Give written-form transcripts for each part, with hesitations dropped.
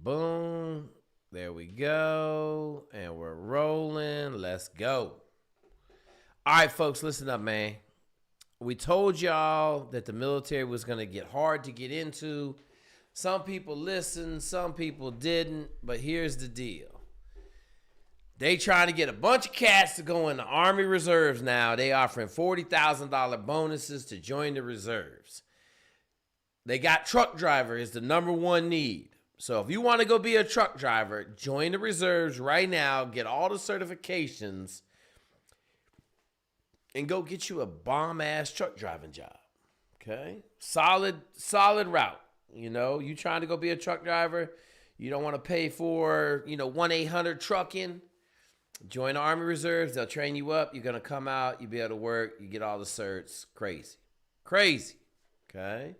Boom. There we go. And we're rolling. Let's go. All right, folks, listen up, man. We told y'all that the military was going to get hard to get into. Some people listened, some people didn't, but here's the deal. They trying to get a bunch of cats to go in the Army Reserves now. They offering $40,000 bonuses to join the reserves. They got truck driver is the number one need. So if you want to go be a truck driver, join the reserves right now, get all the certifications, and go get you a bomb-ass truck driving job, okay? Solid route. You know, you trying to go be a truck driver, you don't want to pay for, 1-800-TRUCKING. Join the Army Reserves. They'll train you up. You're going to come out. You'll be able to work. You get all the certs. Crazy. Okay?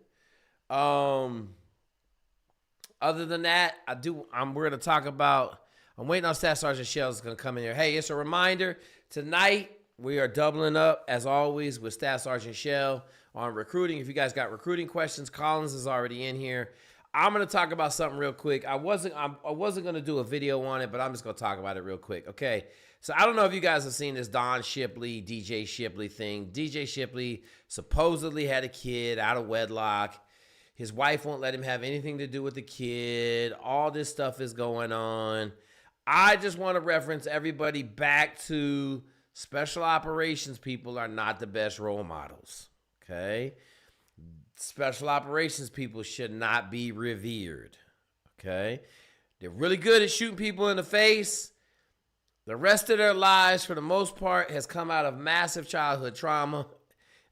Other than that, we're going to talk about, I'm waiting on Staff Sergeant Shell's going to come in here. Hey, it's a reminder. Tonight, we are doubling up, as always, with Staff Sergeant Shell on recruiting. If you guys got recruiting questions, Collins is already in here. I'm going to talk about something real quick. I wasn't going to do a video on it, but I'm just going to talk about it real quick. Okay, so I don't know if you guys have seen this Don Shipley, DJ Shipley thing. DJ Shipley supposedly had a kid out of wedlock. His wife won't let him have anything to do with the kid. All this stuff is going on. I just want to reference everybody back to special operations people are not the best role models, okay? Special operations people should not be revered, okay? They're really good at shooting people in the face. The rest of their lives, for the most part, has come out of massive childhood trauma,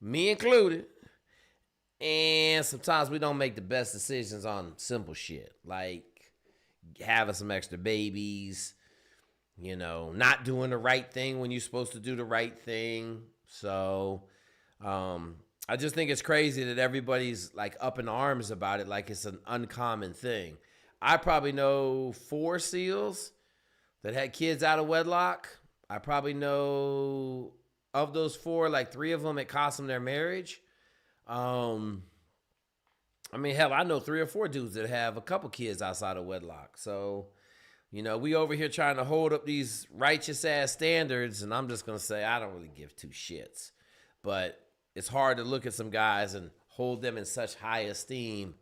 me included. And sometimes we don't make the best decisions on simple shit, like having some extra babies, not doing the right thing when you're supposed to do the right thing. So I just think it's crazy that everybody's like up in arms about it like it's an uncommon thing. I probably know 4 SEALs that had kids out of wedlock. I probably know of those 4, like 3 of them, it cost them their marriage. Hell, I know 3 or 4 dudes that have a couple kids outside of wedlock. So, we over here trying to hold up these righteous ass standards, and I'm just going to say I don't really give 2 shits. But it's hard to look at some guys and hold them in such high esteem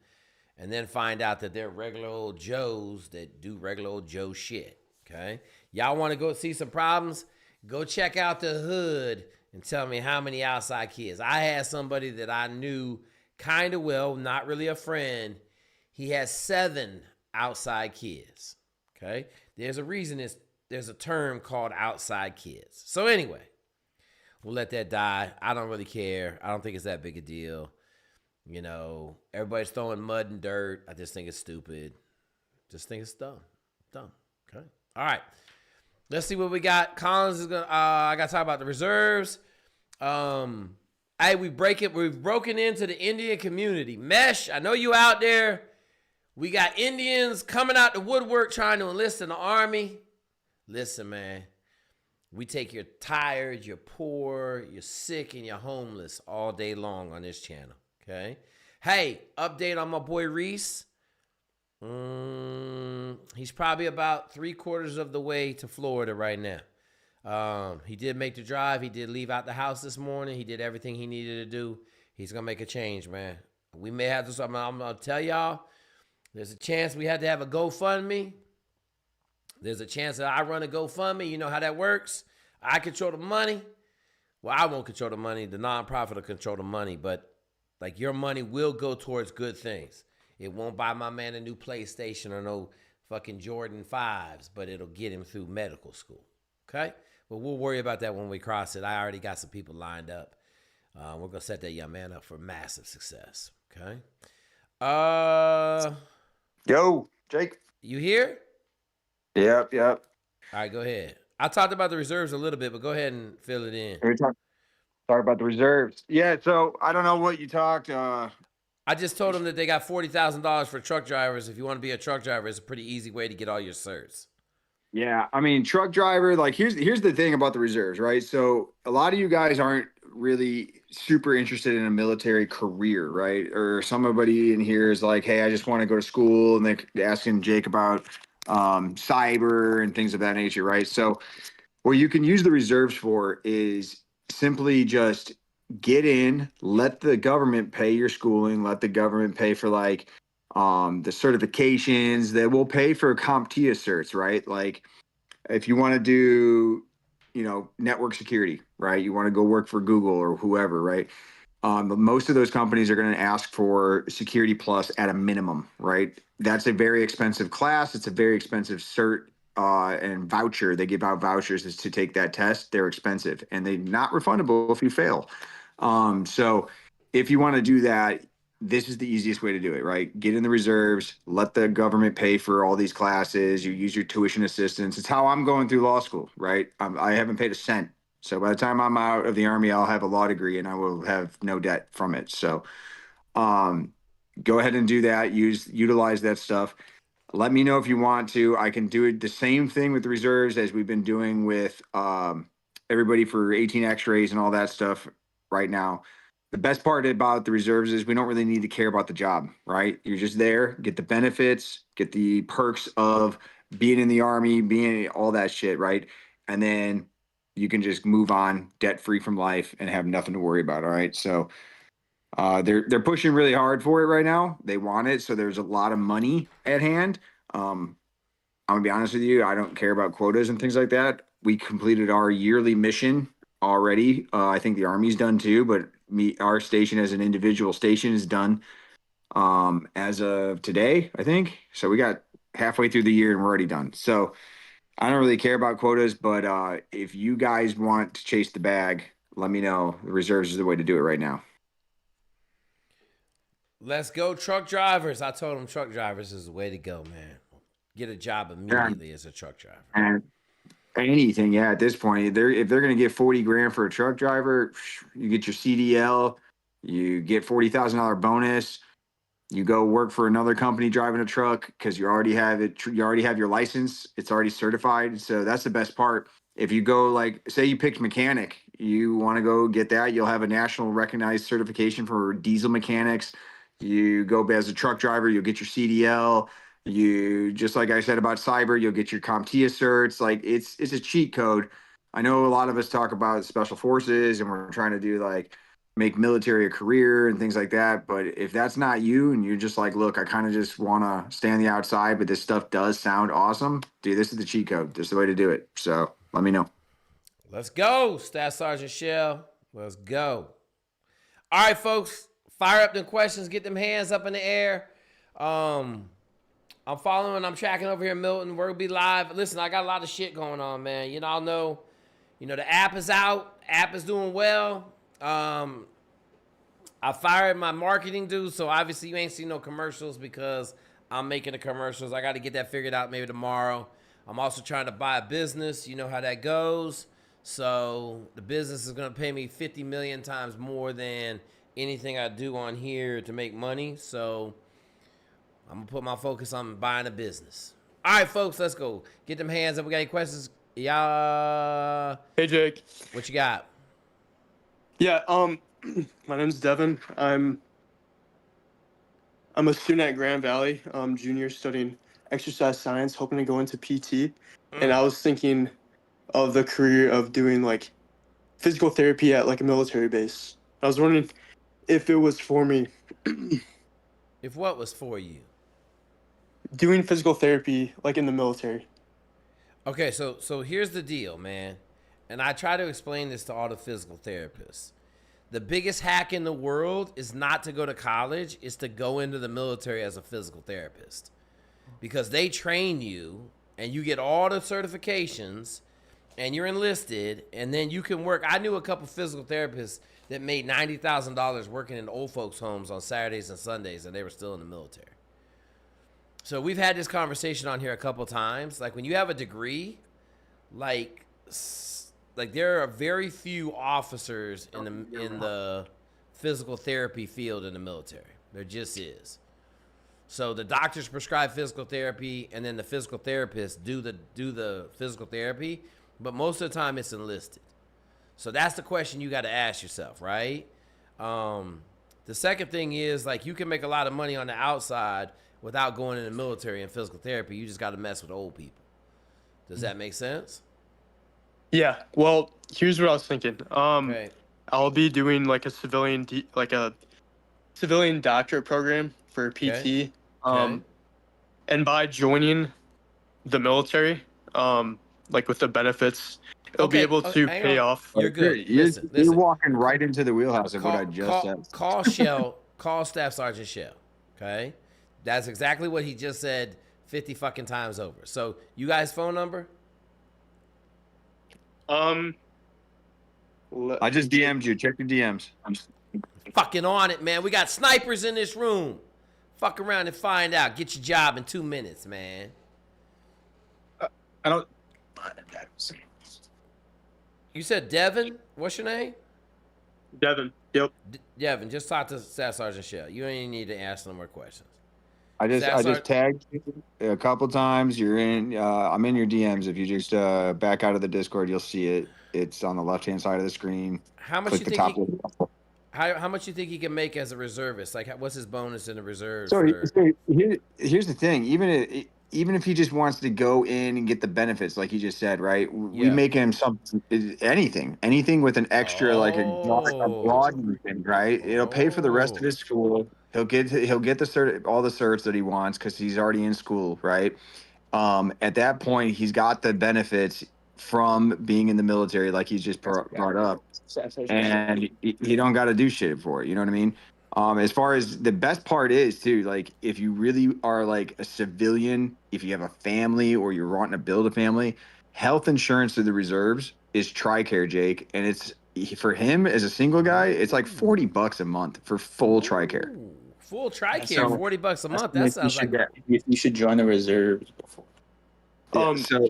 and then find out that they're regular old Joes that do regular old Joe shit, okay? Y'all want to go see some problems? Go check out the hood and tell me how many outside kids. I had somebody that I knew kind of well, not really a friend. He has 7 outside kids, okay? There's a reason there's a term called outside kids. So anyway, we'll let that die. I don't really care. I don't think it's that big a deal. Everybody's throwing mud and dirt. I just think it's stupid. Just think it's dumb. Okay? All right. Let's see what we got. Collins is going to, I got to talk about the reserves. We've broken into the Indian community. Mesh, I know you out there. We got Indians coming out the woodwork trying to enlist in the Army. Listen, man. We take you're tired, you're poor, you're sick, and you're homeless all day long on this channel, okay? Hey, update on my boy Reese. He's probably about 3/4 of the way to Florida right now. He did make the drive. He did leave out the house this morning. He did everything he needed to do. He's going to make a change, man. We may have to, I'm going to tell y'all, there's a chance we had to have a GoFundMe. There's a chance that I run a GoFundMe. You know how that works. I control the money. Well, I won't control the money. The nonprofit will control the money. But, your money will go towards good things. It won't buy my man a new PlayStation or no fucking Jordan 5s, but it'll get him through medical school. Okay? But we'll worry about that when we cross it. I already got some people lined up. We're going to set that young man up for massive success. Okay? Yo, Jake. You here? Yep. All right, go ahead. I talked about the reserves a little bit, but go ahead and fill it in. Talk about the reserves. Yeah, so I don't know what you talked. I just told them that they got $40,000 for truck drivers. If you want to be a truck driver, it's a pretty easy way to get all your certs. Yeah, truck driver, here's the thing about the reserves, right? So a lot of you guys aren't really super interested in a military career, right? Or somebody in here is like, hey, I just want to go to school, and they're asking Jake about cyber and things of that nature, right? So what you can use the reserves for is simply just get in, let the government pay your schooling, let the government pay for like the certifications. That will pay for CompTIA certs, right? Like if you want to do, network security, right? You want to go work for Google or whoever, right? But most of those companies are going to ask for Security Plus at a minimum, right? That's a very expensive class. It's a very expensive cert and voucher. They give out vouchers to take that test. They're expensive and they're not refundable if you fail. So if you want to do that, this is the easiest way to do it, right? Get in the reserves, let the government pay for all these classes. You use your tuition assistance. It's how I'm going through law school, right? I haven't paid a cent. So by the time I'm out of the Army, I'll have a law degree and I will have no debt from it. So go ahead and do that. Utilize that stuff. Let me know if you want to. I can do it the same thing with the reserves as we've been doing with everybody for 18 X-rays and all that stuff right now. The best part about the reserves is we don't really need to care about the job, right? You're just there, get the benefits, get the perks of being in the Army, being all that shit, right? And then you can just move on debt free from life and have nothing to worry about. All right. So they're pushing really hard for it right now. They want it. So there's a lot of money at hand. I'm gonna be honest with you. I don't care about quotas and things like that. We completed our yearly mission already. I think the Army's done too, but our station as an individual station is done as of today, I think. So we got halfway through the year and we're already done. So I don't really care about quotas, but if you guys want to chase the bag, let me know. The reserves is the way to do it right now. Let's go, truck drivers. I told them truck drivers is the way to go, man. Get a job immediately as a truck driver. And anything, yeah. At this point, if they're going to get 40 grand for a truck driver, you get your CDL, you get $40,000 bonus. You go work for another company driving a truck because you already have it. You already have your license. It's already certified. So that's the best part. If you go, like, say you picked mechanic, you want to go get that. You'll have a national recognized certification for diesel mechanics. You go as a truck driver, you'll get your CDL. You, just like I said about cyber, you'll get your CompTIA certs. Like it's a cheat code. I know a lot of us talk about special forces and we're trying to do like make military a career and things like that. But if that's not you and you're just like, look, I kind of just want to stay on the outside, but this stuff does sound awesome, dude, this is the cheat code. This is the way to do it. So let me know. Let's go, Staff Sergeant Shell. Let's go. All right, folks, fire up them questions. Get them hands up in the air. I'm following. I'm tracking over here in Milton. We'll be live. Listen, I got a lot of shit going on, man. You all know, the app is out. App is doing well. I fired my marketing dude, so obviously you ain't seen no commercials because I'm making the commercials. I got to get that figured out maybe tomorrow. I'm also trying to buy a business. You know how that goes. So the business is going to pay me 50 million times more than anything I do on here to make money. So I'm going to put my focus on buying a business. All right, folks, let's go. Get them hands up. We got any questions? Yeah. Hey, Jake. What you got? Yeah, my name's Devin. I'm a student at Grand Valley, junior, studying exercise science, hoping to go into PT. And I was thinking of the career of doing like physical therapy at like a military base. I was wondering if it was for me. If what was for you? Doing physical therapy like in the military. Okay, so here's the deal, man. And I try to explain this to all the physical therapists. The biggest hack in the world is not to go to college, it's to go into the military as a physical therapist. Because they train you and you get all the certifications and you're enlisted and then you can work. I knew a couple physical therapists that made $90,000 working in old folks' homes on Saturdays and Sundays and they were still in the military. So we've had this conversation on here a couple times. Like when you have a degree, like there are very few officers in the physical therapy field in the military. There just is. So the doctors prescribe physical therapy, and then the physical therapists do the physical therapy. But most of the time, it's enlisted. So that's the question you got to ask yourself, right? The second thing is, like, you can make a lot of money on the outside without going in the military and physical therapy. You just got to mess with old people. Does that make sense? Yeah. Well, here's what I was thinking. Okay. I'll be doing like a civilian doctorate program for PT. Okay. And by joining the military, like with the benefits, it'll be able to hang pay on. off. You're good. You're Listen. walking right into the wheelhouse of what I just said. Call Staff Sergeant Shell. Okay, that's exactly what he just said 50 fucking times over. So you guys' phone number? I just DM'd you. Check your DMs. I'm fucking on it, man. We got snipers in this room. Fuck around and find out. Get your job in 2 minutes, man. I don't. You said Devin? What's your name? Devin. Yep. Devin, just talk to Staff Sergeant Shell. You don't even need to ask no more questions. I just tagged you a couple times. You're in. I'm in your DMs. If you just back out of the Discord, you'll see it. It's on the left-hand side of the screen. How much Click you the think? top How much you think he can make as a reservist? Like, what's his bonus in the reserves? So here's the thing. Even if he just wants to go in and get the benefits, like he just said, right? We make him anything with an extra, like a broad thing, right? It'll pay for the rest of his school. He'll get the all the certs that he wants because he's already in school, right? At that point, he's got the benefits from being in the military, like he's just brought up, and he don't got to do shit for it. You know what I mean? As far as the best part is too, like if you really are like a civilian, if you have a family or you're wanting to build a family, health insurance through the reserves is TRICARE, Jake, and it's for him as a single guy, it's like $40 a month for full TRICARE. Full TRICARE, $40 a month. That sounds like you should join the reserves before. So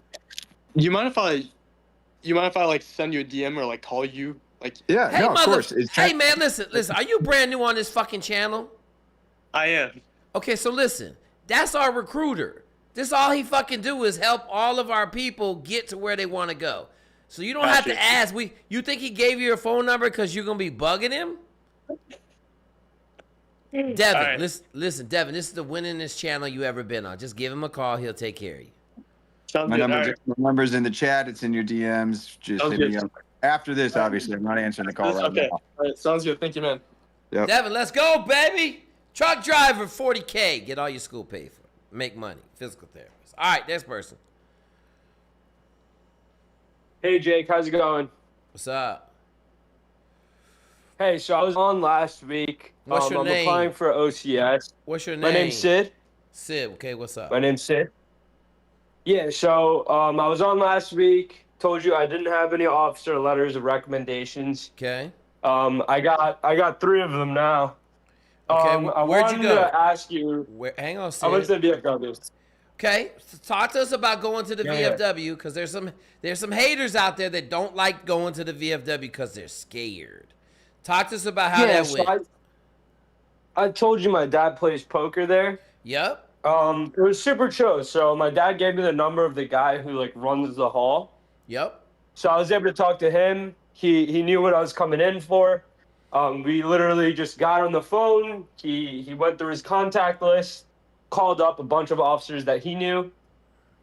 you mind if I like send you a DM or like call you? Like, yeah, hey, no, of course. Hey, man, listen. Are you brand new on this fucking channel? I am. Okay, so listen. That's our recruiter. This all he fucking do is help all of our people get to where they want to go. So you don't have to ask. You think he gave you your phone number because you're gonna be bugging him? Devin, right. listen, Devin. This is the winningest channel you ever been on. Just give him a call. He'll take care of you. Sounds My good. number's in the chat. It's in your DMs. Just hit me up. After this, obviously, I'm not answering the call right okay. now. All right. Sounds good. Thank you, man. Yep. Devin, let's go, baby. Truck driver, 40K. Get all your school paid for. Make money. Physical therapist. All right, next person. Hey, Jake. How's it going? What's up? Hey, so I was on last week. What's your name? I'm applying for OCS. What's your name? My name's Sid. Sid. Okay, what's up? My name's Sid. Yeah, so I was on last week. Told you I didn't have any officer letters of recommendations. Okay. I got 3 of them now. Okay, I where'd you go? to ask you. Hang on, Sid. I went to the VFW. Okay, so talk to us about going to the VFW because there's some haters out there that don't like going to the VFW because they're scared. Talk to us about how that went. I told you my dad plays poker there. Yep. It was super chill. So my dad gave me the number of the guy who like runs the hall. Yep. So I was able to talk to him. He knew what I was coming in for. We literally just got on the phone. He went through his contact list, called up a bunch of officers that he knew.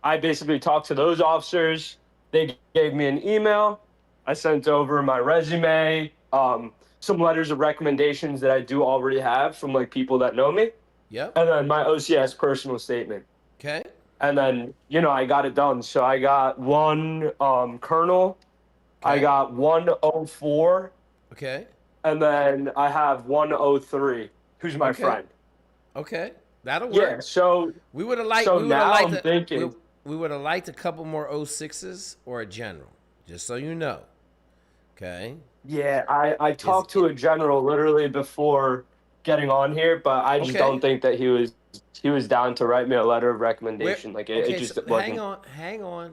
I basically talked to those officers. They gave me an email. I sent over my resume, some letters of recommendations that I do already have from like people that know me. Yep. And then my OCS personal statement. Okay. And then, I got it done. So I got 1 colonel. Okay. I got 104. Okay. And then I have 103, who's my friend. Okay. That'll work. Yeah, so we would have liked we would have liked a couple more 06s or a general, just so you know. Okay. Yeah, I talked to a general literally before getting on here, but I just don't think that he was down to write me a letter of recommendation. It just wasn't. Hang on.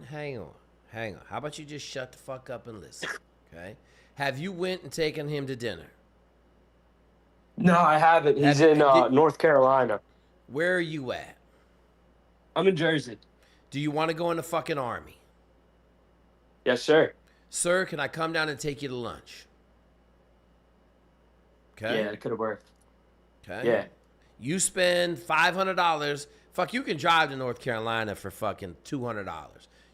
How about you just shut the fuck up and listen? Okay. Have you went and taken him to dinner? No, I haven't. He's in North Carolina. Where are you at? I'm in Jersey. Do you want to go in the fucking Army? Yes, sir. Sir, can I come down and take you to lunch? Okay. Yeah, it could have worked. Okay. Yeah. You spend $500. Fuck, you can drive to North Carolina for fucking $200.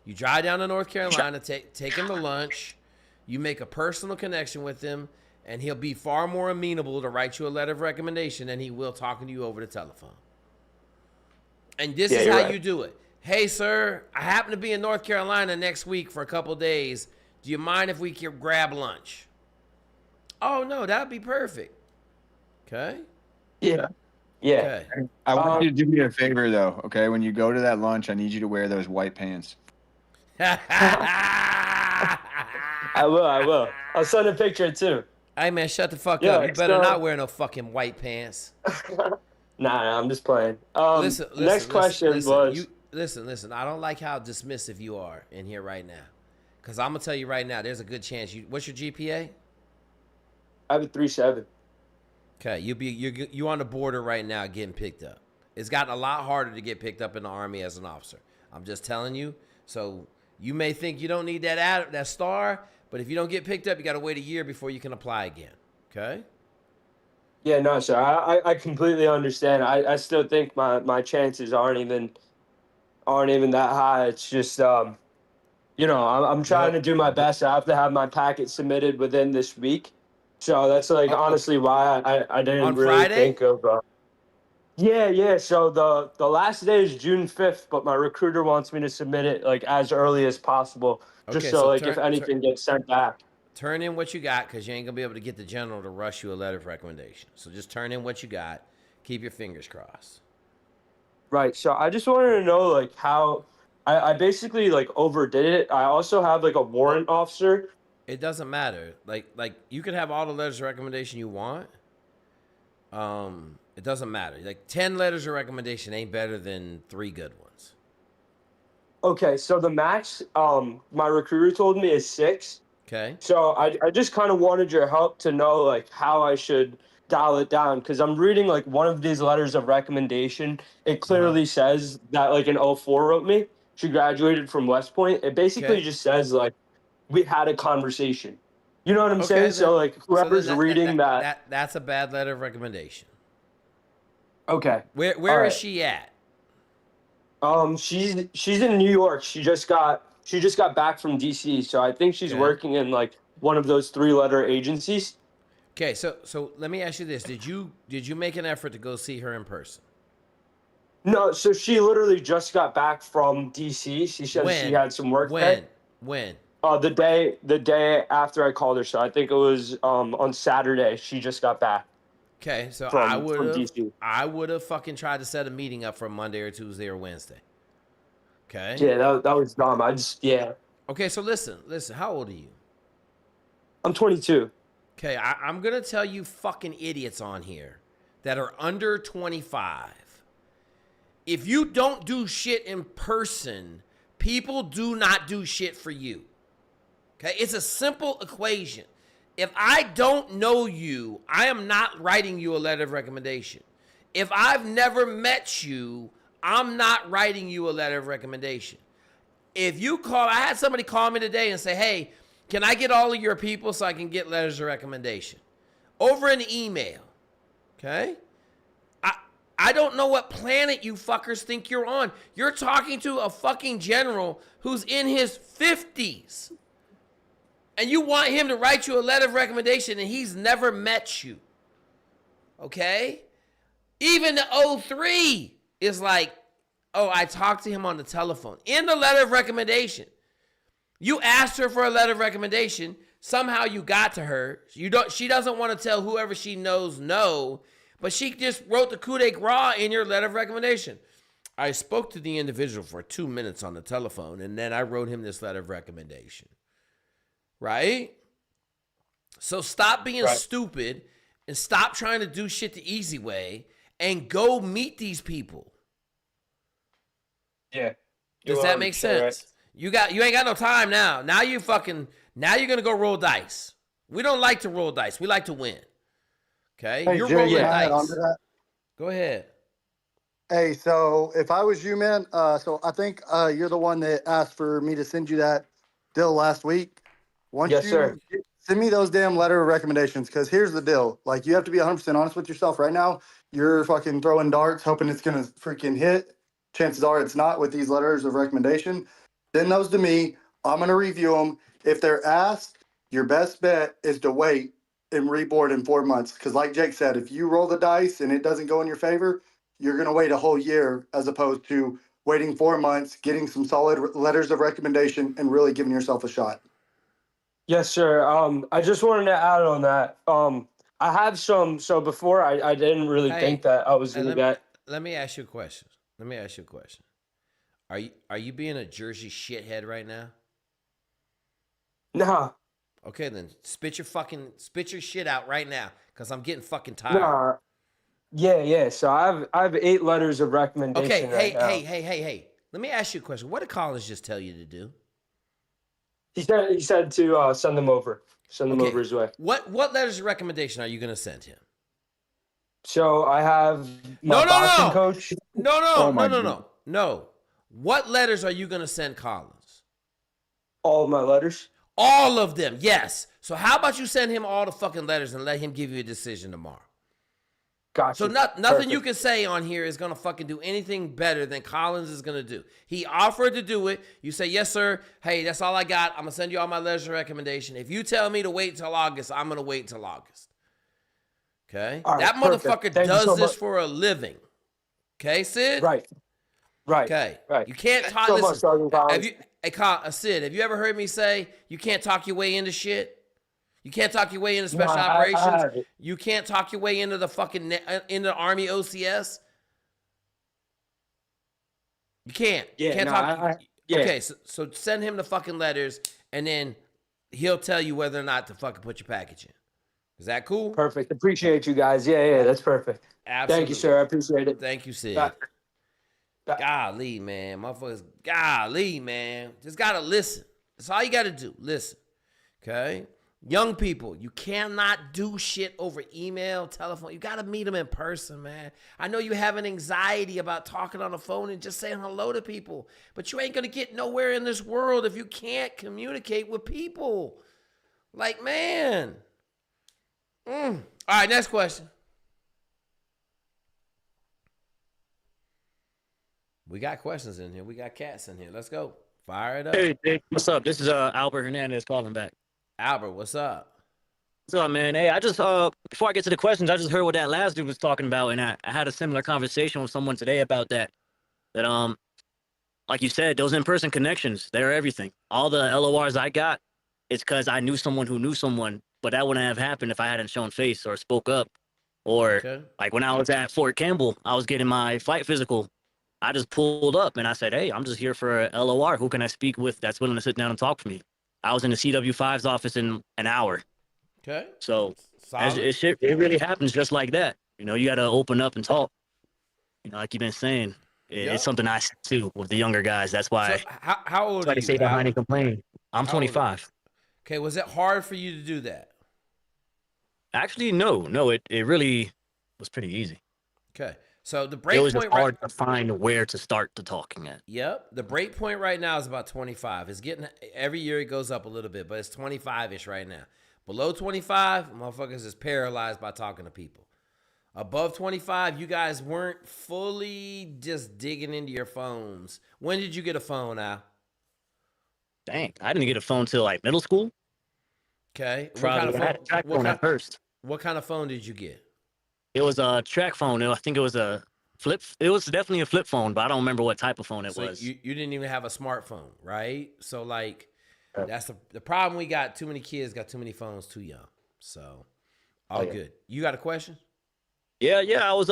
You drive down to North Carolina, take him to lunch. You make a personal connection with him, and he'll be far more amenable to write you a letter of recommendation than he will talking to you over the telephone. And this is how you do it. Hey, sir, I happen to be in North Carolina next week for a couple days. Do you mind if we can grab lunch? Oh, no, that'd be perfect. Okay? Yeah. Yeah. Okay. I want you to do me a favor though, okay? When you go to that lunch, I need you to wear those white pants. I will. I'll send a picture too. Hey, man, shut the fuck Yeah, up. You better so- not wear no fucking white pants. Nah, I'm just playing. Listen, Question was... Listen. I don't like how dismissive you are in here right now. Because I'm going to tell you right now, there's a good chance. What's your GPA? I have a 3.7. Okay, you're on the border right now getting picked up. It's gotten a lot harder to get picked up in the Army as an officer. I'm just telling you. So you may think you don't need that star, but if you don't get picked up, you got to wait a year before you can apply again. Okay? Yeah, no, sir. I completely understand. I still think my chances aren't even that high. It's just I'm trying to do my best. I have to have my packet submitted within this week. So that's honestly why I didn't On really Friday? think of. Yeah. So the last day is June 5th, but my recruiter wants me to submit it as early as possible, just Okay, so so if anything gets sent back. Turn in what you got because you ain't going to be able to get the general to rush you a letter of recommendation. So just turn in what you got. Keep your fingers crossed. Right. So I just wanted to know how I basically overdid it. I also have a warrant officer. It doesn't matter. Like you can have all the letters of recommendation you want. It doesn't matter. 10 letters of recommendation ain't better than 3 good ones. Okay, so the max my recruiter told me is 6. Okay. So I just kind of wanted your help to know how I should dial it down, because I'm reading one of these letters of recommendation. It clearly says that an 04 wrote me. She graduated from West Point. It basically just says we had a conversation. You know what I'm saying? So whoever's reading that's a bad letter of recommendation. Okay. Where is she at? She's in New York. She just got back from DC, so I think she's working in one of those 3-letter agencies. Okay, so let me ask you this: Did you make an effort to go see her in person? No, so she literally just got back from DC. She said she had some work there. When? The day after I called her. So I think it was on Saturday. She just got back. Okay, so from DC. I would have fucking tried to set a meeting up for Monday or Tuesday or Wednesday. Okay. Yeah, that was dumb. Okay, so listen. How old are you? I'm 22. Okay, I'm gonna tell you fucking idiots on here that are under 25. If you don't do shit in person, people do not do shit for you. Okay, it's a simple equation. If I don't know you, I am not writing you a letter of recommendation. If I've never met you, I'm not writing you a letter of recommendation. If you call, I had somebody call me today and say, hey, can I get all of your people so I can get letters of recommendation? Over an email, okay? I don't know what planet you fuckers think you're on. You're talking to a fucking general who's in his 50s. And you want him to write you a letter of recommendation and he's never met you. Okay? Even the 03 is oh, I talked to him on the telephone. In the letter of recommendation, you asked her for a letter of recommendation. Somehow you got to her. She doesn't want to tell whoever she knows no, but she just wrote the coup de grace in your letter of recommendation. I spoke to the individual for 2 minutes on the telephone, and then I wrote him this letter of recommendation. Right? So stop being stupid and stop trying to do shit the easy way and go meet these people. Yeah. Does that make sense? Right. You ain't got no time now. Now you're gonna go roll dice. We don't like to roll dice. We like to win. Okay? Hey, You're Jay, rolling can I add on dice. to that? Go ahead. Hey, so if I was you, man, so I think you're the one that asked for me to send you that deal last week. Once Yes, you sir. send me those damn letter of recommendations, because here's the deal. Like, you have to be 100% honest with yourself right now. You're fucking throwing darts, hoping it's going to freaking hit. Chances are it's not with these letters of recommendation. Send those to me. I'm going to review them. If they're asked, your best bet is to wait and reboard in 4 months. Because like Jake said, if you roll the dice and it doesn't go in your favor, you're going to wait a whole year as opposed to waiting 4 months, getting some solid letters of recommendation, and really giving yourself a shot. Yes, sir. I just wanted to add on that. I have some. So before, I didn't really Hey, think that I was and gonna get. let me ask you a question. Are you being a Jersey shithead right now? Nah, Okay, then spit your shit out right now, cause I'm getting fucking tired. nah. Yeah. So I have 8 letters of Okay, recommendation right now. hey. Let me ask you a question. What did Collins just tell you to do? He said to send them over. Send them over his way. What letters of recommendation are you gonna send him? So I have my boxing coach. No. What letters are you gonna send Collins? All of my letters. All of them, yes. So how about you send him all the fucking letters and let him give you a decision tomorrow? Gotcha. So nothing Perfect. you can say on here is gonna fucking do anything better than Collins is gonna do. He offered to do it. You say, yes, sir. Hey, that's all I got. I'm gonna send you all my letters of recommendation. If you tell me to wait till August, I'm gonna wait till August. Okay? All right, that motherfucker perfect. Thank you does so this much. for a living. Okay, Sid? Right. Okay. Right. You can't talk. So much, Listen, Sergeant Collins. Sid, have you ever heard me say you can't talk your way into shit? You can't talk your way into special No, I operations. haven't. You can't talk your way into the fucking into Army OCS. You can't. Yeah, You can't no, talk. yeah. Okay, so send him the fucking letters, and then he'll tell you whether or not to fucking put your package in. Is that cool? Perfect. Appreciate you guys. Yeah, that's perfect. Absolutely. Thank you, sir. I appreciate it. Thank you, Sid. Bye. Golly, man. Motherfuckers, golly, man. Just gotta listen. That's all you gotta do. Listen. Okay? Young people, you cannot do shit over email, telephone. You gotta meet them in person, man. I know you have an anxiety about talking on the phone and just saying hello to people, but you ain't gonna get nowhere in this world if you can't communicate with people. Like, man. All right, next question. We got questions in here. We got cats in here. Let's go. Fire it up. Hey, Dick, what's up? This is Albert Hernandez calling back. Albert, what's up? What's up, man? Hey, I just before I get to the questions, I just heard what that last dude was talking about, and I had a similar conversation with someone today about that. That like you said, those in-person connections, they're everything. All the LORs I got, it's because I knew someone who knew someone, but that wouldn't have happened if I hadn't shown face or spoke up. Or like when I was at Fort Campbell, I was getting my flight physical. I just pulled up and I said, hey, I'm just here for a LOR. Who can I speak with that's willing to sit down and talk for me? I was in the CW5's office in an hour. Okay. So it really happens just like that. You know, you got to open up and talk. You know, like you've been saying, it's something I see too with the younger guys. That's why. So how old that's why are you? They say behind and complain. I'm 25. Okay, was it hard for you to do that? Actually, no. It really was pretty easy. Okay. So the break it was point just hard to find where to start the talking at. Yep. The break point right now is about 25. It's getting every year it goes up a little bit, but it's 25-ish right now. Below 25, motherfuckers is paralyzed by talking to people. Above 25, you guys weren't fully just digging into your phones. When did you get a phone, Al? Dang, I didn't get a phone till like middle school. Okay. Probably. I had a track phone at first. What kind of phone did you get? It was a track phone. I think it was a flip. It was definitely a flip phone, but I don't remember what type of phone it was. You didn't even have a smartphone, right? So like, that's the problem. We got too many kids got too many phones too young. So all good. You got a question? Yeah. I was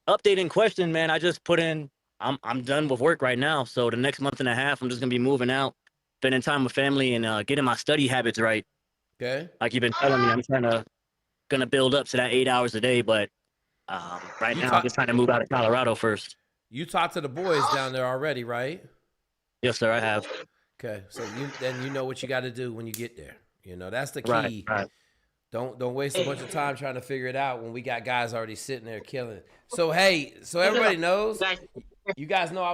updating question, man. I just put in. I'm done with work right now, so the next month and a half, I'm just gonna be moving out, spending time with family, and getting my study habits right. Okay. Like you've been telling me, I'm gonna build up to that 8 hours a day, but right now I'm just trying to move out of Colorado first. You talked to the boys down there already, right? Yes, sir, I have. Okay, so you know what you got to do when you get there. You know that's the key. Right. Don't waste a bunch of time trying to figure it out when we got guys already sitting there killing. So hey, so everybody knows. You guys know I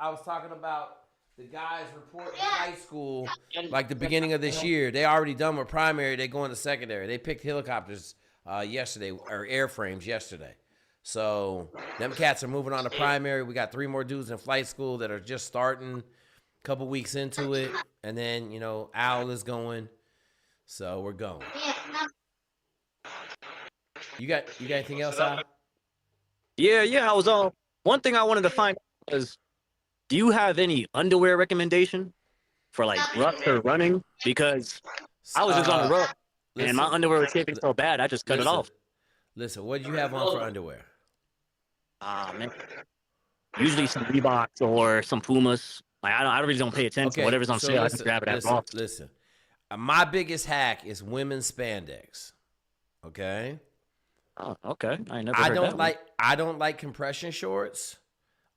was talking about the guys report to high school like the beginning of this year. They already done with primary. They going to secondary. They picked helicopters yesterday or airframes yesterday. So them cats are moving on to primary. We got 3 more dudes in flight school that are just starting, a couple weeks into it, and then Al is going. So we're going. You got anything else, Al? Yeah. I was on. One thing I wanted to find out was, do you have any underwear recommendation for like rucks or running? Because I was just on a ruck and my underwear was shaking so bad, I just cut it off. Listen, what do you have on for underwear? Man. Usually some Reeboks or some Pumas. Like I really don't pay attention to whatever's on sale. I just grab it at Ross. Listen, my biggest hack is women's spandex. Okay. Oh, okay. I never. I don't like compression shorts.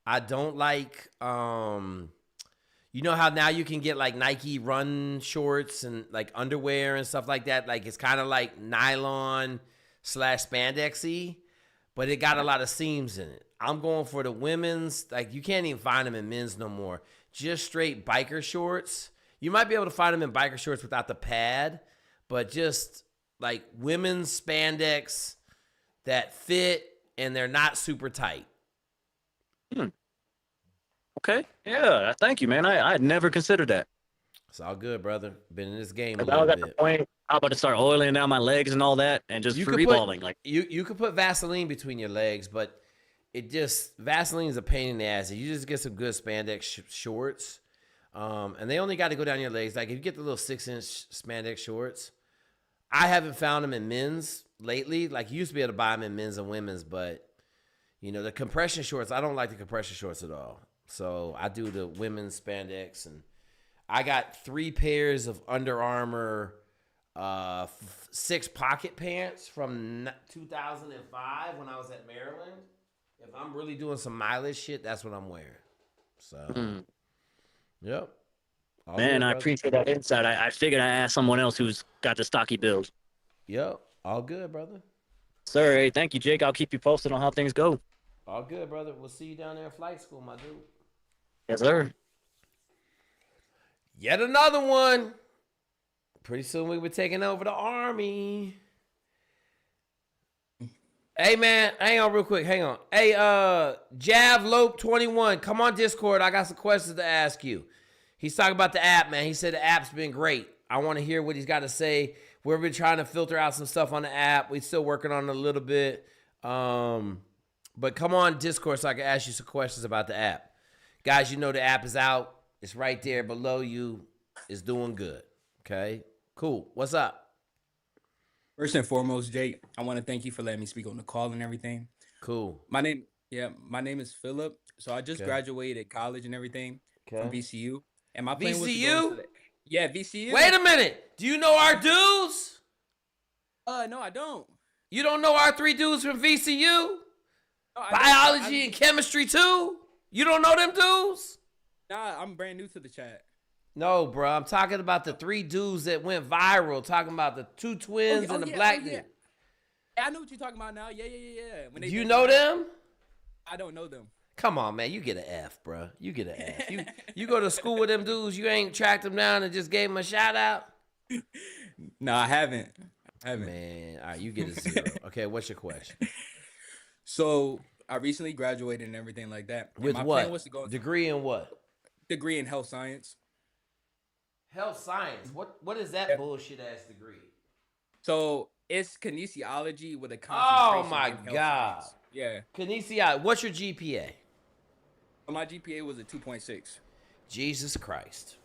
I don't like you know how now you can get like Nike run shorts and like underwear and stuff like that. Like it's kind of like nylon / spandexy, but it got a lot of seams in it. I'm going for the women's. Like you can't even find them in men's no more. Just straight biker shorts. You might be able to find them in biker shorts without the pad, but just like women's spandex that fit and they're not super tight. Okay. Yeah. Thank you, man. I had never considered that. It's all good, brother. Been in this game a I little was at the bit. point I'm about to start oiling down my legs and all that, and just free balling. Like you could put Vaseline between your legs, but Vaseline is a pain in the ass. You just get some good spandex shorts, and they only got to go down your legs. Like if you get the little 6-inch spandex shorts, I haven't found them in men's lately. Like you used to be able to buy them in men's and women's, but the compression shorts, I don't like the compression shorts at all. So I do the women's spandex, and I got 3 pairs of Under Armour 6 pocket pants from 2005 when I was at Maryland. If I'm really doing some mileage shit, that's what I'm wearing. So, yep. All man, good, I appreciate that insight. I figured I'd ask someone else who's got the stocky build. Yep. All good, brother. Sir, hey, thank you, Jake. I'll keep you posted on how things go. All good, brother. We'll see you down there in flight school, my dude. Yes, sir. Yet another one. Pretty soon we were taking over the Army. Hey, man, hang on real quick. Hang on. Hey, Javlope21, come on Discord. I got some questions to ask you. He's talking about the app, man. He said the app's been great. I want to hear what he's got to say. We've been trying to filter out some stuff on the app. We're still working on it a little bit. But come on Discord so I can ask you some questions about the app. Guys, the app is out. It's right there below you. It's doing good. Okay? Cool. What's up? First and foremost, Jake, I want to thank you for letting me speak on the call and everything. Cool. My name is Phillip. So I just graduated college and everything from VCU. And my plan was to go into VCU. Wait a minute. Do you know our dudes? No, I don't. You don't know our 3 dudes from VCU? No, Biology and chemistry too? You don't know them dudes? Nah, I'm brand new to the chat. No, bro. I'm talking about the 3 dudes that went viral. Talking about the 2 twins and the black dude. Yeah, I know what you're talking about now. Yeah. Do you know them? I don't know them. Come on, man. You get an F, bro. You get an F. You go to school with them dudes. You ain't tracked them down and just gave them a shout out? No, I haven't. Man, all right. You get a 0. Okay, what's your question? So I recently graduated and everything like that. With what? Degree in what? Degree in health science. Health science. What is that bullshit ass degree? So it's kinesiology with a Oh concentration. my God. Science. Yeah. Kinesiology. What's your GPA? My GPA was a 2.6. Jesus Christ.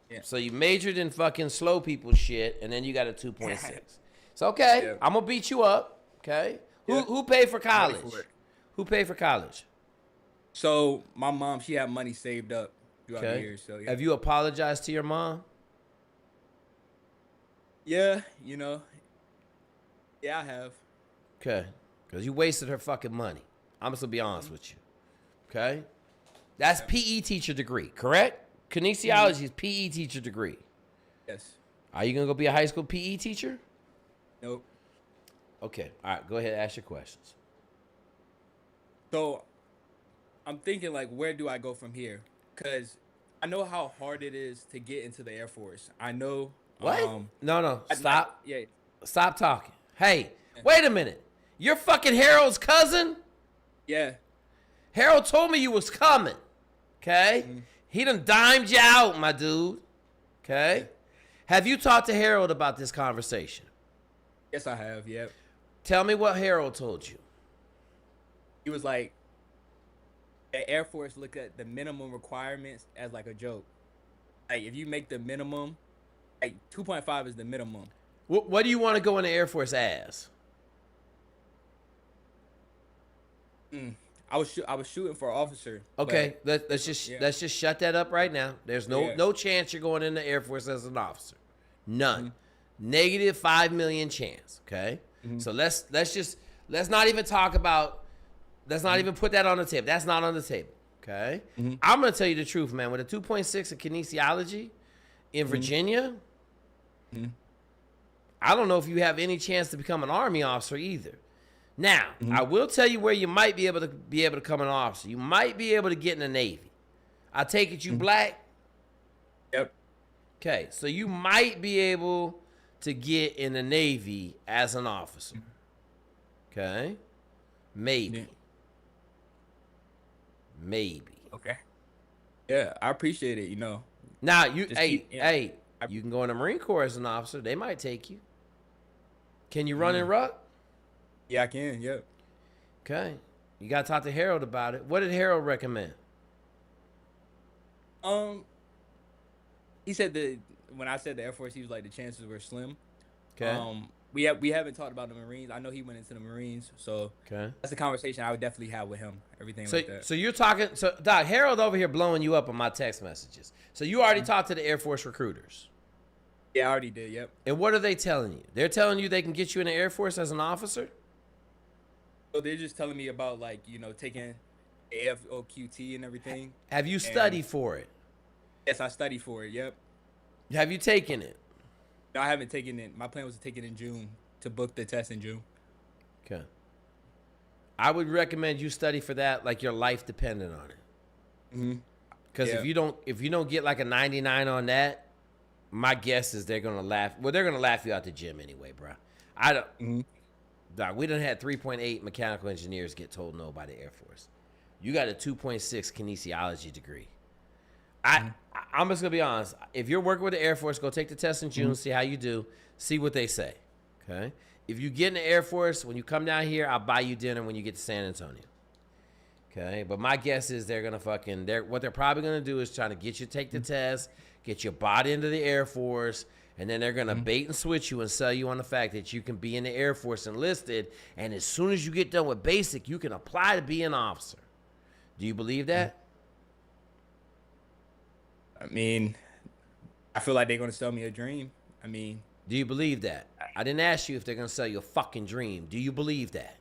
Yeah. So you majored in fucking slow people shit, and then you got a 2.6. It's okay. Yeah. I'm gonna beat you up. Okay. Yeah. Who paid for college? Who paid for college? So my mom, she had money saved up throughout the years. So yeah. Have you apologized to your mom? Yeah, Yeah, I have. Okay. Because you wasted her fucking money. I'm just going to be honest with you. Okay? That's PE teacher degree, correct? Kinesiology is PE teacher degree. Yes. Are you going to go be a high school PE teacher? Nope. Okay. All right. Go ahead and ask your questions. So I'm thinking, like, where do I go from here? Because I know how hard it is to get into the Air Force. I know. What? No. Stop. Yeah. Stop talking. Hey, wait a minute. You're fucking Harold's cousin? Yeah. Harold told me you was coming. Okay? He done dimed you out, my dude. Okay? Have you talked to Harold about this conversation? Yes, I have. Yep. Tell me what Harold told you. He was like, the Air Force look at the minimum requirements as like a joke. Like if you make the minimum, like 2.5 is the minimum. What do you want to go in the Air Force as? I was shooting for officer. Okay, let's just shut that up right now. There's no chance you're going in the Air Force as an officer. None. Negative 5 million chance. Okay, so let's not even talk about. Let's not even put that on the table. That's not on the table. Okay, I'm gonna tell you the truth, man. With a 2.6 in kinesiology in Virginia, I don't know if you have any chance to become an Army officer either. Now, I will tell you where you might be able to become an officer. You might be able to get in the Navy. I take it you black? Yep. Okay, so you might be able to get in the Navy as an officer. Okay? Maybe. Maybe. Okay. Yeah, I appreciate it, Now, you can go in the Marine Corps as an officer. They might take you. Can you run and ruck? Yeah, I can. Yep. Okay. You got to talk to Harold about it. What did Harold recommend? He said that when I said the Air Force, he was like the chances were slim. Okay. We haven't talked about the Marines. I know he went into the Marines, so that's a conversation I would definitely have with him. Everything like that. So you're talking. So Doc, Harold over here blowing you up on my text messages. So you already talked to the Air Force recruiters. Yeah, I already did. Yep. And what are they telling you? They're telling you they can get you in the Air Force as an officer? So they're just telling me about taking AFOQT and everything. Have you studied for it? Yes, I studied for it. Yep. Have you taken it? No, I haven't taken it. My plan was to take it in June, to book the test in June. Okay. I would recommend you study for that like your life depended on it. Because if you don't get like a 99 on that, my guess is they're gonna laugh. Well, they're gonna laugh you out the gym anyway, bro. I don't. Doc, we done had 3.8 mechanical engineers get told no by the Air Force. You got a 2.6 kinesiology degree. I'm just gonna be honest. If you're working with the Air Force, go take the test in June, see how you do, see what they say. Okay. If you get in the Air Force, when you come down here, I'll buy you dinner when you get to San Antonio. Okay. But my guess is they're gonna what they're probably gonna do is trying to get you to take the test, get you bought into the Air Force, and then they're gonna bait and switch you and sell you on the fact that you can be in the Air Force enlisted, and as soon as you get done with basic, you can apply to be an officer. Do you believe that? I mean, I feel like they're gonna sell me a dream. I mean, do you believe that? I didn't ask you if they're gonna sell you a fucking dream. Do you believe that?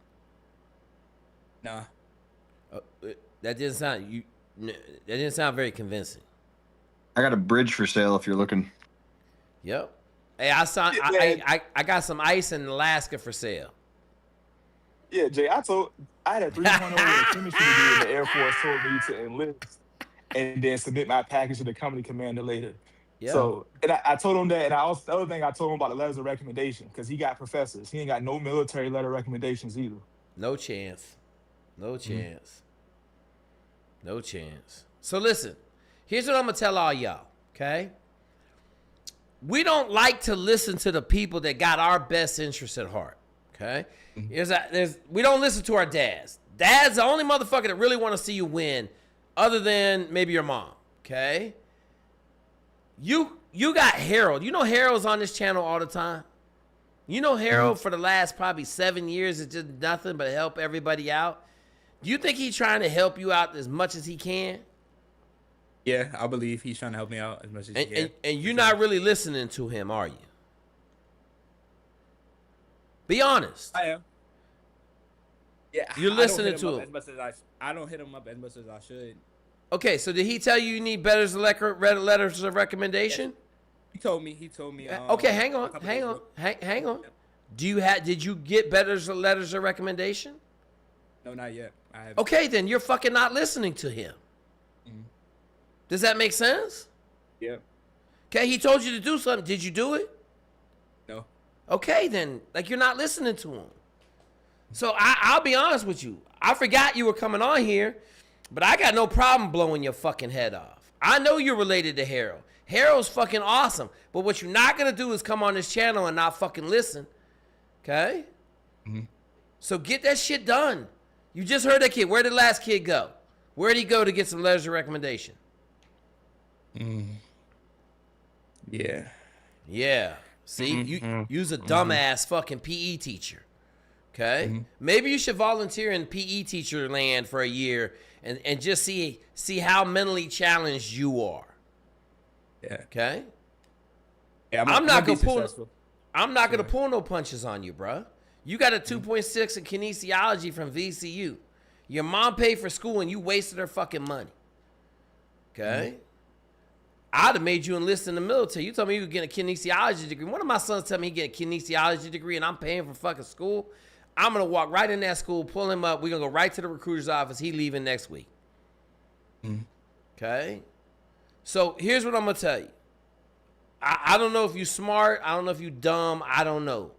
Nah. That didn't sound very convincing. I got a bridge for sale if you're looking. Yep. Hey, I got some ice in Alaska for sale. Yeah, Jay, I had a 3.0 in chemistry degree in the Air Force, told me to enlist and then submit my package to the company commander later. Yeah. So, and I told him that, and the other thing I told him about the letters of recommendation, because he got professors. He ain't got no military letter recommendations either. No chance. No chance. No chance. So listen, here's what I'm going to tell all y'all, okay? We don't like to listen to the people that got our best interests at heart, okay? We don't listen to our dads. Dad's the only motherfucker that really want to see you win, other than maybe your mom, okay? You got Harold. You know Harold's on this channel all the time. You know Harold for the last probably 7 years is just nothing but help everybody out. Do you think he's trying to help you out as much as he can? Yeah, I believe he's trying to help me out as much as he can. And you're not really listening to him, are you? Be honest. I am. Yeah, you're listening to him. As much as I don't hit him up as much as I should. Okay, so did he tell you need letters of recommendation? Yes. He told me. Okay, hang on. Did you get letters of recommendation? No, not yet. I haven't. Okay, then you're fucking not listening to him. Does that make sense? Yeah. Okay, he told you to do something. Did you do it? No. Okay, then. Like, you're not listening to him. So I'll be honest with you. I forgot you were coming on here, but I got no problem blowing your fucking head off. I know you're related to Harold. Harold's fucking awesome. But what you're not going to do is come on this channel and not fucking listen. Okay? Mm-hmm. So get that shit done. You just heard that kid. Where did the last kid go? Where did he go to get some letters of recommendation? Yeah. Yeah. See, you's a dumbass fucking PE teacher. Okay? Maybe you should volunteer in PE teacher land for a year and just see how mentally challenged you are. Yeah. Okay? Yeah, I'm not gonna successful. I'm not gonna pull no punches on you, bruh. You got a 2.6 in kinesiology from VCU. Your mom paid for school and you wasted her fucking money. Okay? I'd have made you enlist in the military. You told me you could get a kinesiology degree. One of my sons tell me he get a kinesiology degree and I'm paying for fucking school. I'm going to walk right in that school, pull him up. We're going to go right to the recruiter's office. He leaving next week. Okay? So here's what I'm going to tell you. I don't know if you smart. I don't know if you dumb. I don't know.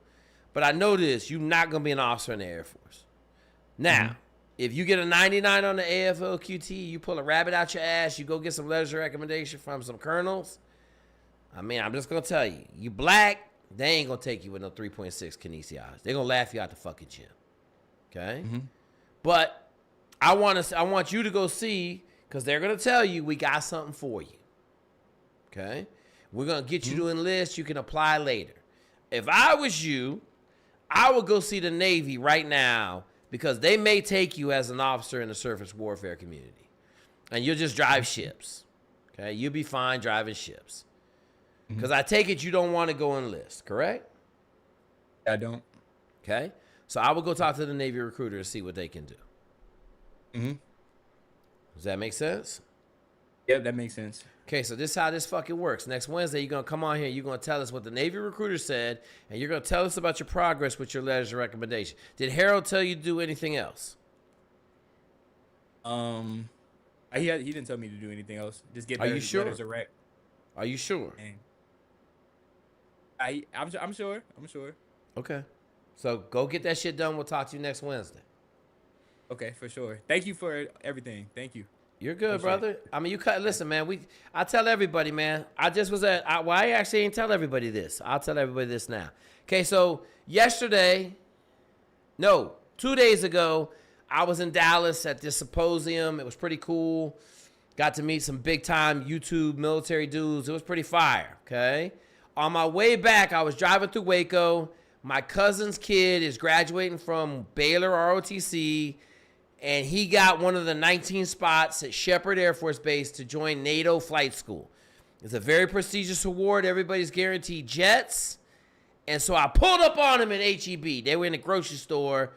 But I know this. You're not going to be an officer in the Air Force. Now, if you get a 99 on the AFLQT, you pull a rabbit out your ass, you go get some letters of recommendation from some colonels. I mean, I'm just going to tell you. You black, they ain't going to take you with no 3.6 kinesiology. They're going to laugh you out the fucking gym. Okay? But I want you to go see, because they're going to tell you we got something for you. Okay? We're going to get you to enlist. You can apply later. If I was you, I would go see the Navy right now because they may take you as an officer in the surface warfare community. And you'll just drive ships. Okay? You'll be fine driving ships. Because I take it you don't want to go enlist, correct? I don't. Okay? So I will go talk to the Navy recruiter and see what they can do. Does that make sense? Yeah, that makes sense. Okay, so this is how this fucking works. Next Wednesday, you're going to come on here. You're going to tell us what the Navy recruiter said, and you're going to tell us about your progress with your letters of recommendation. Did Harold tell you to do anything else? He didn't tell me to do anything else. Just get Are you sure? letters of rec. Are you sure? I'm sure. I'm sure. Okay. So go get that shit done. We'll talk to you next Wednesday. Okay, for sure. Thank you for everything. Thank you. You're good, brother. I mean, listen, man. I tell everybody, man. I just was I actually ain't tell everybody this. I'll tell everybody this now. Okay, so 2 days ago, I was in Dallas at this symposium. It was pretty cool. Got to meet some big time YouTube military dudes. It was pretty fire. Okay. On my way back, I was driving through Waco. My cousin's kid is graduating from Baylor ROTC. And he got one of the 19 spots at Shepherd Air Force Base to join NATO flight school. It's a very prestigious award. Everybody's guaranteed jets. And so I pulled up on him at HEB. They were in the grocery store.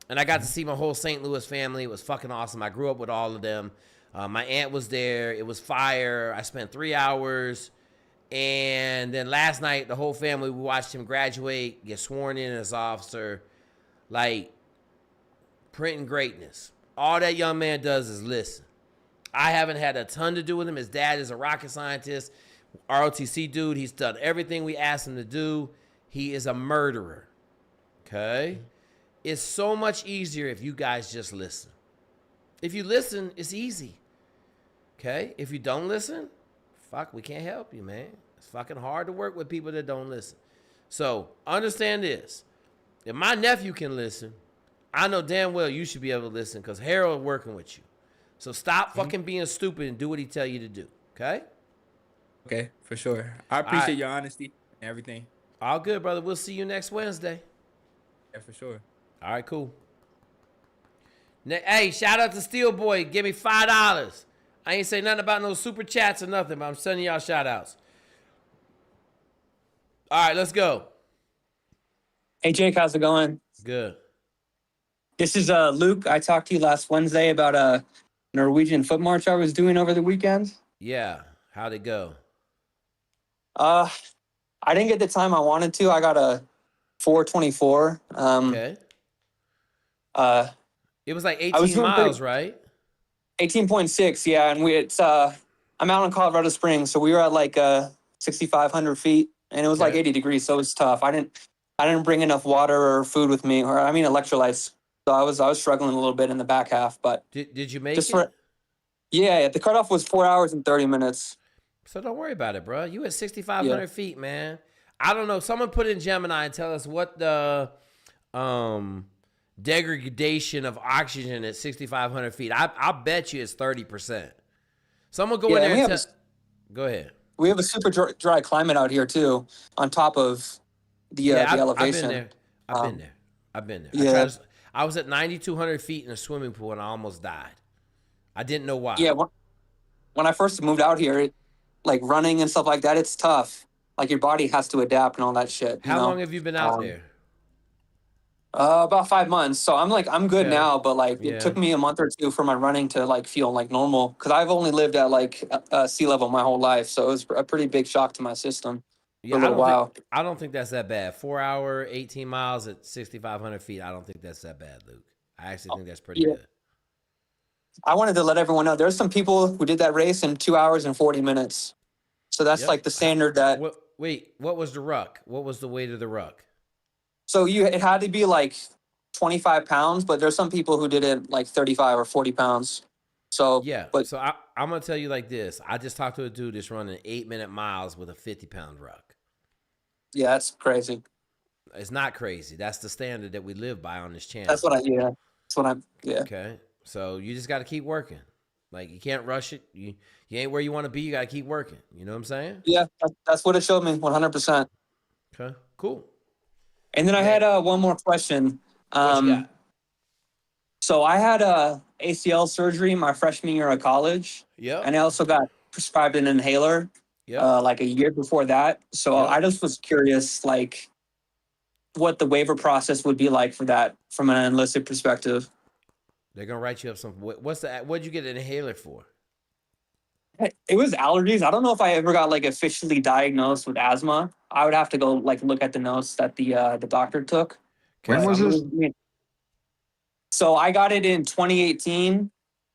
And I got to see my whole St. Louis family. It was fucking awesome. I grew up with all of them. My aunt was there. It was fire. I spent 3 hours. And then last night, the whole family, we watched him graduate, get sworn in as officer. Like, printing greatness. All that young man does is listen. I haven't had a ton to do with him. His dad is a rocket scientist, ROTC dude. He's done everything we asked him to do. He is a murderer. Okay? It's so much easier if you guys just listen. If you listen, it's easy. Okay? If you don't listen, fuck, we can't help you, man. It's fucking hard to work with people that don't listen. So, understand this. If my nephew can listen, I know damn well you should be able to listen because Harold working with you. So stop fucking being stupid and do what he tell you to do. Okay? Okay, for sure. I appreciate your honesty and everything. All good, brother. We'll see you next Wednesday. Yeah, for sure. All right, cool. Hey, shout out to Steel Boy. Give me $5. I ain't say nothing about no super chats or nothing, but I'm sending y'all shout outs. All right, let's go. Hey, Jake, how's it going? Good. This is Luke. I talked to you last Wednesday about a Norwegian foot march I was doing over the weekend. Yeah. How'd it go? I didn't get the time I wanted to. I got a 4:24. Okay. It was like 18 miles, right? 18.6, yeah. And I'm out in Colorado Springs, so we were at like 6,500 feet, and it was like 80 degrees, so it was tough. I didn't bring enough water or food with me, or I mean electrolytes. So I was struggling a little bit in the back half, but did you make just it? Yeah, the cutoff was 4 hours and 30 minutes. So don't worry about it, bro. You at 6,500 feet, man. I don't know. Someone put in Gemini and tell us what the degradation of oxygen at 6,500 feet. I bet you it's 30%. Someone go in there and tell. Go ahead. We have a super dry climate out here too, on top of the elevation. I've been there. Yeah. I was at 9,200 feet in a swimming pool and I almost died. I didn't know why. Yeah. When I first moved out here, like running and stuff like that, it's tough. Like your body has to adapt and all that shit. How long have you been out there? About 5 months. So I'm good now, but like it took me a month or two for my running to like feel like normal, because I've only lived at like sea level my whole life, so it was a pretty big shock to my system for a little while. I don't think that's that bad. 4 hour, 18 miles at 6,500 feet. I don't think that's that bad, Luke. I actually think that's pretty good. I wanted to let everyone know there's some people who did that race in 2 hours and 40 minutes. So that's like the standard that. Wait, what was the ruck? What was the weight of the ruck? So it had to be like 25 pounds, but there's some people who did it like 35 or 40 pounds. So so I'm gonna tell you like this. I just talked to a dude that's running 8-minute miles with a 50-pound ruck. Yeah, that's crazy. It's not crazy. That's the standard that we live by on this channel. That's what I. Okay, so you just got to keep working. Like you can't rush it. You ain't where you want to be. You got to keep working. You know what I'm saying? Yeah, that's what it showed me. 100%. Okay, cool. And then I had one more question. What you got? So I had ACL surgery my freshman year of college. Yeah. And I also got prescribed an inhaler. Like a year before that. So I just was curious, like, what the waiver process would be like for that from an enlisted perspective. They're gonna write you up some. What'd you get an inhaler for? It was allergies. I don't know if I ever got like officially diagnosed with asthma. I would have to go like look at the notes that the doctor took. When was this? So I got it in 2018,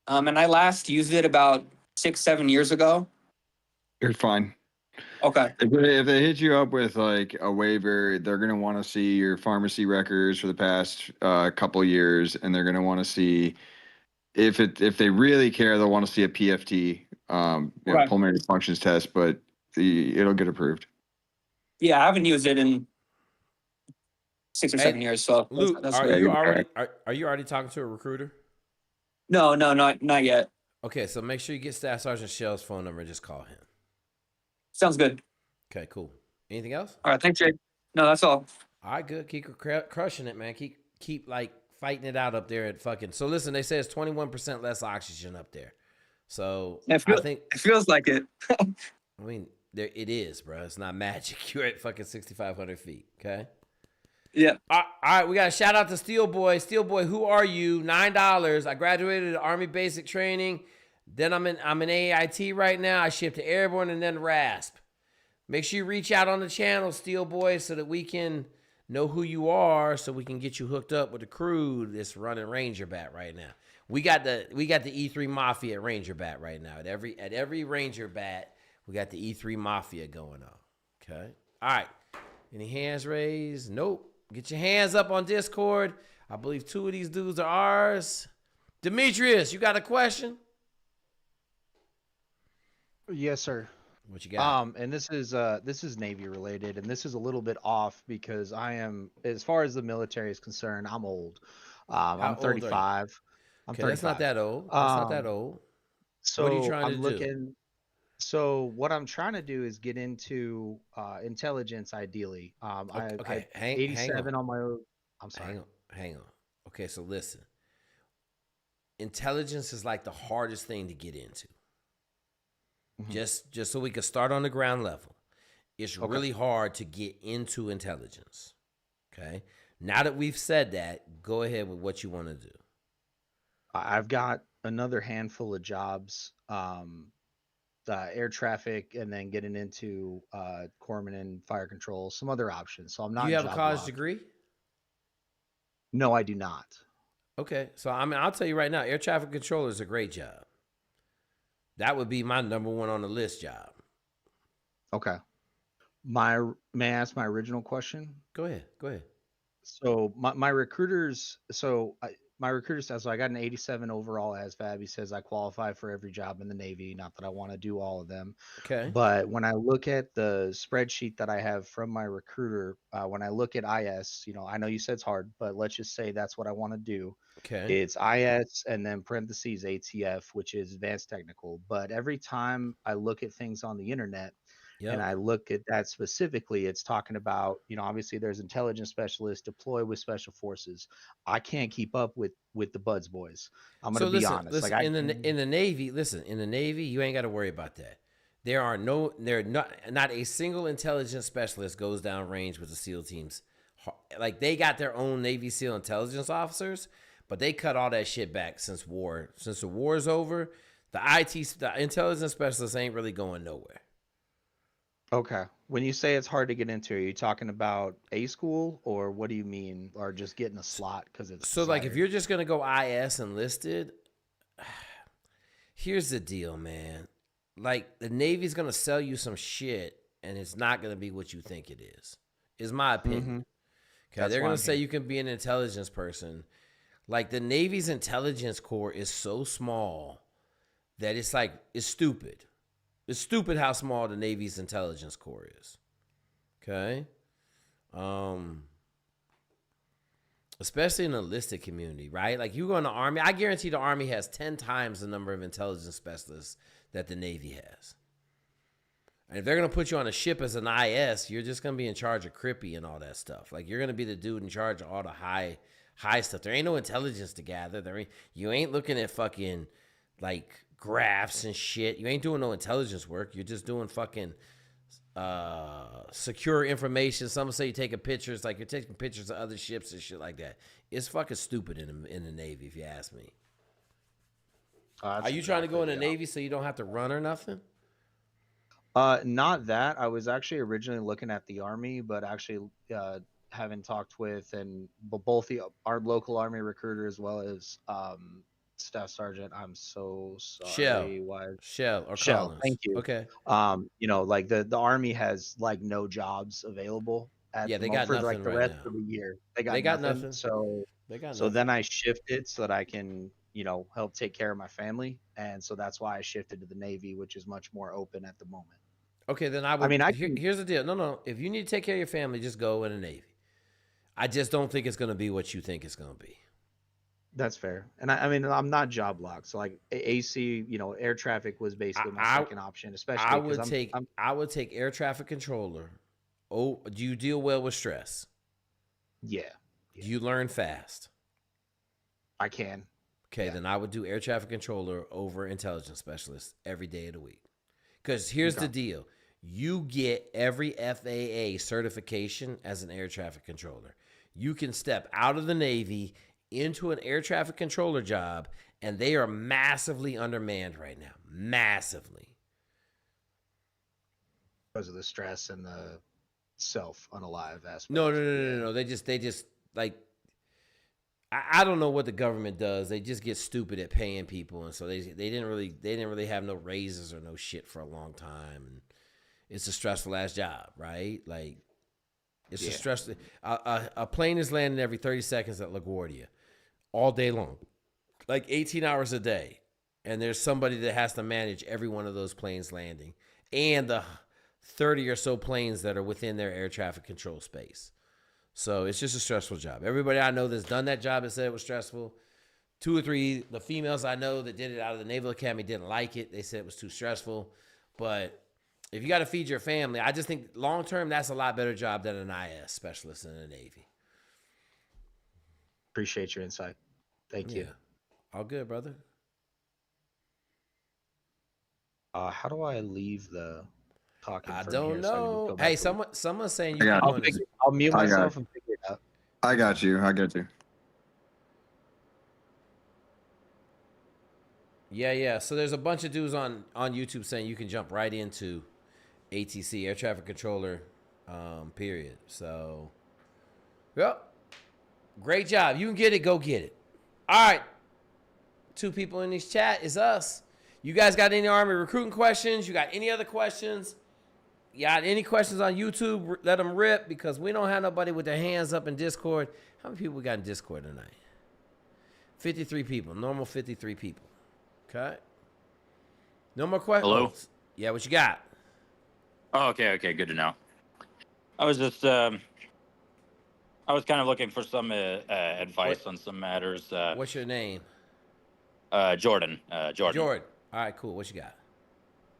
and I last used it about 6-7 years ago. You're fine. Okay. If they hit you up with like a waiver, they're gonna want to see your pharmacy records for the past couple years, and they're gonna want to see if they really care, they'll want to see a PFT, pulmonary functions test, but it'll get approved. Yeah, I haven't used it in 6 or 7 years. So Luke, that's are you already talking to a recruiter? No, not yet. Okay, so make sure you get Staff Sergeant Shell's phone number and just call him. Sounds good. Okay, cool. Anything else? All right, thanks, Jake. No, that's all. All right, good. Keep crushing it, man. Keep like fighting it out up there at fucking. So listen, they say it's 21% less oxygen up there. So I think it feels like it. I mean, it is, bro. It's not magic. You're at fucking 6,500 feet. Okay. Yeah. All right, we got a shout out to Steel Boy. Steel Boy, who are you? $9. I graduated Army basic training. Then I'm in AIT right now. I shipped to Airborne and then RASP. Make sure you reach out on the channel, Steel Boy, so that we can know who you are, so we can get you hooked up with the crew that's running Ranger Bat right now. We got the E3 Mafia at Ranger Bat right now. At every Ranger Bat, we got the E3 Mafia going on. Okay. All right. Any hands raised? Nope. Get your hands up on Discord. I believe 2 of these dudes are ours. Demetrius, you got a question? Yes, sir. What you got? And this is Navy related, and this is a little bit off because I am, as far as the military is concerned, I'm old. I'm 35. Okay, that's not that old. That's not that old. So what are you trying to do? So what I'm trying to do is get into intelligence, ideally. I 87 on my own. I'm sorry. Hang on. Okay, so listen. Intelligence is like the hardest thing to get into. Mm-hmm. Just so we can start on the ground level. It's really hard to get into intelligence. Okay? Now that we've said that, go ahead with what you want to do. I've got another handful of jobs, air traffic, and then getting into corpsman and fire control, some other options. So I'm not. Do you have a college degree? No, I do not. Okay, so I mean, I'll tell you right now, air traffic controller is a great job. That would be my number one on the list job. Okay. May I ask my original question? Go ahead. So my recruiters, my recruiter says, so I got an 87 overall ASVAB. He says I qualify for every job in the Navy. Not that I want to do all of them. Okay. But when I look at the spreadsheet that I have from my recruiter, when I look at IS, I know you said it's hard, but let's just say that's what I want to do. Okay. It's IS and then parentheses ATF, which is advanced technical. But every time I look at things on the internet, and I look at that specifically, it's talking about, obviously there's intelligence specialists deploy with special forces. I can't keep up with the Buds boys. I'm going to be honest. Listen, like in the Navy, you ain't got to worry about that. There are not a single intelligence specialist goes down range with the SEAL teams. Like they got their own Navy SEAL intelligence officers, but they cut all that shit back since the war's over. The intelligence specialists ain't really going nowhere. Okay. When you say it's hard to get into, are you talking about A school or what do you mean? Or just getting a slot because it's so desired? Like if you're just going to go IS enlisted, here's the deal, man. Like the Navy's going to sell you some shit and it's not going to be what you think it is my opinion. Mm-hmm. Okay. They're going to say you can be an intelligence person. Like the Navy's intelligence corps is so small that it's stupid. It's stupid how small the Navy's intelligence corps is. Okay? Especially in the enlisted community, right? Like you go in the Army, I guarantee the Army has 10 times the number of intelligence specialists that the Navy has. And if they're going to put you on a ship as an IS, you're just going to be in charge of Crippy and all that stuff. Like you're going to be the dude in charge of all the high stuff. There ain't no intelligence to gather. You ain't looking at fucking like graphs and shit. You ain't doing no intelligence work. You're just doing fucking secure information. Some say you're taking pictures, like you're taking pictures of other ships and shit like that. It's fucking stupid in the Navy, if you ask me. Are you trying to go in the Navy so you don't have to run or nothing? Not that. I was actually originally looking at the Army, but actually having talked with both our local Army recruiter as well as Staff Sergeant, I'm so sorry. Shell. Collins. Thank you. Okay. Like the Army has like no jobs available they got for nothing like the right rest now. of the year. They got nothing. So then I shifted so that I can help take care of my family, and so that's why I shifted to the Navy, which is much more open at the moment. Okay, then here's the deal. No. If you need to take care of your family, just go in the Navy. I just don't think it's going to be what you think it's going to be. That's fair. And I'm not job locked. So like AC, air traffic was basically my second option, especially I would take air traffic controller. Oh, do you deal well with stress? Yeah. Do you learn fast? I can. Okay, then I would do air traffic controller over intelligence specialist every day of the week. Because here's the deal. You get every FAA certification as an air traffic controller. You can step out of the Navy into an air traffic controller job, and they are massively undermanned right now. Massively. Because of the stress and the self-unalive aspect. No. They just like, I don't know what the government does. They just get stupid at paying people, and so they didn't really have no raises or no shit for a long time, and it's a stressful ass job, right? Like, it's a stressful. A plane is landing every 30 seconds at LaGuardia, all day long, like 18 hours a day, and there's somebody that has to manage every one of those planes landing, and the 30 or so planes that are within their air traffic control space. So it's just a stressful job. Everybody I know that's done that job has said it was stressful. 2 or 3, the females I know that did it out of the Naval Academy didn't like it. They said it was too stressful. But if you got to feed your family, I just think long term, that's a lot better job than an IS specialist in the Navy. Appreciate your insight. Thank you. All good, brother. How do I leave the talking? I don't know. Hey, someone's saying you can go on this. I'll mute myself and figure it out. I got you. Yeah. So there's a bunch of dudes on YouTube saying you can jump right into ATC, air traffic controller, period. So, great job. You can get it. Go get it. All right. 2 people in this chat is us. You guys got any Army recruiting questions? You got any other questions? You got any questions on YouTube? Let them rip, because we don't have nobody with their hands up in Discord. How many people we got in Discord tonight? 53 people. Normal 53 people. Okay. No more questions. Hello? Yeah, what you got? Oh, okay, good to know. I was just, I was kind of looking for some advice on some matters. What's your name? Jordan. Jordan. All right, cool. What you got?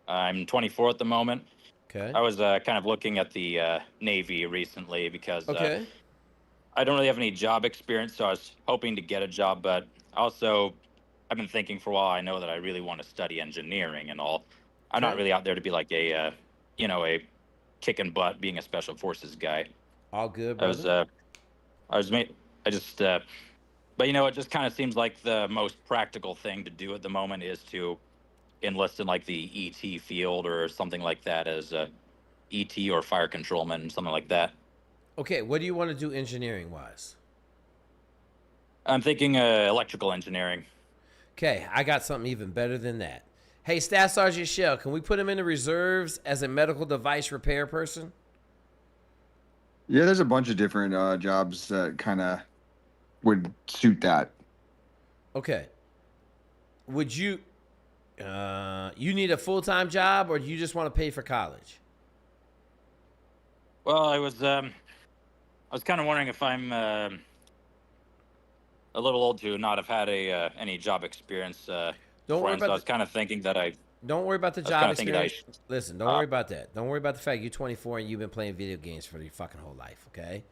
I'm 24 at the moment. Okay. I was kind of looking at the Navy recently because okay. I don't really have any job experience, so I was hoping to get a job, but also I've been thinking for a while. I know that I really want to study engineering and all. I'm not really out there to be like a kicking butt being a special forces guy. All good, brother. But it just kind of seems like the most practical thing to do at the moment is to enlist in like the ET field or something like that as a ET or fire controlman, something like that. Okay, what do you want to do engineering wise? I'm thinking electrical engineering. Okay, I got something even better than that. Hey, Staff Sergeant Shell, can we put him in the reserves as a medical device repair person? Yeah, there's a bunch of different jobs that kind of would suit that. Okay. Would you you need a full-time job, or do you just want to pay for college? Well, I was kind of wondering if I'm a little old to not have had any job experience. Don't worry about so I was kind of thinking that I. Don't worry about the job experience. Listen, don't worry about that. Don't worry about the fact you're 24 and you've been playing video games for your fucking whole life, okay?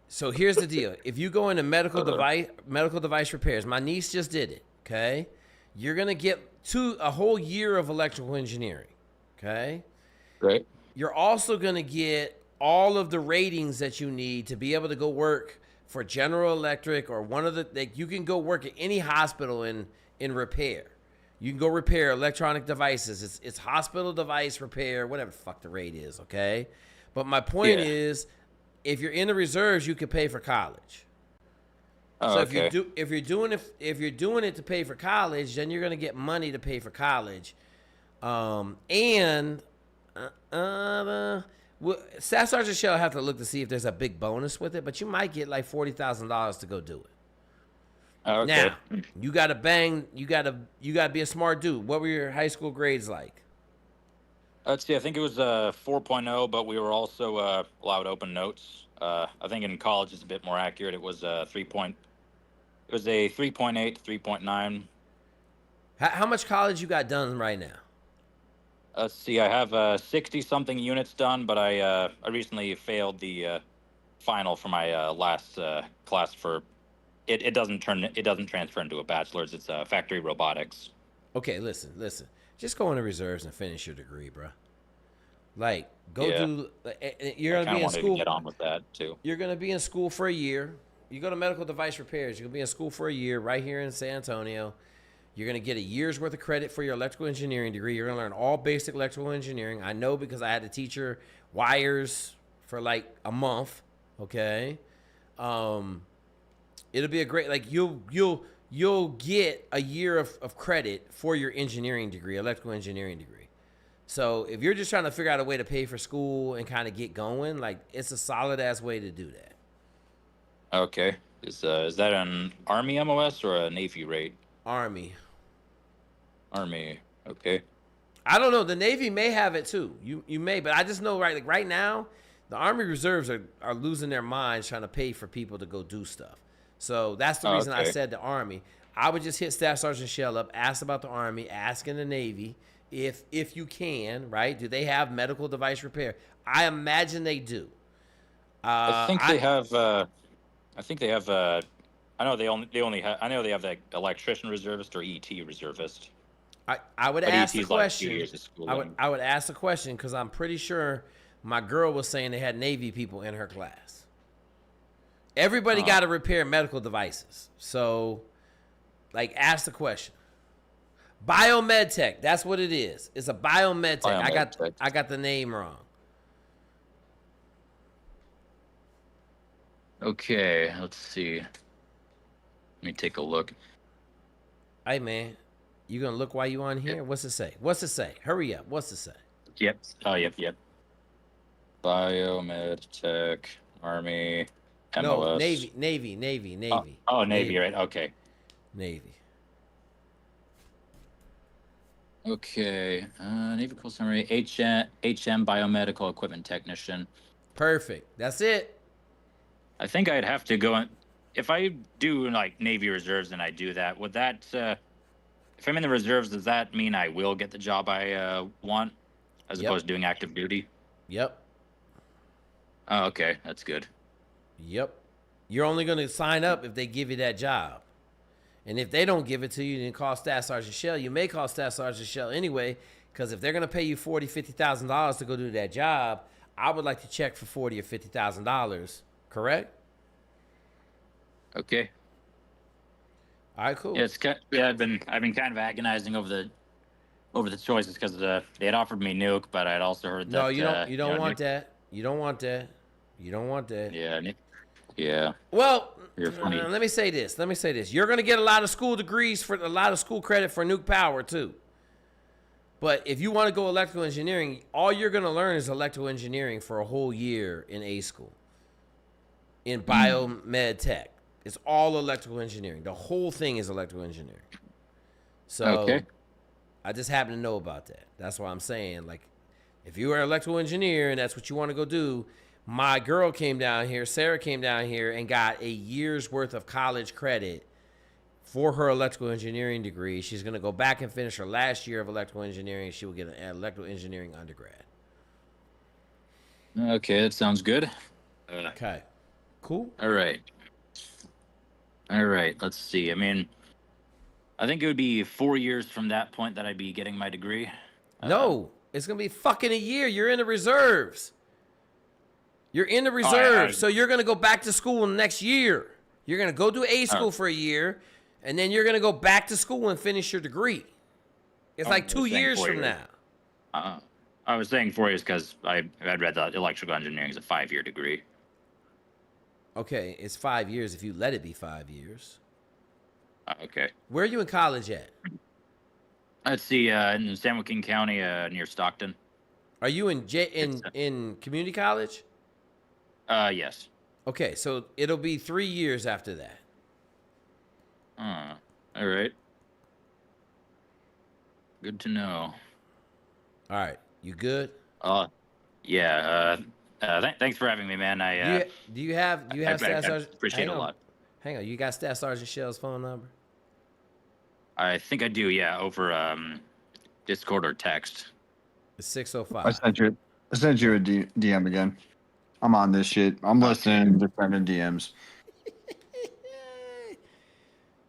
So here's the deal. If you go into medical device repairs, my niece just did it, okay? You're going to get a whole year of electrical engineering, okay? Great. You're also going to get all of the ratings that you need to be able to go work for General Electric or you can go work at any hospital in repair. You can go repair electronic devices. It's hospital device repair, whatever the fuck the rate is, okay? But my point is, if you're in the reserves, you can pay for college. Oh, so okay. if you're doing it to pay for college, then you're gonna get money to pay for college, Staff Sergeant Shell have to look to see if there's a big bonus with it, but you might get like $40,000 to go do it. Oh, okay. Now you gotta be a smart dude. What were your high school grades like? Let's see. I think it was 4.0, but we were also allowed open notes. I think in college it's a bit more accurate. It was a 3.8 to 3.9. How much college you got done right now? Let's see. I have 60-something units done, but I recently failed the final for my last class for. It doesn't transfer into a bachelor's. It's factory robotics. Okay, listen. Just go into reserves and finish your degree, bro. Like, you're gonna be in school. To get on with that too. You're gonna be in school for a year. You go to medical device repairs. You're gonna be in school for a year right here in San Antonio. You're gonna get a year's worth of credit for your electrical engineering degree. You're gonna learn all basic electrical engineering. I know because I had to teach her wires for like a month. Okay. It'll be a great, like, you'll get a year of credit for your engineering degree, electrical engineering degree. So if you're just trying to figure out a way to pay for school and kind of get going, like, it's a solid ass way to do that. Okay. Is that an Army MOS or a Navy rate? Army. Okay. I don't know. The Navy may have it too. You may, but I just know right now, the Army Reserves are losing their minds trying to pay for people to go do stuff. So that's the reason I said the Army. I would just hit Staff Sergeant Shell up, ask about the Army, ask in the Navy if you can, right? Do they have medical device repair? I imagine they do. I think they have. I know they have the electrician reservist or ET reservist. I would ask the question. Like I would ask the question because I'm pretty sure my girl was saying they had Navy people in her class. Everybody got to repair medical devices. So, like, ask the question. Biomed Tech, that's what it is. It's a Biomed Tech. I got the name wrong. Okay, let's see. Let me take a look. Hey, man. You gonna look while you on here? Yep. What's it say? What's it say? Hurry up. What's it say? Yep. Oh, yep. Biomed, Tech, Army, MLS. No, Navy. Navy, right? Okay. Navy. Okay. Navy Cool Summary, HM Biomedical Equipment Technician. Perfect. That's it. I think I'd have to go in. If I do like Navy Reserves and I do that, would that, if I'm in the reserves, does that mean I will get the job I want as opposed to doing active duty? Yep. Oh, okay. That's good. Yep. You're only going to sign up if they give you that job. And if they don't give it to you, then call Staff Sergeant Shell. You may call Staff Sergeant Shell anyway, because if they're going to pay you $40,000, $50,000 to go do that job, I would like to check for $40,000 or $50,000. Correct? Okay. All right, cool. Yeah, I've been kind of agonizing over the choices because they had offered me nuke, but I'd also heard that. No, you don't want that. You don't want that. Yeah. Well, let me say this. You're going to get a lot of school degrees for a lot of school credit for nuke power too. But if you want to go electrical engineering, all you're going to learn is electrical engineering for a whole year in A school. In biomed tech. It's all electrical engineering. The whole thing is electrical engineering. So I just happen to know about that. That's why I'm saying, like, if you are an electrical engineer and that's what you want to go do, my girl came down here, Sarah came down here and got a year's worth of college credit for her electrical engineering degree. She's going to go back and finish her last year of electrical engineering. She will get an electrical engineering undergrad. Okay, that sounds good. Okay. Cool. All right. Let's see. I mean, I think it would be 4 years from that point that I'd be getting my degree. No, it's going to be fucking a year. You're in the reserves. So you're going to go back to school next year. You're going to go do A school for a year, and then you're going to go back to school and finish your degree. It's like 2 years from now. I was saying 4 years because I had read that electrical engineering is a 5-year degree. Okay, it's 5 years if you let it be 5 years. Okay. Where are you in college at? Let's see, in San Joaquin County, near Stockton. Are you in community college? Yes. Okay, so it'll be 3 years after that. All right. Good to know. All right, you good? Yeah. Thanks for having me, man. Do you have Staff Sergeant? Appreciate it a lot. Hang on, you got Staff Sergeant Shell's phone number? I think I do. Yeah, over Discord or text. It's 605. I sent you a DM again. I'm on this shit. I'm listening to different DMs.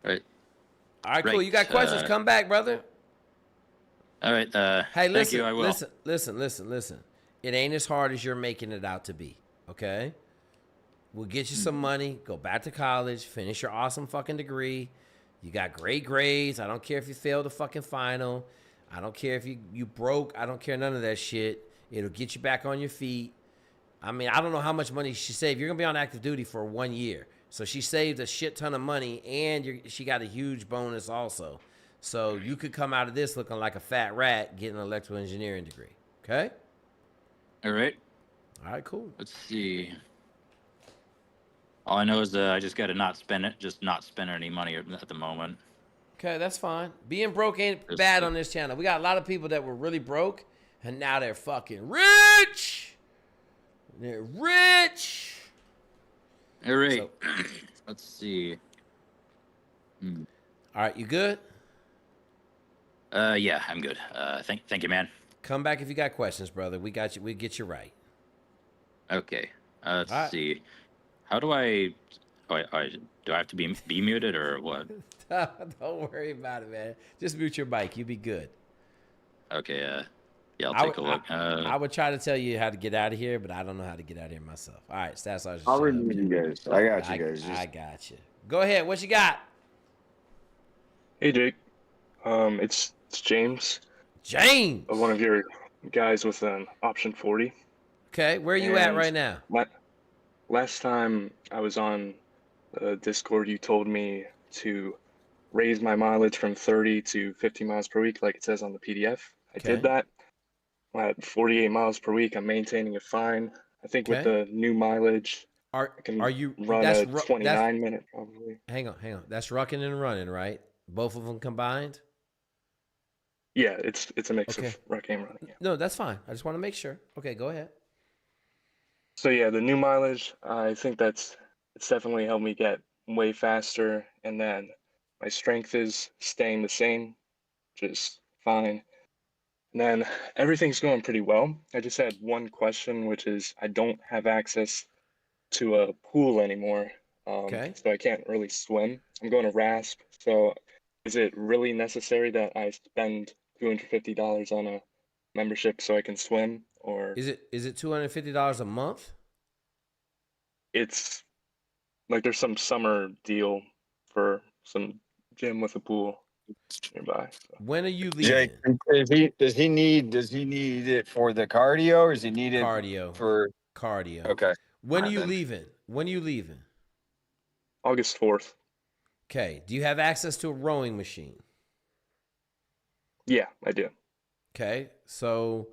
Right. All right, cool. You got questions? Come back, brother. All right. Hey, listen. Thank you, I will. Listen. It ain't as hard as you're making it out to be. Okay. We'll get you some money. Go back to college. Finish your awesome fucking degree. You got great grades. I don't care if you failed the fucking final. I don't care if you broke. I don't care none of that shit. It'll get you back on your feet. I mean, I don't know how much money she saved. You're going to be on active duty for 1 year. So she saved a shit ton of money, and she got a huge bonus also. So you could come out of this looking like a fat rat getting an electrical engineering degree. Okay? All right. All right, cool. Let's see. All I know is I just got to not spend any money at the moment. Okay, that's fine. Being broke ain't bad on this channel. We got a lot of people that were really broke, and now they're fucking rich. They're rich. All right. So, let's see. All right, you good? Yeah, I'm good. Thank you, man. Come back if you got questions, brother. We got you. We get you right. Okay. Let's see. How do I? Do I have to be muted or what? Don't worry about it, man. Just mute your mic. You be good. Okay. Yeah, I'll take a look. I would try to tell you how to get out of here, but I don't know how to get out of here myself. All right, Staff Sergeant. I'll remove you guys. I got you guys. I got you. Go ahead. What you got? Hey, Jake. It's James. James. One of your guys with an option 40. Okay, where are you at right now? Last time I was on Discord, you told me to raise my mileage from 30 to 50 miles per week, like it says on the PDF. I did that. I'm at 48 miles per week. I'm maintaining it fine. I think with the new mileage, I can run a 29-minute probably. Hang on. That's rucking and running, right? Both of them combined? Yeah, it's a mix of rucking and running. Yeah. No, that's fine. I just want to make sure. Okay, go ahead. So yeah, the new mileage, I think it's definitely helped me get way faster, and then my strength is staying the same, which is fine. And then everything's going pretty well. I just had one question, which is I don't have access to a pool anymore, so I can't really swim. I'm going to RASP, so is it really necessary that I spend $250 on a membership so I can swim, or is it $250 a month? It's like there's some summer deal for some gym with a pool nearby. So. When are you leaving? Jake, does he need it for the cardio, or does he need it for cardio? Okay. When are you leaving? When are you leaving? August 4th. Okay. Do you have access to a rowing machine? Yeah, I do. Okay. So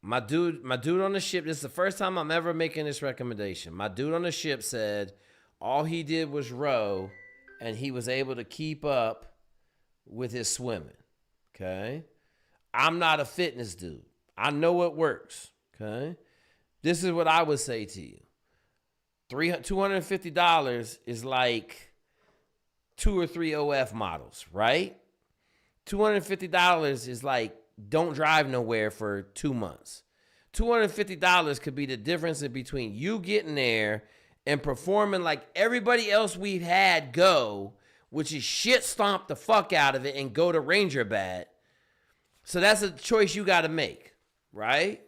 my dude on the ship, this is the first time I'm ever making this recommendation. My dude on the ship said all he did was row and he was able to keep up with his swimming. Okay. I'm not a fitness dude. I know what works. Okay. This is what I would say to you. $250 is like 2 or 3 OF models, right? $250 is like don't drive nowhere for 2 months. $250 could be the difference in between you getting there and performing like everybody else we've had go, which is shit stomp the fuck out of it and go to Ranger Bat. So that's a choice you got to make, right?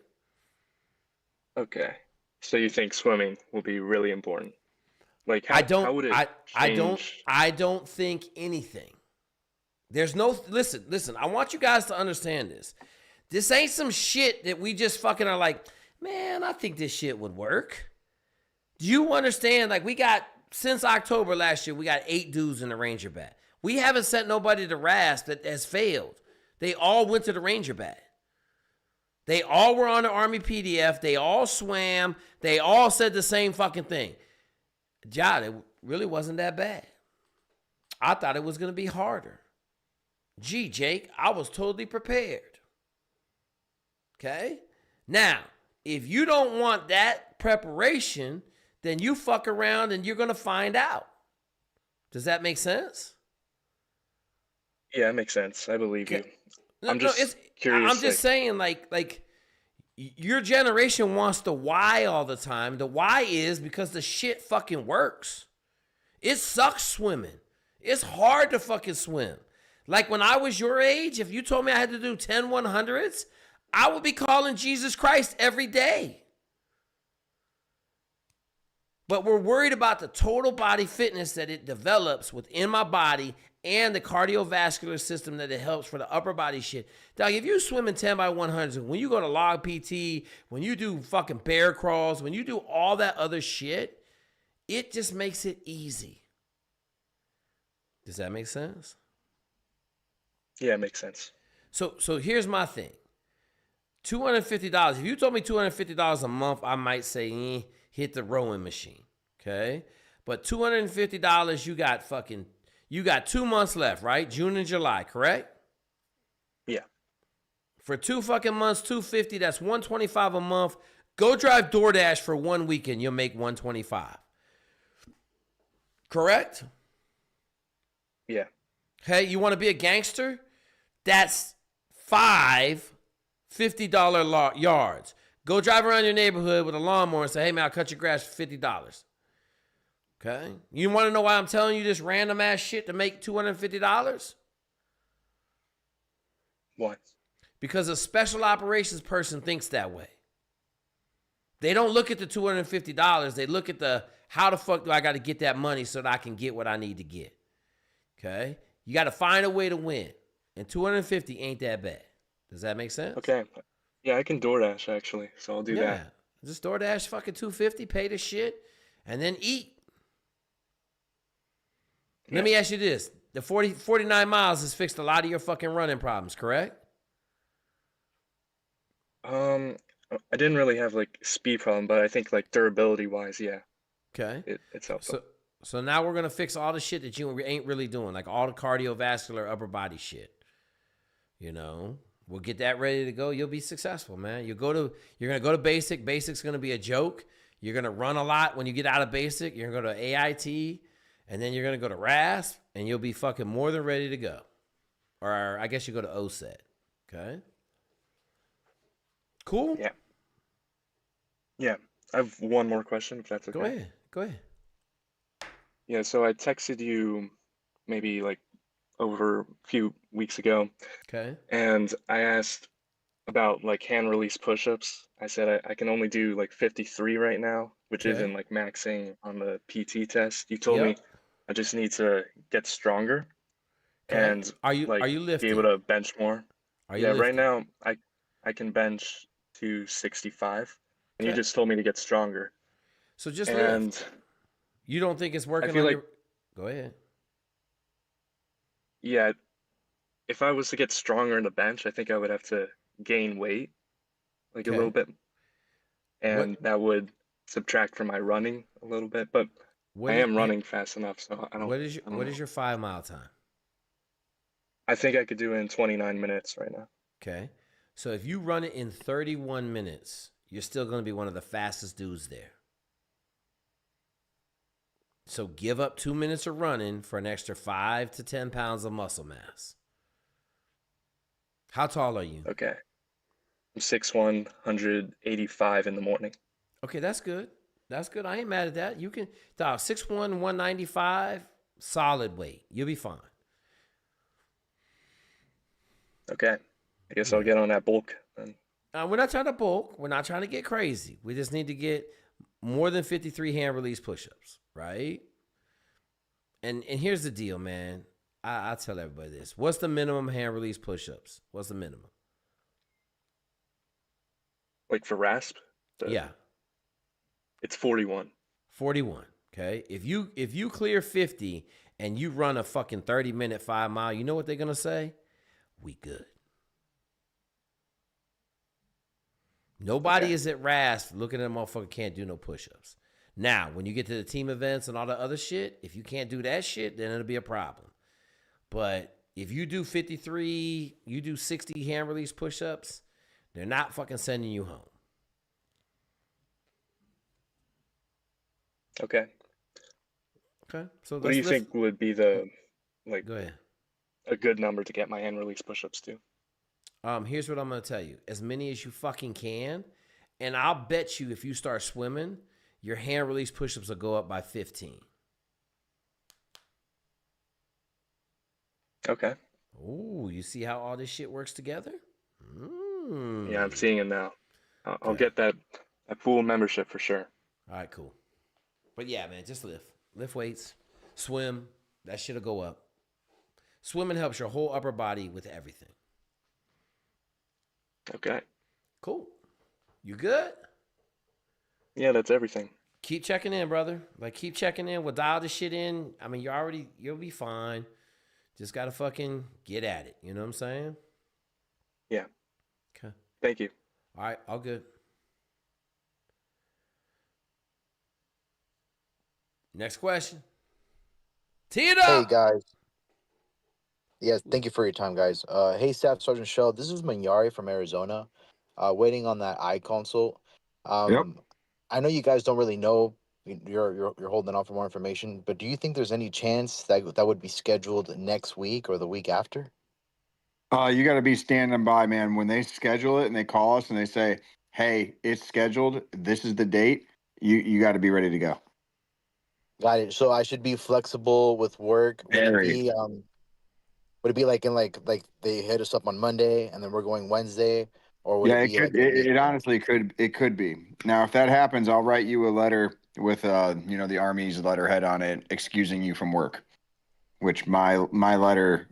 Okay. So you think swimming will be really important? Like how would it change? I don't think anything. There's no listen, I want you guys to understand this. This ain't some shit that we just fucking are like, man, I think this shit would work. Do you understand? Like since October last year, we got 8 dudes in the Ranger Bat. We haven't sent nobody to RASP that has failed. They all went to the Ranger Bat. They all were on the Army PDF. They all swam. They all said the same fucking thing. John, it really wasn't that bad. I thought it was going to be harder. Gee, Jake, I was totally prepared. Okay? Now, if you don't want that preparation, then you fuck around and you're going to find out. Does that make sense? Yeah, it makes sense. I believe you. I'm just curious. I'm just saying, like your generation wants the why all the time. The why is because the shit fucking works. It sucks swimming. It's hard to fucking swim. Like when I was your age, if you told me I had to do 10 100s, I would be calling Jesus Christ every day. But we're worried about the total body fitness that it develops within my body and the cardiovascular system that it helps for the upper body shit. Dog, if you swim in 10 by 100s, when you go to log PT, when you do fucking bear crawls, when you do all that other shit, it just makes it easy. Does that make sense? Yeah, it makes sense. So here's my thing. $250. If you told me $250 a month, I might say, hit the rowing machine. Okay? But $250, you got 2 months left, right? June and July, correct? Yeah. For 2 fucking months, $250, that's $125 a month. Go drive DoorDash for 1 weekend, you'll make $125. Correct? Yeah. Hey, you want to be a gangster? That's 5 $50 yards. Go drive around your neighborhood with a lawnmower and say, hey, man, I'll cut your grass for $50. Okay? You want to know why I'm telling you this random ass shit to make $250? Why? Because a special operations person thinks that way. They don't look at the $250. They look at the how the fuck do I got to get that money so that I can get what I need to get. Okay? You got to find a way to win. And $250 ain't that bad. Does that make sense? Okay. Yeah, I can DoorDash actually, so I'll do that. Just DoorDash fucking $250, pay the shit, and then eat. Yeah. Let me ask you this. The 49 miles has fixed a lot of your fucking running problems, correct? I didn't really have like speed problem, but I think like durability wise, yeah. Okay. It's helped. So now we're gonna fix all the shit that you ain't really doing, like all the cardiovascular upper body shit. You know, we'll get that ready to go. You'll be successful, man. You're gonna go to basic. Basic's gonna be a joke. You're gonna run a lot when you get out of basic. You're gonna go to AIT, and then you're gonna go to RASP, and you'll be fucking more than ready to go. Or I guess you go to OSET. Okay. Cool. Yeah. Yeah. I have one more question, if that's okay. Go ahead. Yeah, so I texted you maybe like over a few weeks ago. Okay. And I asked about like hand release push-ups. I said I can only do like 53 right now, which Okay. isn't like maxing on the PT test. You told me I just need to get stronger and are you be lifting? able to bench more. Are you Yeah, lifting? right now I can bench to 65, and you Okay. just told me to get stronger. So just And lift. You don't think it's working I feel on like, your... Go ahead. yeah, if I was to get stronger in the bench, I think I would have to gain weight like a little bit, and that would subtract from my running a little bit. But I am running fast enough, so I don't. What is your 5 mile time? I think I could do it in 29 minutes right now. Okay. So if you run it in 31 minutes, you're still going to be one of the fastest dudes there. So give up 2 minutes of running for an extra 5 to 10 pounds of muscle mass. How tall are you? Okay. I'm 6'1", 185 in the morning. Okay, that's good. That's good. I ain't mad at that. You can, 6'1", 195, solid weight. You'll be fine. Okay. I guess I'll get on that bulk then. We're not trying to bulk. We're not trying to get crazy. We just need to get more than 53 hand release push-ups, right? And here's the deal, man. I tell everybody this. What's the minimum hand release push-ups? What's the minimum? Like for RASP? Yeah. It's 41. 41. Okay. If you clear 50 and you run a fucking 30-minute 5 mile, you know what they're gonna say? We good. Nobody is at RASP looking at a motherfucker can't do no push-ups. Now, when you get to the team events and all the other shit, if you can't do that shit, then it'll be a problem. But if you do 53, you do 60 hand release push-ups, they're not fucking sending you home. Okay. Okay. So what do you think would be the Go ahead. A good number to get my hand release push-ups to? Here's what I'm gonna tell you: as many as you fucking can, and I'll bet you if you start swimming, your hand release push-ups will go up by 15. Okay. Ooh, you see how all this shit works together? Yeah, I'm seeing it now. I'll get that full membership for sure. All right, cool. But yeah, man, just lift weights, swim. That shit'll go up. Swimming helps your whole upper body with everything. Okay. Cool. You good? Yeah, that's everything. Keep checking in, brother. Like, keep checking in. We'll dial this shit in. I mean, you'll be fine. Just gotta fucking get at it. You know what I'm saying? Yeah. Okay. Thank you. All right, all good. Next question. Tee it up. Hey guys. Yes, thank you for your time, guys. Hey, Staff Sergeant Shell. This is Manyari from Arizona. Waiting on that eye consult. Yep. I know you guys don't really know. You're holding off for more information, but do you think there's any chance that would be scheduled next week or the week after? You got to be standing by, man. When they schedule it and they call us and they say, "Hey, it's scheduled. This is the date." You got to be ready to go. Got it. So I should be flexible with work. Would it be like they hit us up on Monday and then we're going Wednesday, or would Yeah, it it be could. like a week? It honestly could. It could be. Now, if that happens, I'll write you a letter with the Army's letterhead on it, excusing you from work. Which my letter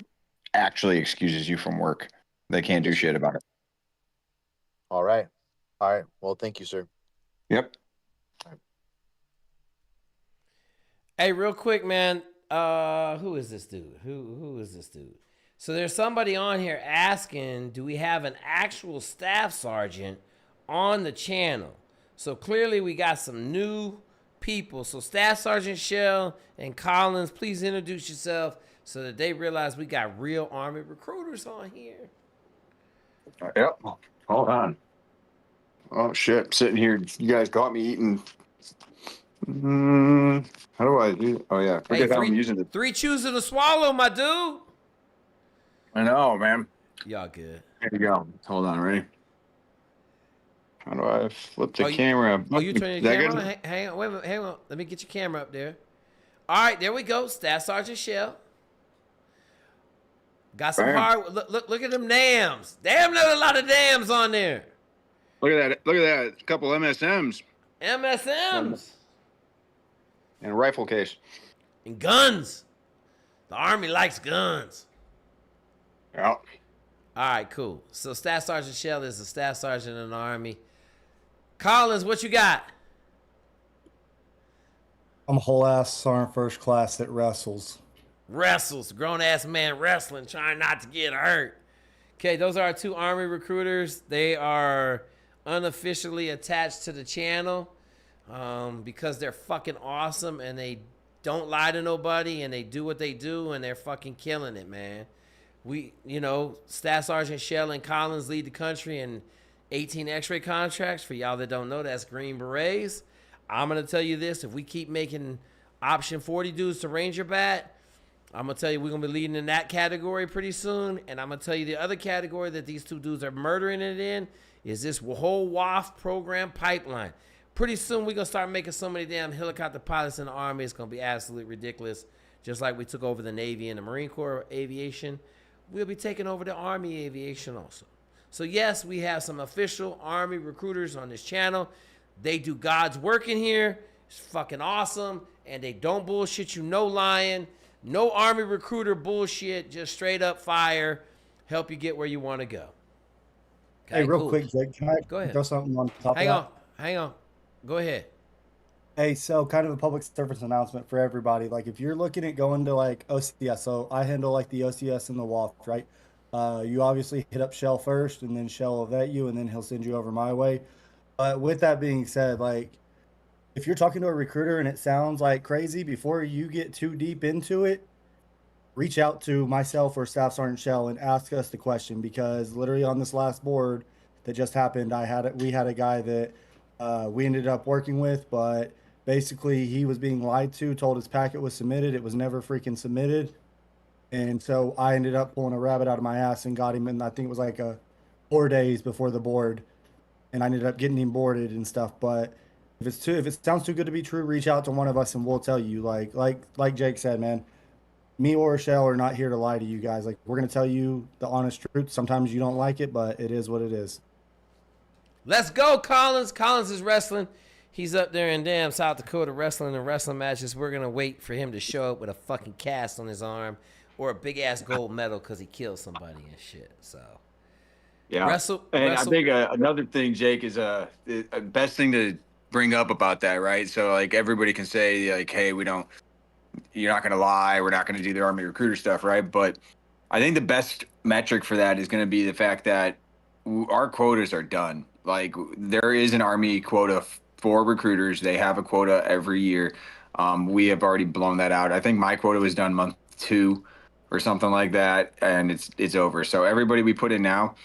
actually excuses you from work. They can't do shit about it. All right. Well, thank you, sir. Yep. Hey, real quick, man. Who is this dude? Who is this dude? So there's somebody on here asking, do we have an actual staff sergeant on the channel? So clearly we got some new people. So Staff Sergeant Shell and Collins, please introduce yourself so that they realize we got real Army recruiters on here. Yep. Hold on. Oh shit! I'm sitting here. You guys got me eating. How do I do? Oh yeah. Forget how I'm using it. 3 choosing to swallow, my dude. I know, man. Y'all good. There you go. Hold on, ready? How do I flip the camera? Oh, you turn your camera on? Hang on, wait a minute, hang on. Let me get your camera up there. All right, there we go. Staff Sergeant Shell. Got some hard. Look at them dams. Damn, there's a lot of dams on there. Look at that. Look at that. A couple MSMs. MSMs. And a rifle case. And guns. The Army likes guns. Yeah. All right, cool. So Staff Sergeant Shell is a staff sergeant in the Army. Collins, what you got? I'm a whole ass sergeant first class that wrestles. Wrestles. Grown-ass man wrestling, trying not to get hurt. Okay, those are our 2 Army recruiters. They are unofficially attached to the channel because they're fucking awesome and they don't lie to nobody and they do what they do and they're fucking killing it, man. We, Staff Sergeant Shell and Collins lead the country in 18 X-ray contracts. For y'all that don't know, that's Green Berets. I'm going to tell you this. If we keep making option 40 dudes to Ranger Bat, I'm going to tell you we're going to be leading in that category pretty soon. And I'm going to tell you the other category that these 2 dudes are murdering it in is this whole WAF program pipeline. Pretty soon we're going to start making so many damn helicopter pilots in the Army. It's going to be absolutely ridiculous. Just like we took over the Navy and the Marine Corps aviation, we'll be taking over the Army aviation also. So yes, we have some official Army recruiters on this channel. They do God's work in here. It's fucking awesome. And they don't bullshit you, no lying. No Army recruiter bullshit, just straight up fire. Help you get where you want to go. Okay, hey, real quick, Jake, can I throw something on top of that? Hang on. Go ahead. Hey, so kind of a public service announcement for everybody. Like, if you're looking at going to like OCS, so I handle like the OCS and the WAF, right? You obviously hit up Shell first, and then Shell will vet you, and then he'll send you over my way. But with that being said, like, if you're talking to a recruiter and it sounds like crazy, before you get too deep into it, reach out to myself or Staff Sergeant Shell and ask us the question, because literally on this last board that just happened, we had a guy that we ended up working with, but basically he was being lied to, told his packet was submitted. It was never freaking submitted. And so I ended up pulling a rabbit out of my ass and got him in, I think it was like 4 days before the board. And I ended up getting him boarded and stuff. But if it sounds too good to be true, reach out to one of us and we'll tell you. Like Jake said, man, me or Shell are not here to lie to you guys. Like, we're going to tell you the honest truth. Sometimes you don't like it, but it is what it is. Let's go, Collins. Collins is wrestling. He's up there in damn South Dakota wrestling in wrestling matches. We're going to wait for him to show up with a fucking cast on his arm or a big-ass gold medal because he killed somebody and shit. So, yeah. I think another thing, Jake, is the best thing to bring up about that, right? So, like, everybody can say, like, hey, you're not going to lie. We're not going to do the Army recruiter stuff, right? But I think the best metric for that is going to be the fact that our quotas are done. Like, there is an Army quota for recruiters. They have a quota every year. We have already blown that out. I think my quota was done month 2 or something like that, and it's over. So everybody we put in now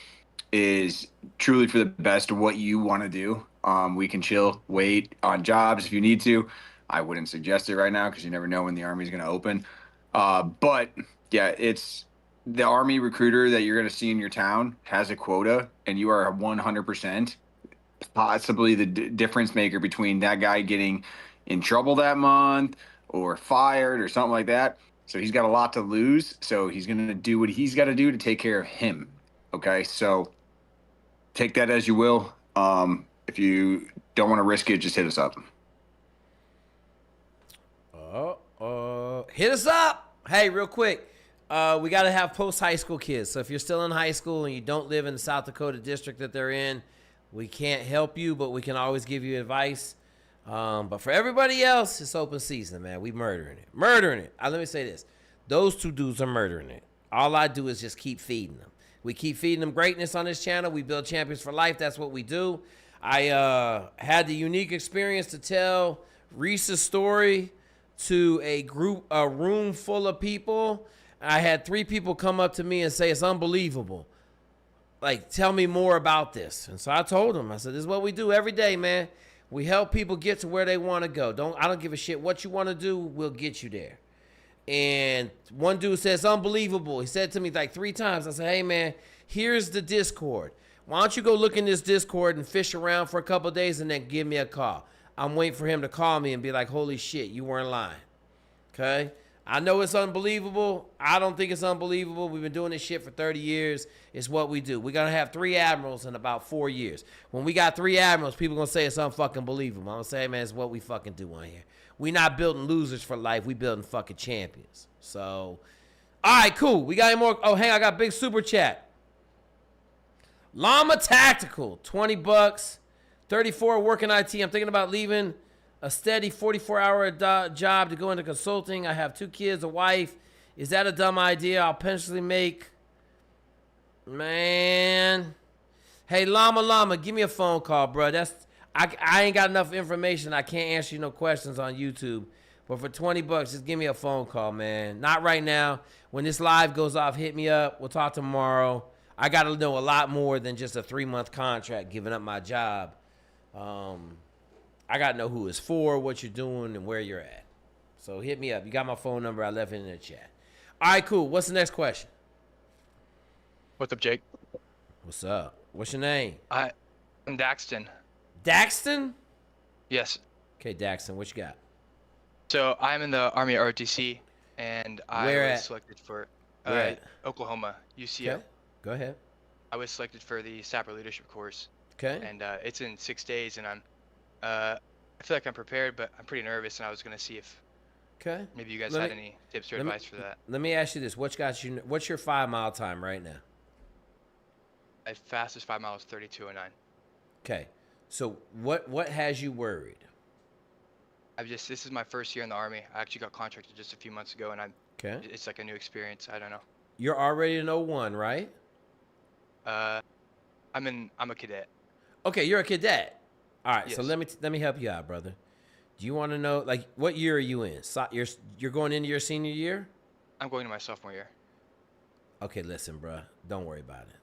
is truly for the best of what you want to do. We can chill, wait on jobs if you need to. I wouldn't suggest it right now because you never know when the Army is going to open. But yeah, it's the Army recruiter that you're going to see in your town has a quota, and you are 100% possibly the difference maker between that guy getting in trouble that month or fired or something like that. So he's got a lot to lose. So he's going to do what he's got to do to take care of him. Okay. So take that as you will. If you don't want to risk it, just hit us up. Hit us up. Hey, real quick. We got to have post-high school kids. So if you're still in high school and you don't live in the South Dakota district that they're in, we can't help you, but we can always give you advice. But for everybody else, it's open season, man. We murdering it. Murdering it. Let me say this. Those two dudes are murdering it. All I do is just keep feeding them. We keep feeding them greatness on this channel. We build champions for life. That's what we do. I had the unique experience to tell Reese's story to a room full of people. I had 3 people come up to me and say, it's unbelievable. Like, tell me more about this. And so I told them, I said, this is what we do every day, man. We help people get to where they want to go. I don't give a shit what you want to do. We'll get you there. And one dude says, unbelievable. He said to me like 3 times. I said, hey, man, here's the Discord. Why don't you go look in this Discord and fish around for a couple of days and then give me a call. I'm waiting for him to call me and be like, holy shit, you weren't lying. Okay? I know it's unbelievable. I don't think it's unbelievable. We've been doing this shit for 30 years. It's what we do. We're going to have 3 admirals in about 4 years. When we got 3 admirals, people going to say it's unfucking believable. I'm going to say, hey, man, it's what we fucking do on here. We not building losers for life. We building fucking champions. So, all right, cool. We got any more? Oh, hang on. I got a big super chat. Llama Tactical, $20. 34 working IT. I'm thinking about leaving a steady 44-hour job to go into consulting. I have 2 kids, a wife. Is that a dumb idea? I'll potentially make... Man. Hey, Llama, give me a phone call, bro. I ain't got enough information. I can't answer you no questions on YouTube. But for $20, just give me a phone call, man. Not right now. When this live goes off, hit me up. We'll talk tomorrow. I got to know a lot more than just a 3-month contract giving up my job. I got to know who it's for, what you're doing, and where you're at. So hit me up. You got my phone number. I left it in the chat. All right, cool. What's the next question? What's up, Jake? What's up? What's your name? I'm Daxton. Daxton? Yes. Okay, Daxton, what you got? So I'm in the Army ROTC, and I was selected for Oklahoma, UCO. Okay. Go ahead. I was selected for the Sapper leadership course. Okay. And it's in 6 days, and I feel like I'm prepared, but I'm pretty nervous, and I was gonna see if maybe you guys had any tips or advice for that. Let me ask you this: what's your 5-mile time right now? My fastest 5 miles 32:09. Okay. So what has you worried? This is my first year in the Army. I actually got contracted just a few months ago, and it's like a new experience. I don't know. You're already an 01, right? I'm a cadet. Okay, you're a cadet. All right, yes. So let me help you out, brother. Do you want to know, like, what year are you in? You're going into your senior year? I'm going to my sophomore year. Okay, listen, bro. Don't worry about it.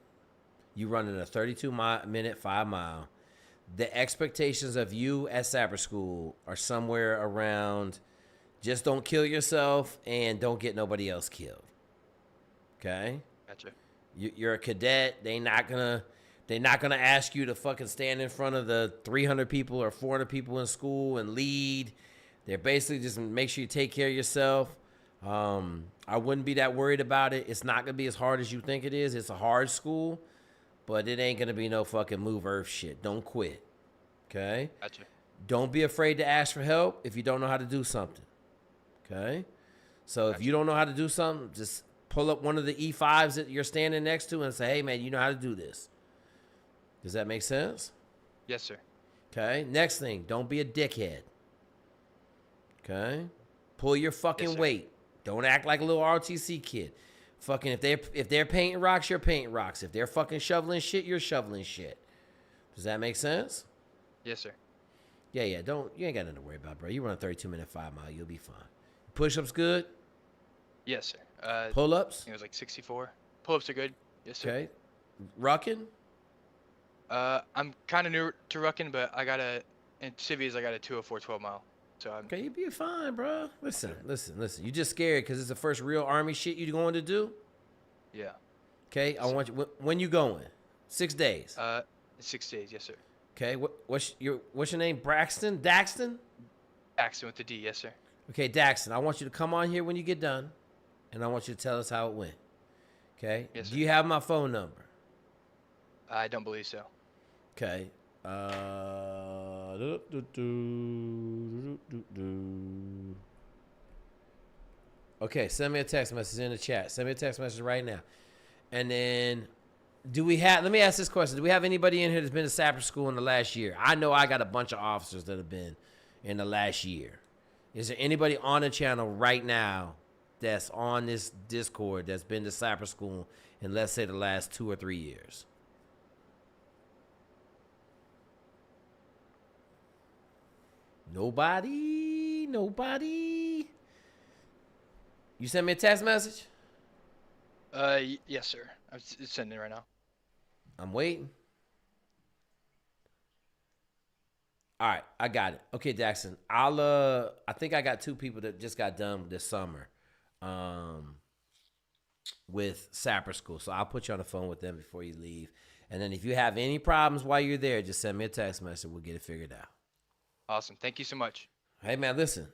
You running a 32-minute 5-mile. The expectations of you at Sapper School are somewhere around just don't kill yourself and don't get nobody else killed. Okay? Gotcha. You're a cadet. They're not gonna ask you to fucking stand in front of the 300 people or 400 people in school and lead. They're basically just make sure you take care of yourself. I wouldn't be that worried about it. It's not gonna be as hard as you think it is. It's a hard school, but it ain't gonna be no fucking move earth shit. Don't quit. Okay? Gotcha. Don't be afraid to ask for help if you don't know how to do something. Okay? So if you don't know how to do something, just pull up one of the E5s that you're standing next to and say, hey, man, you know how to do this. Does that make sense? Yes, sir. Okay. Next thing, don't be a dickhead. Okay? Pull your fucking weight. Don't act like a little ROTC kid. Fucking if they're painting rocks, you're painting rocks. If they're fucking shoveling shit, you're shoveling shit. Does that make sense? Yes, sir. Yeah. You ain't got nothing to worry about, bro. You run a 32-minute 5-mile, you'll be fine. Push-ups good? Yes, sir. Pull-ups? It was like 64. Pull-ups are good. Yes, sir. Okay. Rucking? I'm kind of new to rucking, but in civies I got a 204 12-mile. So okay, you be fine, bro. Listen. You just scared because it's the first real Army shit you going to do? Yeah. Okay, I want you. When you going? 6 days. 6 days, yes, sir. Okay, what's your name? Braxton? Daxton? Daxton with the D, yes, sir. Okay, Daxton, I want you to come on here when you get done, and I want you to tell us how it went. Okay? Yes, sir. Do you have my phone number? I don't believe so. Okay. Okay, send me a text message in the chat. Send me a text message right now. And then, let me ask this question. Do we have anybody in here that's been to Sapper School in the last year? I know I got a bunch of officers that have been in the last year? Is there anybody on the channel right now that's on this Discord that's been to Sapper School in, let's say, the last 2 or 3 years? Nobody. You sent me a text message? Yes, sir. I'm sending it right now. I'm waiting. All right, I got it. Okay, Jackson. I think I got 2 people that just got done this summer with Sapper School. So I'll put you on the phone with them before you leave. And then if you have any problems while you're there, just send me a text message. We'll get it figured out. Awesome. Thank you so much. Hey man, listen.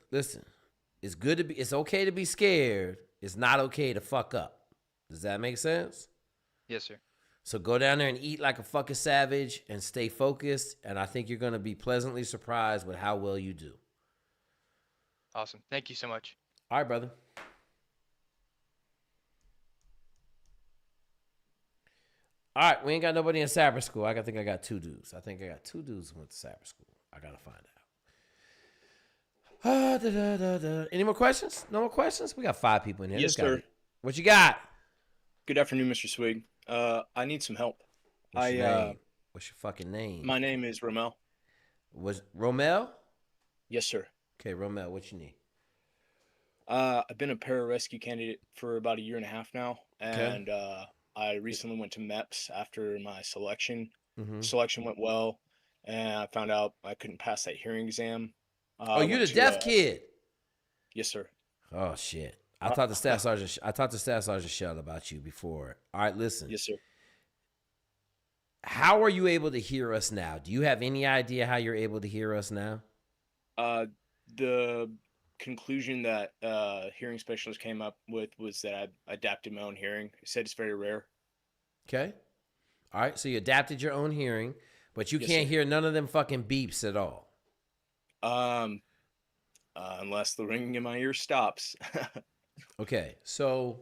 It's okay to be scared. It's not okay to fuck up. Does that make sense? Yes, sir. So go down there and eat like a fucking savage and stay focused. And I think you're going to be pleasantly surprised with how well you do. Awesome. Thank you so much. All right, brother. All right, we ain't got nobody in Sapper School. I think I got 2 dudes. I think I got 2 dudes who went to Sapper School. I got to find out. Any more questions? No more questions? We got 5 people in here. Yes, sir. What you got? Good afternoon, Mr. Swig. I need some help. What's your name? What's your fucking name? My name is Romel. Was Romel? Yes, sir. Okay, Romel, what you need? I've been a pararescue candidate for about 1.5 years now, and I recently went to MEPS after my selection. Mm-hmm. Selection went well, and I found out I couldn't pass that hearing exam. Oh, you're the deaf kid? Yes, sir. Oh shit! I talked to Staff Sergeant Shell about you before. All right, listen. Yes, sir. How are you able to hear us now? Do you have any idea how you're able to hear us now? The conclusion that hearing specialist came up with was that I adapted my own hearing. He said it's very rare. Okay. All right, so you adapted your own hearing, but you can't hear none of them fucking beeps at all. Unless the ringing in my ear stops. Okay, so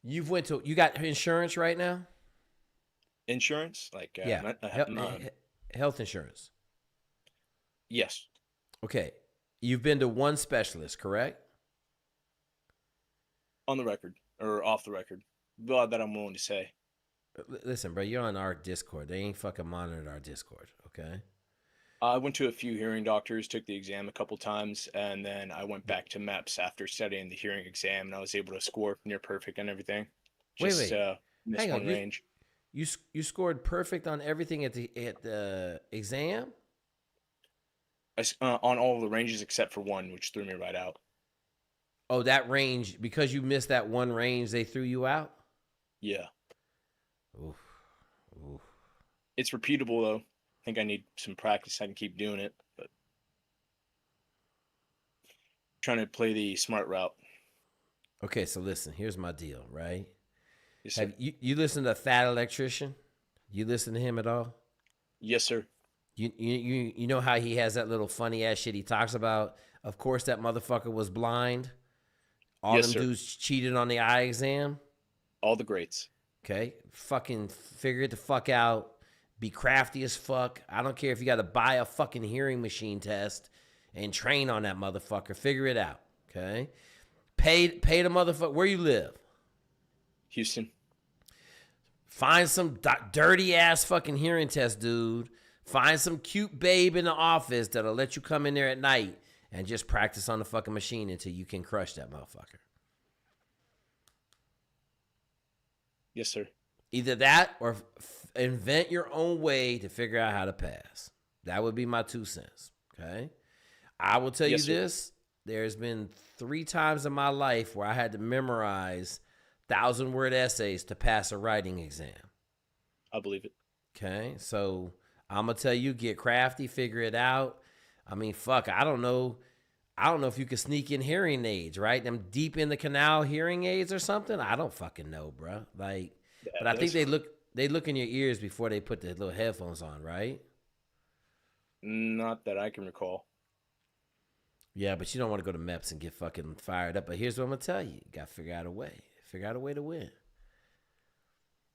you got insurance right now? Insurance? Like health insurance. Yes. Okay. You've been to one specialist, correct? On the record or off the record. But that I'm willing to say. Listen, bro, you're on our Discord. They ain't fucking monitored our Discord, okay? I went to a few hearing doctors, took the exam a couple times, and then I went back to MEPS after studying the hearing exam, and I was able to score near perfect on everything. Just missed one range. You scored perfect on everything at the exam? On all of the ranges except for one, which threw me right out. Oh, that range, because you missed that one range, they threw you out? Yeah. Oof. It's repeatable, though. I think I need some practice. I can keep doing it, but trying to play the smart route. Okay, so listen, here's my deal, right? Yes, sir. Have you listen to Fat Electrician? You listen to him at all? Yes, sir. You know how he has that little funny ass shit he talks about? Of course, that motherfucker was blind. All them dudes cheated on the eye exam. All the greats. Okay, fucking figure it the fuck out. Be crafty as fuck. I don't care if you got to buy a fucking hearing machine test and train on that motherfucker. Figure it out. Okay, pay the motherfucker. Where you live? Houston. Find some dirty ass fucking hearing test, dude. Find some cute babe in the office that'll let you come in there at night and just practice on the fucking machine until you can crush that motherfucker. Yes, sir. Either that or invent your own way to figure out how to pass. That would be my 2 cents. Okay. I will tell you this. There's been 3 times in my life where I had to memorize 1,000-word essays to pass a writing exam. I believe it. Okay. So I'm going to tell you, get crafty, figure it out. I mean, fuck, I don't know if you could sneak in hearing aids, right? Them deep in the canal hearing aids or something. I don't fucking know, bro. Like, yeah, but I think they look in your ears before they put the little headphones on, right? Not that I can recall. Yeah, but you don't want to go to MEPS and get fucking fired up. But here's what I'm going to tell you. You got to figure out a way. Figure out a way to win.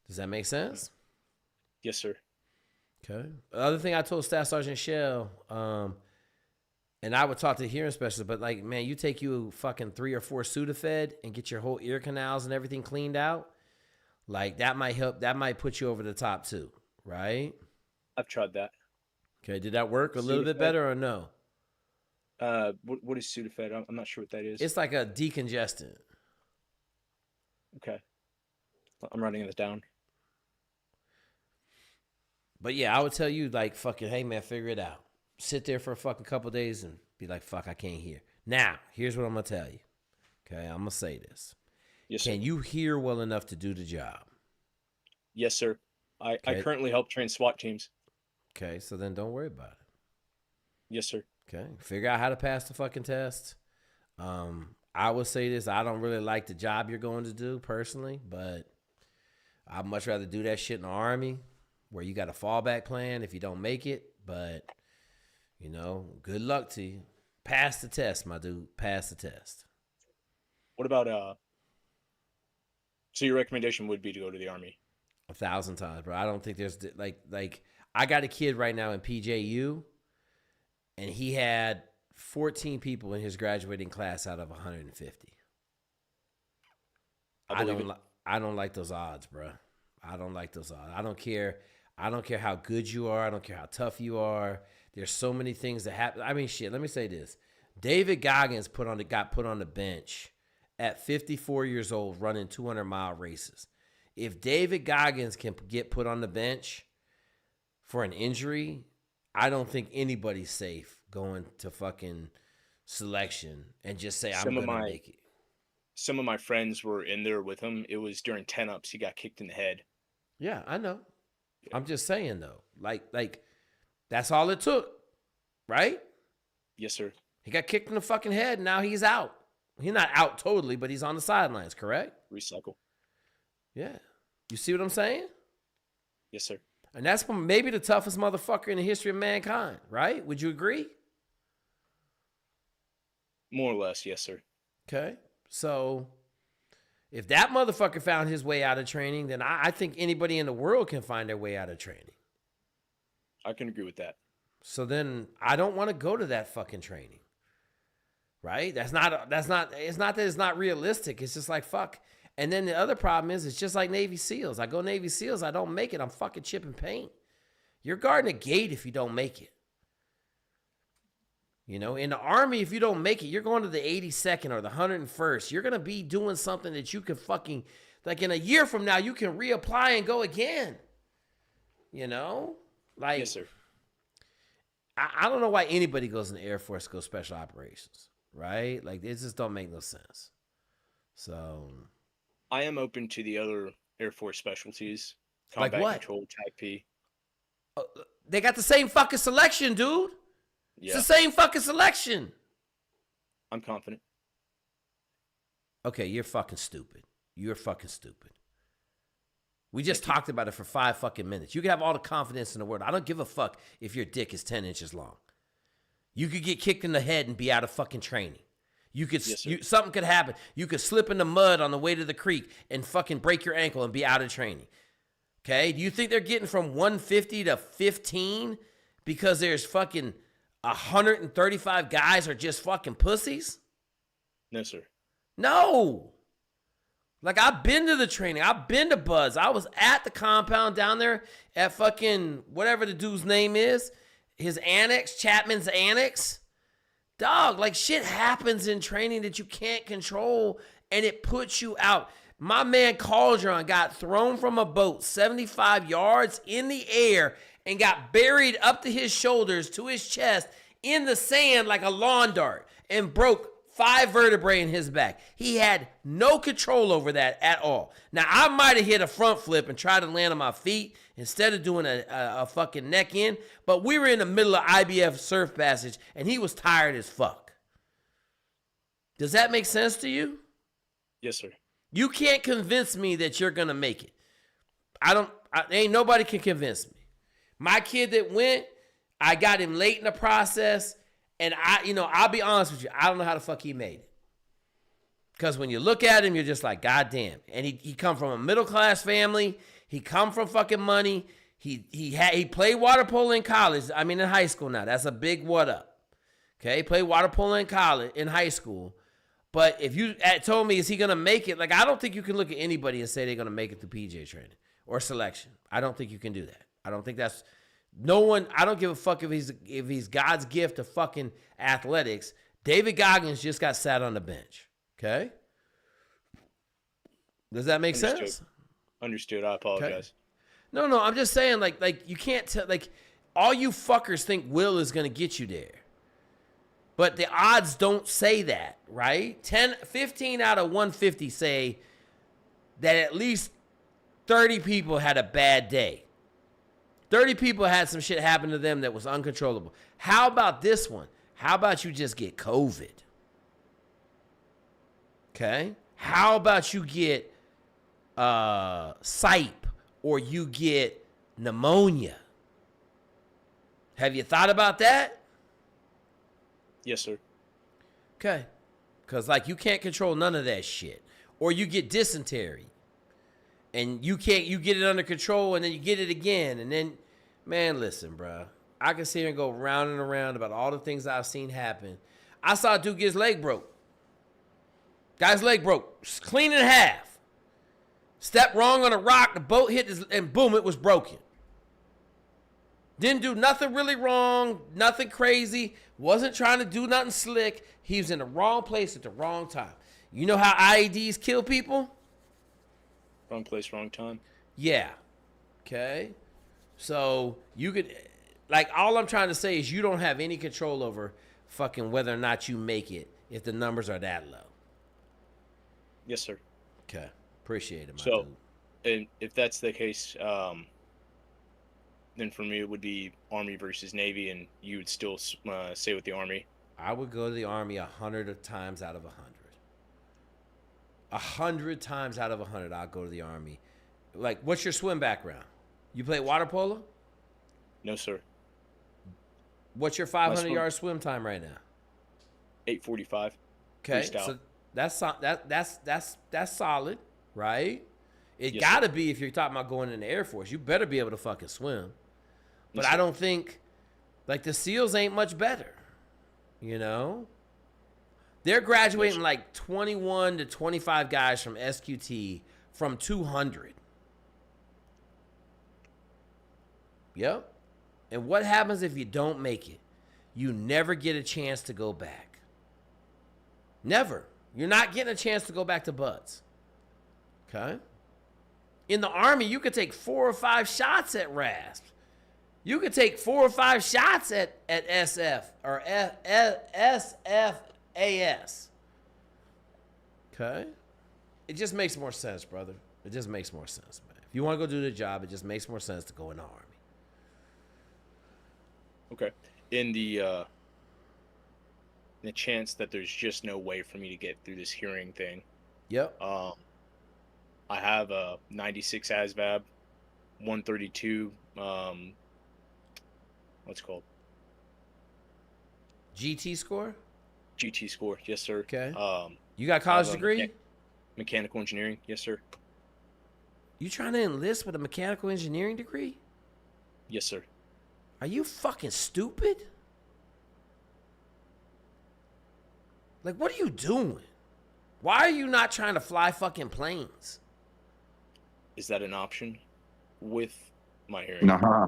Does that make sense? Yes, sir. Okay. The other thing I told Staff Sergeant Shell, And I would talk to the hearing specialist, but like, man, you take you fucking 3 or 4 Sudafed and get your whole ear canals and everything cleaned out. Like that might help. That might put you over the top too, right? I've tried that. Okay, did that work a little bit better or no? What is Sudafed? I'm not sure what that is. It's like a decongestant. Okay. I'm writing this down. But yeah, I would tell you like fucking, hey man, figure it out. Sit there for a fucking couple days and be like, fuck, I can't hear. Now, here's what I'm gonna tell you. Okay, I'm gonna say this. Yes, sir. Can you hear well enough to do the job? Yes, sir. I currently help train SWAT teams. Okay, so then don't worry about it. Yes, sir. Okay, figure out how to pass the fucking test. I would say this. I don't really like the job you're going to do personally, but I'd much rather do that shit in the Army where you got a fallback plan if you don't make it. But, you know, good luck to you. Pass the test, my dude. Pass the test. What about, so your recommendation would be to go to the Army? 1,000 times, bro. I don't think there's, like I got a kid right now in PJU, and he had 14 people in his graduating class out of 150. I don't like those odds, bro. I don't like those odds. I don't care how good you are. I don't care how tough you are. There's so many things that happen. I mean, shit, let me say this. David Goggins got put on the bench at 54 years old running 200-mile races. If David Goggins can get put on the bench for an injury, I don't think anybody's safe going to fucking selection and just say, I'm going to make it. Some of my friends were in there with him. It was during 10-ups. He got kicked in the head. Yeah, I know. Yeah. I'm just saying, though. Like that's all it took, right? Yes, sir. He got kicked in the fucking head, and now he's out. He's not out totally, but he's on the sidelines, correct? Recycle. Yeah. You see what I'm saying? Yes, sir. And that's maybe the toughest motherfucker in the history of mankind, right? Would you agree? More or less, yes, sir. Okay. So if that motherfucker found his way out of training, then I think anybody in the world can find their way out of training. I can agree with that. So then I don't want to go to that fucking training. Right? It's not that it's not realistic. It's just like, fuck. And then the other problem is it's just like Navy SEALs. I go Navy SEALs, I don't make it. I'm fucking chipping paint. You're guarding a gate if you don't make it. You know, in the Army, if you don't make it, you're going to the 82nd or the 101st. You're going to be doing something that you can fucking, like in a year from now, you can reapply and go again. You know? Like, yes, sir. I don't know why anybody goes in the Air Force to go special operations, right? Like, it just don't make no sense. So I am open to the other Air Force specialties. Like Combat what? Control, TAC P. They got the same fucking selection, dude. Yeah. It's the same fucking selection. I'm confident. Okay, you're fucking stupid. You're fucking stupid. We just talked about it for 5 fucking minutes. You can have all the confidence in the world. I don't give a fuck if your dick is 10 inches long. You could get kicked in the head and be out of fucking training. You could, something could happen. You could slip in the mud on the way to the creek and fucking break your ankle and be out of training. Okay? Do you think they're getting from 150 to 15 because there's fucking 135 guys are just fucking pussies? No, sir. No. Like, I've been to the training. I've been to Buzz. I was at the compound down there at fucking whatever the dude's name is. His annex, Chapman's annex. Dog, like, shit happens in training that you can't control, and it puts you out. My man Cauldron got thrown from a boat 75 yards in the air and got buried up to his shoulders, to his chest, in the sand like a lawn dart, and broke 5 vertebrae in his back. He had no control over that at all. Now, I might have hit a front flip and tried to land on my feet instead of doing a fucking neck in, but we were in the middle of IBF surf passage, and he was tired as fuck. Does that make sense to you? Yes, sir. You can't convince me that you're going to make it. Ain't nobody can convince me. My kid that went, I got him late in the process, and I'll be honest with you, I don't know how the fuck he made it. Because when you look at him, you're just like, God damn. And he come from a middle-class family. He come from fucking money. He played water polo in college. I mean, in high school now. That's a big what up. Okay, played water polo in college, in high school. But if you told me, is he going to make it? Like, I don't think you can look at anybody and say they're going to make it through PJ training or selection. I don't think you can do that. I don't think that's no one. I don't give a fuck if he's God's gift of fucking athletics. David Goggins just got sat on the bench. Okay, does that make sense? Understood. I apologize. Okay. No. I'm just saying, like you can't tell. Like, all you fuckers think Will is going to get you there. But the odds don't say that, right? 15 out of 150 say that at least 30 people had a bad day. 30 people had some shit happen to them that was uncontrollable. How about this one? How about you just get COVID? Okay? How about you get SIPE or you get pneumonia? Have you thought about that? Yes, sir. Okay. Because, like, you can't control none of that shit. Or you get dysentery. And you get it under control, and then you get it again. And then, man, listen, bro. I can sit here and go round and around about all the things I've seen happen. I saw a dude get his leg broke. Guy's leg broke. Clean in half. Stepped wrong on a rock. The boat hit his, and boom, it was broken. Didn't do nothing really wrong, nothing crazy, wasn't trying to do nothing slick. He was in the wrong place at the wrong time. You know how IEDs kill people? Wrong place, wrong time. Yeah. Okay. So you could, like, all I'm trying to say is you don't have any control over fucking whether or not you make it if the numbers are that low. Yes, sir. Okay. Appreciate it, my so, dude. And if that's the case, then for me it would be Army versus Navy, and you would still stay with the Army. I would go to the Army 100 times out of 100. 100 times out of 100, I'll go to the Army. Like, what's your swim background? You play water polo? No, sir. What's your 500-yard swim time right now? 8:45. Okay, freestyle. so that's solid, right? It Yes, gotta sir. be if you're talking about going in the Air Force. You better be able to fucking swim. But Yes, I sir. don't think, like, the SEALs ain't much better, you know? They're graduating like 21 to 25 guys from SQT from 200. Yep. And what happens if you don't make it? You never get a chance to go back. Never. You're not getting a chance to go back to Buds. Okay? In the Army, you could take 4 or 5 shots at RASP. You could take 4 or 5 shots at SF or SFAS. Okay? It just makes more sense, brother. It just makes more sense, man. If you want to go do the job, it just makes more sense to go in the Army. Okay. In the chance that there's just no way for me to get through this hearing thing. Yep. I have a 96 ASVAB, 132. What's it called? GT score? GT score, yes, sir. Okay. You got a college I have a degree? mechanical engineering, yes, sir. You trying to enlist with a mechanical engineering degree? Yes, sir. Are you fucking stupid? Like, what are you doing? Why are you not trying to fly fucking planes? Is that an option with my hearing? Nah.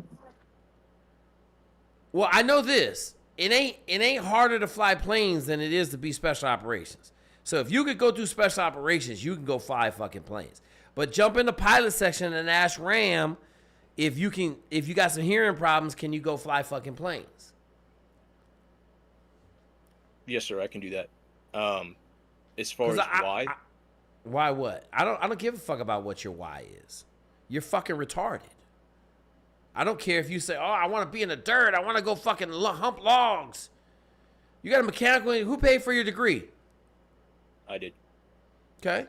Well, I know this. It ain't harder to fly planes than it is to be special operations. So if you could go through special operations, you can go fly fucking planes. But jump in the pilot section and ask Ram if you got some hearing problems, can you go fly fucking planes? Yes, sir, I can do that. As far as why? Why what? I don't give a fuck about what your why is. You're fucking retarded. I don't care if you say, oh, I want to be in the dirt. I want to go fucking hump logs. You got a mechanical. Who paid for your degree? I did. Okay.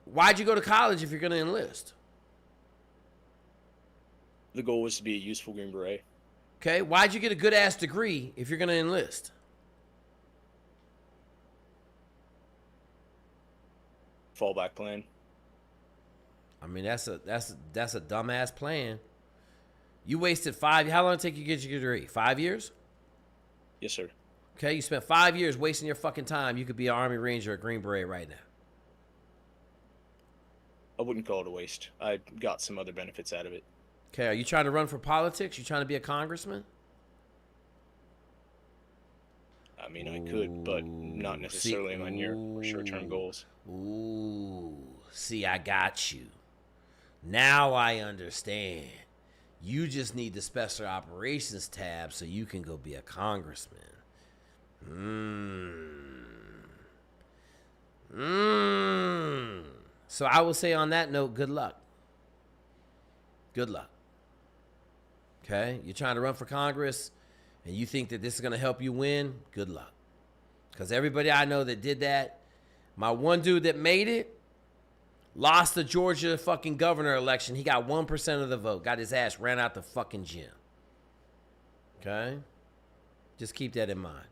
Why'd you go to college if you're going to enlist? The goal was to be a useful Green Beret. Okay. Why'd you get a good ass degree if you're going to enlist? Fallback plan. I mean, that's a dumbass plan. You wasted 5. How long did it take you to get your degree? 5 years? Yes, sir. Okay, you spent 5 years wasting your fucking time. You could be an Army Ranger or Green Beret right now. I wouldn't call it a waste. I got some other benefits out of it. Okay, are you trying to run for politics? You trying to be a congressman? I mean, I could, but not necessarily in my near or short-term goals. Ooh, see, I got you. Now I understand. You just need the special operations tab so you can go be a congressman. So I will say on that note, good luck. Good luck. Okay? You're trying to run for Congress and you think that this is going to help you win, good luck. Because everybody I know that did that, my one dude that made it, lost the Georgia fucking governor election. He got 1% of the vote. Got his ass ran out the fucking gym. Okay? Just keep that in mind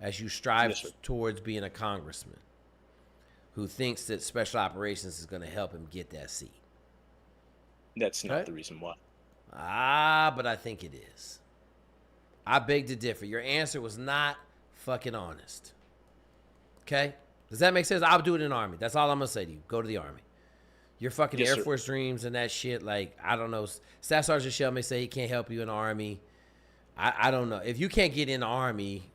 as you strive towards being a congressman who thinks that special operations is going to help him get that seat. That's not the reason why. But I think it is. I beg to differ. Your answer was not fucking honest. Okay? Does that make sense? I'll do it in the Army. That's all I'm going to say to you. Go to the Army. Your fucking Air Force dreams and that shit, like, I don't know. Staff Sergeant Shell may say he can't help you in the Army. I don't know. If you can't get in the Army,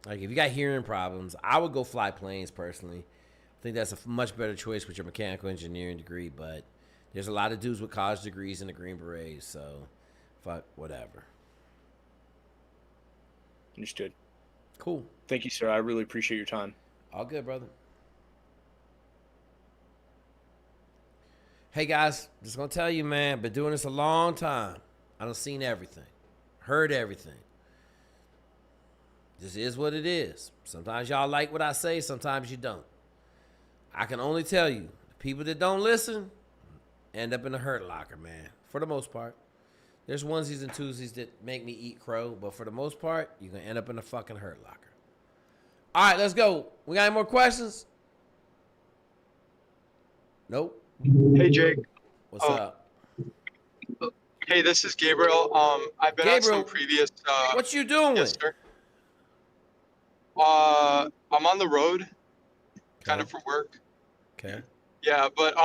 like if you got hearing problems, I would go fly planes personally. I think that's a much better choice with your mechanical engineering degree, but there's a lot of dudes with college degrees in the Green Berets, so fuck, whatever. Understood. Cool. Thank you, sir. I really appreciate your time. All good, brother. Hey, guys, just going to tell you, man, been doing this a long time. I done seen everything, heard everything. This is what it is. Sometimes y'all like what I say, sometimes you don't. I can only tell you, the people that don't listen end up in the hurt locker, man, for the most part. There's onesies and twosies that make me eat crow, but for the most part, you're going to end up in the fucking hurt locker. All right, let's go. We got any more questions? Nope. Hey, Jake. What's up? Hey, this is Gabriel. I've been on some previous. What you doing? Yes, sir. I'm on the road, kind of for work. Okay. Yeah, but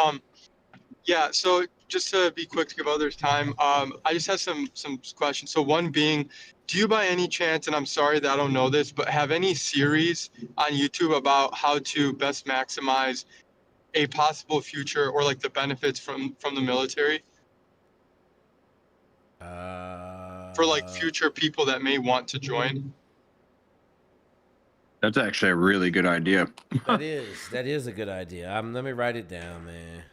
yeah. So just to be quick to give others time, I just have some questions. So one being, do you by any chance, and I'm sorry that I don't know this, but have any series on YouTube about how to best maximize a possible future or like the benefits from the military? For like future people that may want to join. That's actually a really good idea. That is a good idea. Let me write it down, man.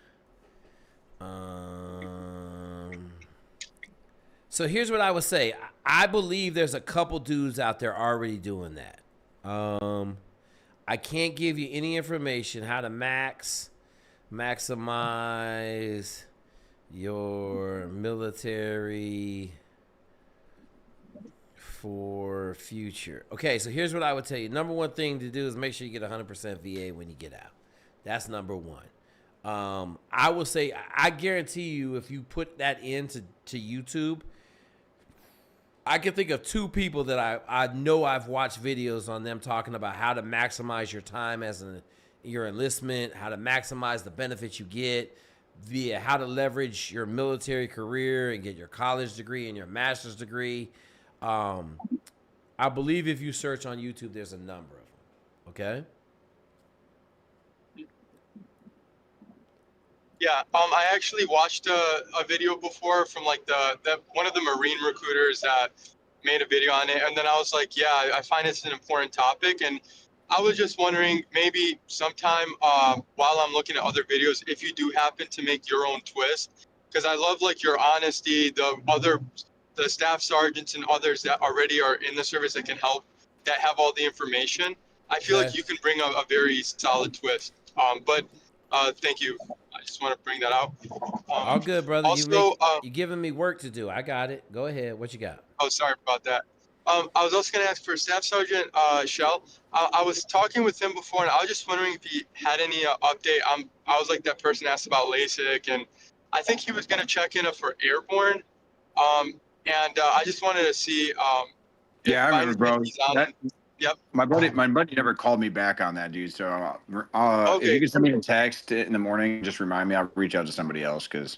So here's what I would say. I believe there's a couple dudes out there already doing that. I can't give you any information how to maximize your military for future. Okay, so here's what I would tell you. Number one thing to do is make sure you get 100% VA when you get out. That's number one. I will say, I guarantee you, if you put that into YouTube, I can think of two people that I know I've watched videos on them talking about how to maximize your time as your enlistment, how to maximize the benefits you get via how to leverage your military career and get your college degree and your master's degree. I believe if you search on YouTube, there's a number of them. Okay. Yeah, I actually watched a video before from like the one of the Marine recruiters that made a video on it, and then I was like, yeah, I find it's an important topic, and I was just wondering maybe sometime while I'm looking at other videos, if you do happen to make your own twist, because I love like your honesty, the staff sergeants and others that already are in the service that can help, that have all the information. I feel like you can bring a very solid twist. But thank you. I just want to bring that out. All good, brother. Also, you're giving me work to do. I got it. Go ahead. What you got? Oh, sorry about that. I was also going to ask for Staff Sergeant Shell. I was talking with him before, and I was just wondering if he had any update. I was like that person asked about LASIK, and I think he was going to check in for airborne. And I just wanted to see. Yeah, I remember, bro. Yep. My buddy never called me back on that, dude. So if Okay. you could send me a text in the morning, just remind me. I'll reach out to somebody else because,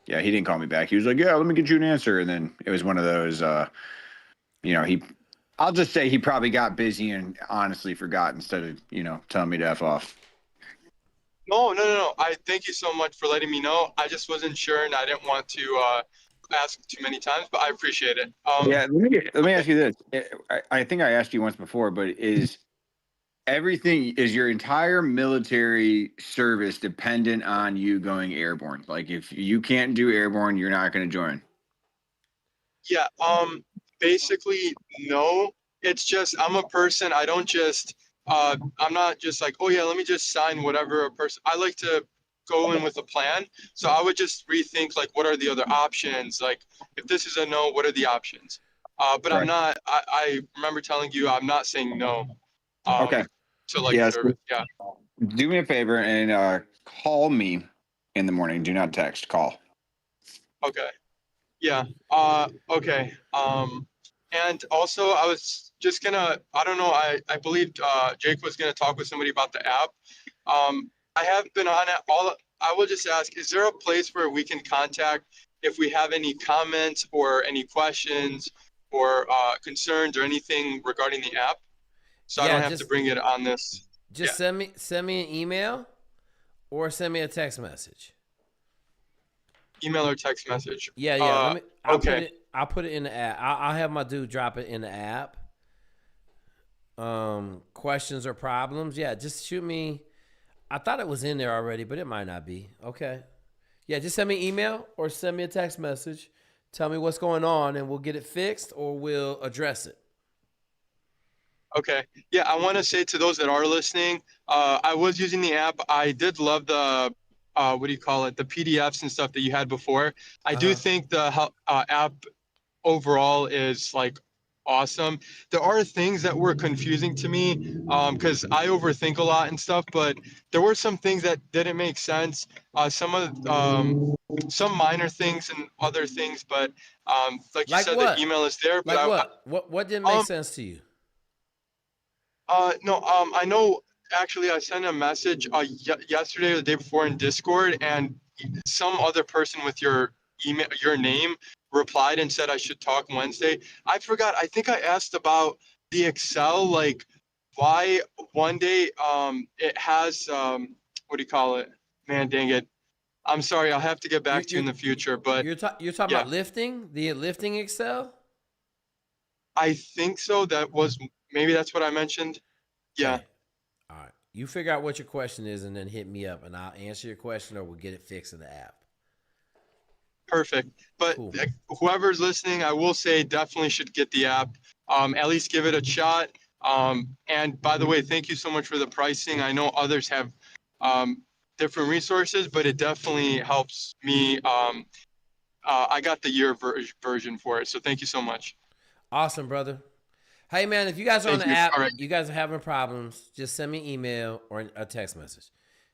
yeah, he didn't call me back. He was like, "Yeah, let me get you an answer," and then it was one of those. I'll just say he probably got busy and honestly forgot instead of telling me to F off. No. I thank you so much for letting me know. I just wasn't sure and I didn't want to ask too many times, but I appreciate it. Yeah, let me ask you this. I think I asked you once before, but is your entire military service dependent on you going airborne? Like, if you can't do airborne, you're not going to join? Yeah. Basically, no. It's just I'm a person. I don't just. I'm not just like, oh yeah, let me just sign whatever a person. I like to go in with a plan. So I would just rethink like, what are the other options? Like, if this is a no, what are the options? But I'm Right. not. I remember telling you I'm not saying no. Okay. To like Yes. service. Yeah. Do me a favor and call me in the morning. Do not text. Call. Okay. Yeah. Okay. And also I was just gonna, I don't know, I believe Jake was gonna talk with somebody about the app. I have been on it I will just ask, is there a place where we can contact if we have any comments or any questions or concerns or anything regarding the app? So I don't have to bring it on this. Just send me an email or send me a text message. Email or text message. Yeah. Okay. I'll put it in the app. I'll have my dude drop it in the app. Questions or problems? Yeah, just shoot me. I thought it was in there already, but it might not be. Okay. Yeah, just send me an email or send me a text message. Tell me what's going on, and we'll get it fixed or we'll address it. Okay. Yeah, I want to say to those that are listening, I was using the app. I did love the, what do you call it, the PDFs and stuff that you had before. I do think the app overall is like awesome. There are things that were confusing to me because I overthink a lot and stuff, but there were some things that didn't make sense. Some minor things and other things, but like you said, what? the email is there. But like what didn't make sense to you? No, I know actually I sent a message yesterday or the day before in Discord, and some other person with your email, your name, replied and said I should talk Wednesday. I forgot. I think I asked about the Excel, like why one day it has what do you call it? Man, dang it. I'm sorry. I'll have to get back to you in the future. But you're talking about lifting, the lifting Excel? I think so. Maybe that's what I mentioned. Yeah. Okay. All right. You figure out what your question is and then hit me up and I'll answer your question or we'll get it fixed in the app. Perfect. But whoever's listening, I will say definitely should get the app. At least give it a shot. And by the way, thank you so much for the pricing. I know others have different resources, but it definitely helps me. I got the year version for it. So thank you so much. Awesome, brother. Hey, man, if you guys are on the app, you guys are having problems, just send me an email or a text message.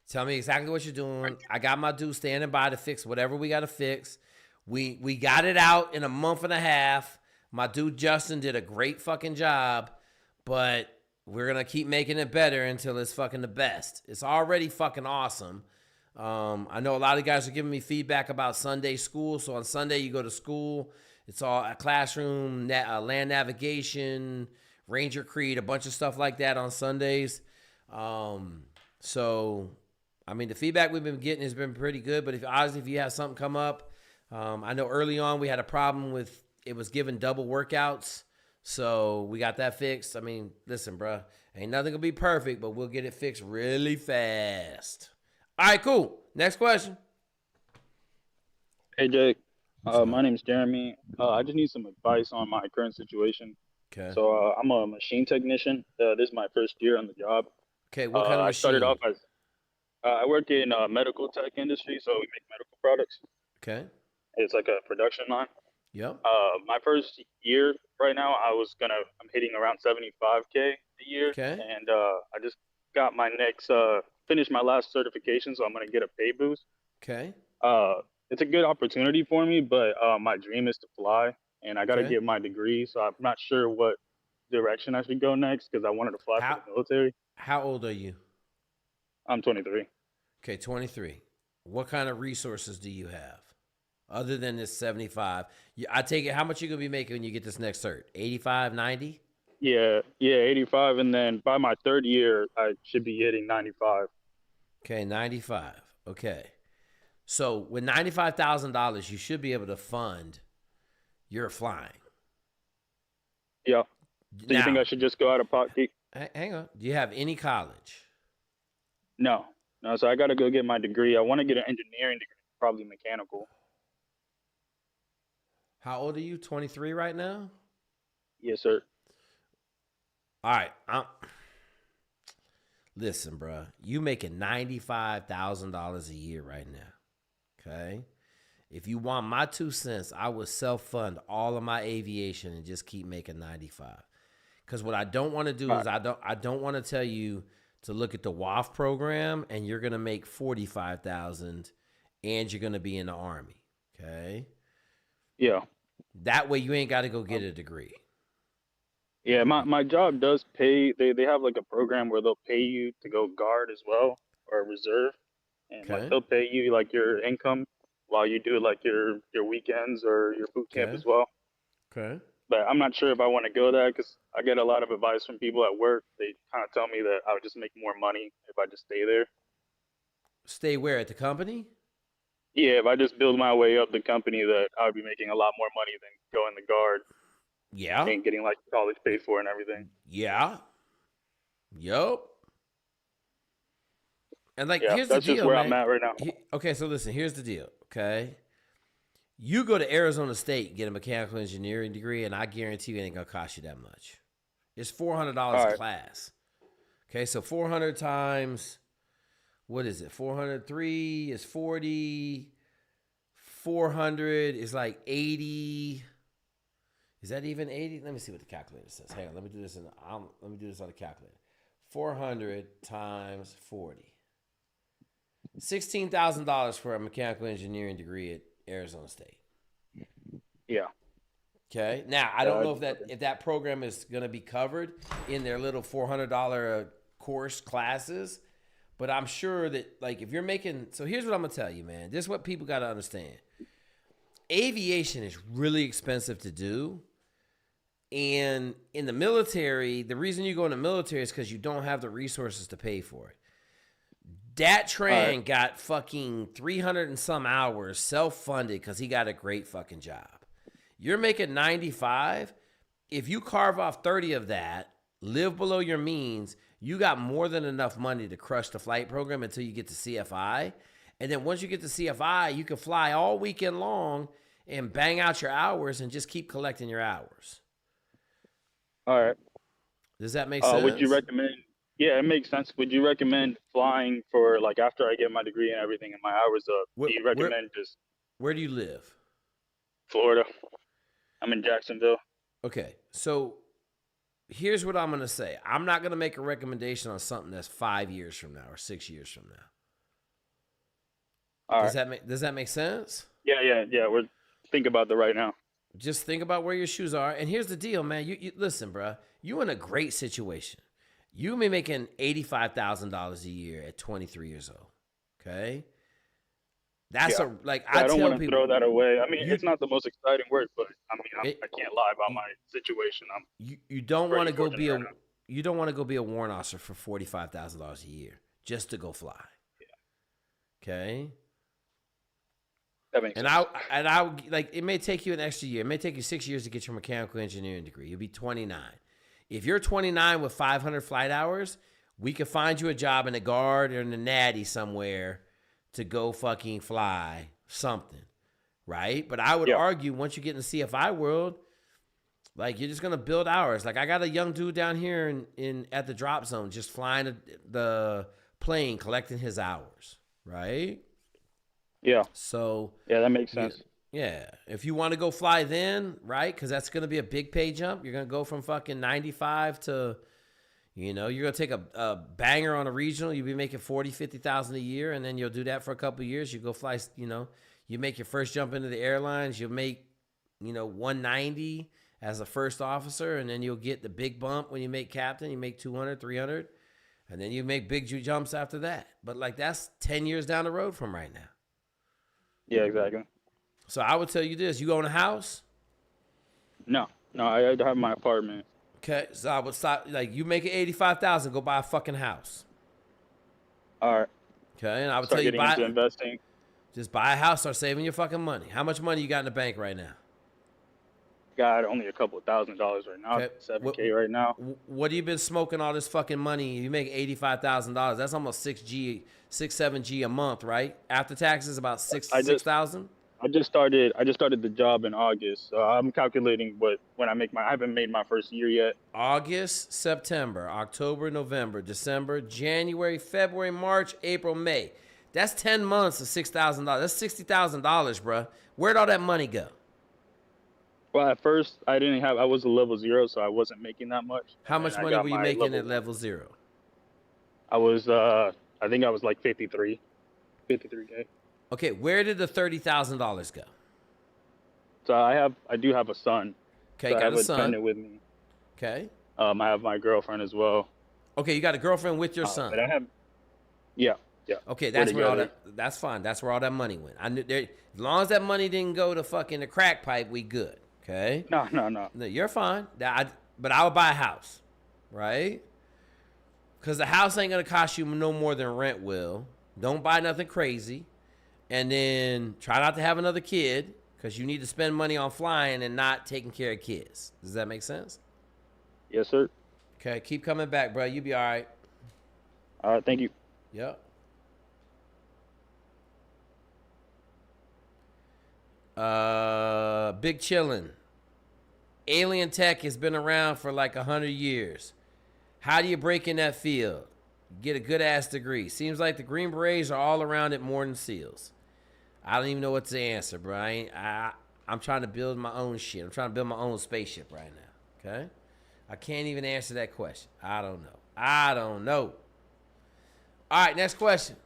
Tell me exactly what you're doing. I got my dude standing by to fix whatever we got to fix. We got it out in a month and a half. My dude Justin did a great fucking job, but we're going to keep making it better until it's fucking the best. It's already fucking awesome. I know a lot of guys are giving me feedback about Sunday school. So on Sunday, you go to school. It's all a classroom, land navigation, Ranger Creed, a bunch of stuff like that on Sundays. So, I mean, the feedback we've been getting has been pretty good. But if you have something come up, I know early on we had a problem with it was giving double workouts. So we got that fixed. I mean, listen, bro, ain't nothing gonna be perfect, but we'll get it fixed really fast. All right, cool. Next question. Hey, Jake. My name's Jeremy. I just need some advice on my current situation. Okay. So I'm a machine technician. This is my first year on the job. Okay, what kind of machine? I started off as I work in medical tech industry, so we make medical products. Okay. It's like a production line. Yep. My first year right now, I'm hitting around 75K a year. Okay. And I just got my finished my last certification, so I'm gonna get a pay boost. Okay. It's a good opportunity for me, but my dream is to fly, and I got to get my degree, so I'm not sure what direction I should go next because I wanted to fly for the military. How old are you? I'm 23. Okay, 23. What kind of resources do you have other than this 75? I take it, how much you going to be making when you get this next cert? 85, 90? Yeah, 85, and then by my third year, I should be hitting 95. Okay, 95. Okay. So with $95,000, you should be able to fund your flying. Yeah. So you think I should just go out of pocket? Hang on. Do you have any college? No. So I got to go get my degree. I want to get an engineering degree, probably mechanical. How old are you? 23 right now? Yes, sir. All right. Listen, bro. You making $95,000 a year right now. Okay? If you want my 2 cents, I would self-fund all of my aviation and just keep making 95. Because what I don't want to do is I don't want to tell you to look at the WAF program and you're going to make $45,000 and you're going to be in the Army. Okay? Yeah. That way you ain't got to go get a degree. Yeah, my job does pay. They have like a program where they'll pay you to go guard as well, or reserve, and like they'll pay you like your income while you do like your weekends or your boot camp as well. Okay. But I'm not sure if I want to go that because I get a lot of advice from people at work. They kind of tell me that I would just make more money if I just stay there. Stay where, at the company? Yeah, if I just build my way up the company, that I would be making a lot more money than going the guard. Yeah. And getting like college paid for and everything. Yeah. Yup. And like, Yeah, here's the that's deal, just where man. I'm at right now. Okay, so listen, here's the deal, okay? You go to Arizona State and get a mechanical engineering degree, and I guarantee you it ain't going to cost you that much. It's $400 a class. Okay, so 400 times, what is it? 403 is 40. 400 is like 80. Is that even 80? Let me see what the calculator says. Hang on, let me do this on the calculator. 400 times 40. $16,000 for a mechanical engineering degree at Arizona State. Yeah. Okay. Now I don't know if that program is going to be covered in their little $400 course classes, but I'm sure that like if you're making. So here's what I'm gonna tell you, man. This is what people got to understand. Aviation is really expensive to do. And in the military, the reason you go in the military is because you don't have the resources to pay for it. Dat Tran got fucking 300 and some hours self-funded because he got a great fucking job. You're making 95. If you carve off 30 of that, live below your means, you got more than enough money to crush the flight program until you get to CFI. And then once you get to CFI, you can fly all weekend long and bang out your hours and just keep collecting your hours. All right. Does that make sense? Would you recommend? Yeah, it makes sense. Would you recommend flying for like after I get my degree and everything and my hours up? Do you recommend just? Where do you live? Florida. I'm in Jacksonville. Okay, so here's what I'm going to say. I'm not going to make a recommendation on something that's 5 years from now or 6 years from now. All right. Does that make sense? Yeah. We're thinking about that right now. Just think about where your shoes are. And here's the deal, man. You listen, bro. You in a great situation. You may be making $85,000 a year at 23 years old. Okay? That's I don't tell want to people, throw that away. I mean, it's not the most exciting work, but I mean, I can't lie about my situation. You don't want to go be you don't want to go be a warrant officer for $45,000 a year just to go fly. Yeah. Okay? That makes sense. I like it may take you an extra year. It may take you 6 years to get your mechanical engineering degree. You'll be 29. If you're 29 with 500 flight hours, we could find you a job in the guard or in the natty somewhere to go fucking fly something, right? But I would argue once you get in the CFI world, like you're just gonna build hours. Like I got a young dude down here in at the drop zone just flying the plane, collecting his hours, right? Yeah. So yeah, that makes sense. Yeah. If you want to go fly then, right? Because that's going to be a big pay jump. You're going to go from fucking 95 to, you're going to take a banger on a regional. You'll be making 40, 50,000 a year. And then you'll do that for a couple of years. You go fly, you make your first jump into the airlines. You'll make, 190. as a first officer, and then you'll get the big bump when you make captain. You make 200, 300, and then you make big jumps after that. But like that's 10 years down the road from right now. Yeah, exactly. So I would tell you this: you own a house? No, I have my apartment. Okay, so I would stop. Like you make it 85,000, go buy a fucking house. All right. Okay, and I would Start tell you getting into investing. just buy a house, start saving your fucking money. How much money you got in the bank right now? Got only a couple $1,000s right now. Okay. $7K right now. What have you been smoking all this fucking money? You make $85,000. That's almost 7G a month, right? After taxes, about 6,000. I just started the job in August, so I'm calculating I haven't made my first year yet. August, September, October, November, December, January, February, March, April, May. That's 10 months of $6,000. That's $60,000, bro. Where'd all that money go? Well, at first I was a level 0, so I wasn't making that much. How much money were you making at level 0? I was I think I was like 53K. Okay, where did the $30,000 go? So I do have a son. Okay, so got I have a son dependent with me. Okay. I have my girlfriend as well. Okay, you got a girlfriend with your son. But yeah. Okay, that's where all that. That's fine. That's where all that money went. I knew there. As long as that money didn't go to fucking the crack pipe, we good. Okay. No. No, you're fine. But I would buy a house, right? Because the house ain't gonna cost you no more than rent will. Don't buy nothing crazy, and then try not to have another kid because you need to spend money on flying and not taking care of kids. Does that make sense? Yes, sir. Okay, keep coming back, bro. You be all right. All right, thank you. Yep. Big chillin'. Alien tech has been around for like 100 years. How do you break in that field? Get a good ass degree. Seems like the Green Berets are all around it more than SEALs. I don't even know what to answer, bro. I'm trying to build my own shit. I'm trying to build my own spaceship right now. Okay? I can't even answer that question. I don't know. All right, next question.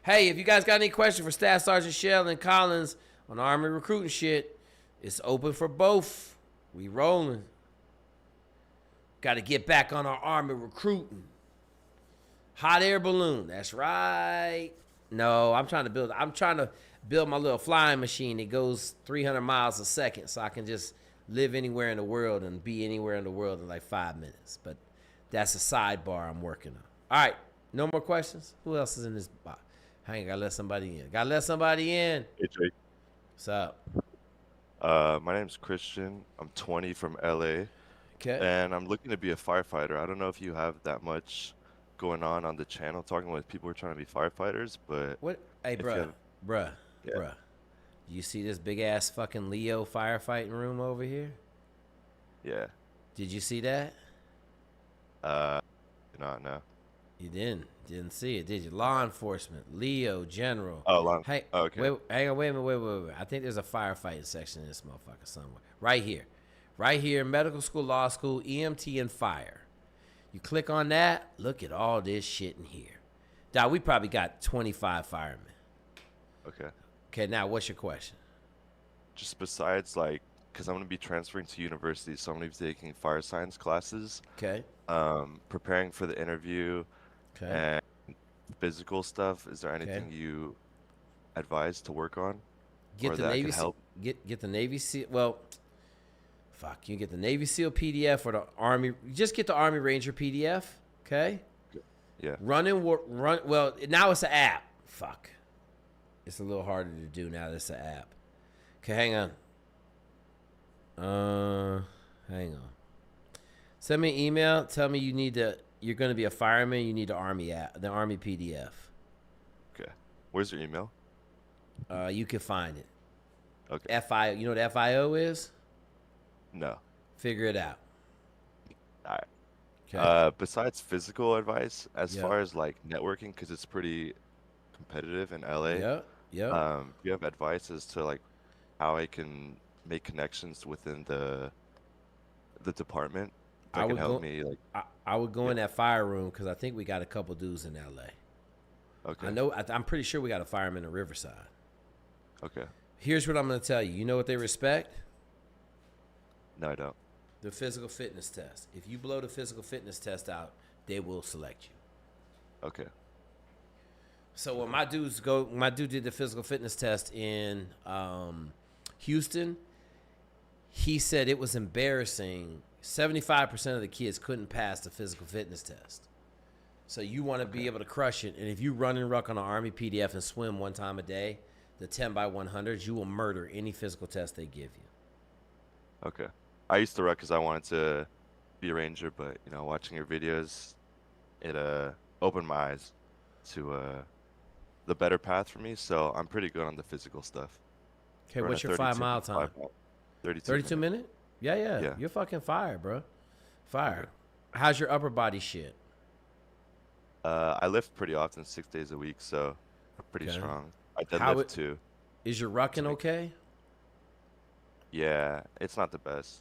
Hey, if you guys got any questions for Staff Sergeant Shell and Collins on Army recruiting shit, it's open for both. We rolling. Got to get back on our Army recruiting. Hot air balloon. That's right. No, I'm trying to build my little flying machine that goes 300 miles a second so I can just live anywhere in the world and be anywhere in the world in like 5 minutes. But that's a sidebar I'm working on. All right. No more questions? Who else is in this box? I ain't gotta let somebody in. Hey, Jake. What's up? My name's Christian. I'm 20 from LA. Okay. And I'm looking to be a firefighter. I don't know if you have that much going on the channel, talking with people who are trying to be firefighters, but... What? Hey, bruh. Do you see this big-ass fucking Leo firefighting room over here? Yeah. Did you see that? No. You didn't see it, did you? Law enforcement, Leo, general. Oh, Hey, okay. wait a minute. I think there's a firefighting section in this motherfucker somewhere. Right here, medical school, law school, EMT, and fire. You click on that, look at all this shit in here. Dog, we probably got 25 firemen. Okay, now what's your question? Just besides, like, because I'm going to be transferring to university, so I'm going to be taking fire science classes. Okay. Preparing for the interview. Okay. And physical stuff. Is there anything you advise to work on? Get the Navy SEAL. Get the Navy SEAL. Well, fuck, you get the Navy SEAL PDF or the Army. Just get the Army Ranger PDF. Okay. Yeah. Run. Well, now it's an app. Fuck. It's a little harder to do now that it's an app. Okay, hang on. Send me an email. Tell me you're going to be a fireman. You need the Army app, the Army PDF. Okay. Where's your email? You can find it. Okay. FIO. You know what FIO is? No. Figure it out. All right. Okay. Besides physical advice, as far as like networking, because it's pretty competitive in LA. Yeah. Do you have advice as to like how I can make connections within the department that can help me? Like, I would go in that fire room because I think we got a couple dudes in LA. Okay. I'm pretty sure we got a fireman in Riverside. Okay. Here's what I'm going to tell you. You know what they respect? No, I don't. The physical fitness test. If you blow the physical fitness test out, they will select you. Okay. So when my dude did the physical fitness test in Houston, he said it was embarrassing. 75% of the kids couldn't pass the physical fitness test. So you want to be able to crush it. And if you run and ruck on an Army PDF and swim 1 time a day, the 10 by 100s, you will murder any physical test they give you. Okay. I used to ruck because I wanted to be a ranger, but watching your videos, it opened my eyes to the better path for me. So I'm pretty good on the physical stuff. Okay, what's your 5-mile time? 32 minutes? Yeah. You're fucking fire, bro. Fire. Okay. How's your upper body shit? I lift pretty often, 6 days a week, so I'm pretty strong. I deadlift too. Is your rucking okay? Yeah, it's not the best.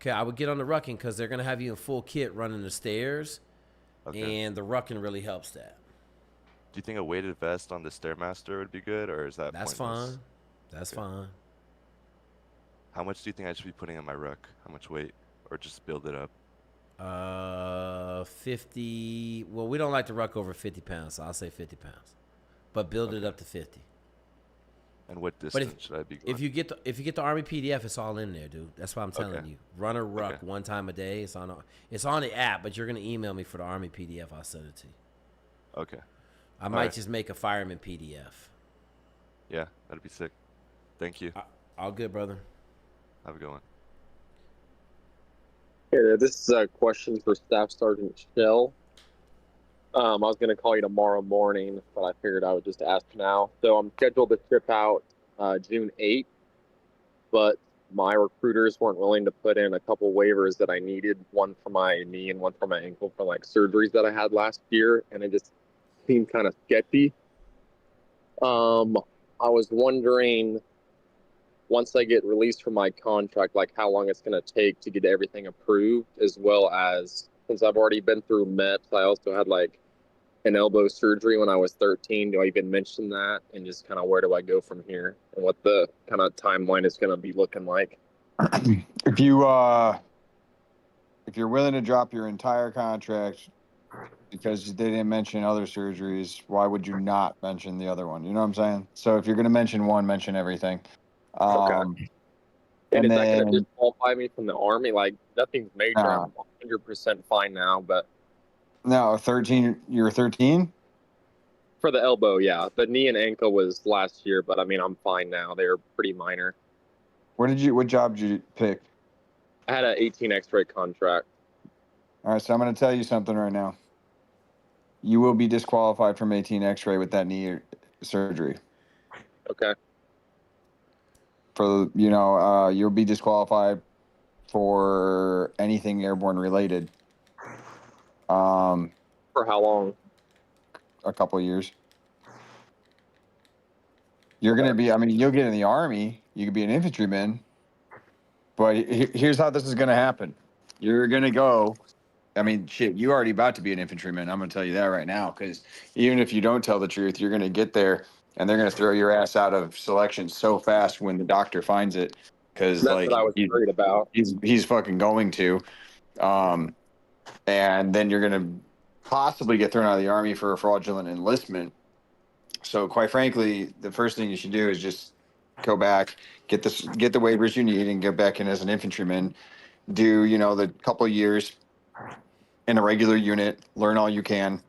Okay, I would get on the rucking because they're gonna have you in full kit running the stairs, and the rucking really helps that. Do you think a weighted vest on the Stairmaster would be good, or is that That's pointless? fine. That's fine. How much do you think I should be putting on my ruck? How much weight, or just build it up? 50. Well, we don't like to ruck over 50 pounds, so I'll say 50 pounds, but build it up to 50. And what distance should I be going? If you get the Army PDF, it's all in there, dude. That's why I'm telling you. Run or ruck 1 time a day. It's on the app, but you're gonna email me for the Army PDF. I'll send it to you. Okay. I might just make a fireman PDF. Yeah, that'd be sick. Thank you. All good, brother. Have a good one. Hey there, this is a question for Staff Sergeant Shell. I was going to call you tomorrow morning, but I figured I would just ask now. So I'm scheduled to trip out June 8th, but my recruiters weren't willing to put in a couple waivers that I needed, one for my knee and one for my ankle for like surgeries that I had last year, and it just seemed kind of sketchy. I was wondering, once I get released from my contract, like how long it's going to take to get everything approved, as well as, since I've already been through MEPS, I also had like an elbow surgery when I was 13. Do I even mention that? And just kind of where do I go from here, and what the kind of timeline is going to be looking like? If you're willing to drop your entire contract because they didn't mention other surgeries, why would you not mention the other one? You know what I'm saying? So if you're going to mention one, mention everything. Okay. And is that going to disqualify me from the Army? Like, nothing's major. I'm 100% fine now, but. No, 13. You were 13? For the elbow, yeah. The knee and ankle was last year, but I mean, I'm fine now. They're pretty minor. What job did you pick? I had an 18 X-ray contract. All right, so I'm going to tell you something right now. You will be disqualified from 18 X-ray with that knee surgery. Okay. You'll be disqualified for anything airborne related. For how long? A couple of years. You're going to be, you'll get in the Army. You could be an infantryman. But here's how this is going to happen. You're going to go. You already about to be an infantryman. I'm going to tell you that right now, because even if you don't tell the truth, you're going to get there and they're going to throw your ass out of selection so fast when the doctor finds it. Because that's what I was worried about. He's fucking going to. And then you're going to possibly get thrown out of the Army for a fraudulent enlistment. So quite frankly, the first thing you should do is just go back, get the waivers you need and get back in as an infantryman. Do, the couple of years in a regular unit, learn all you can,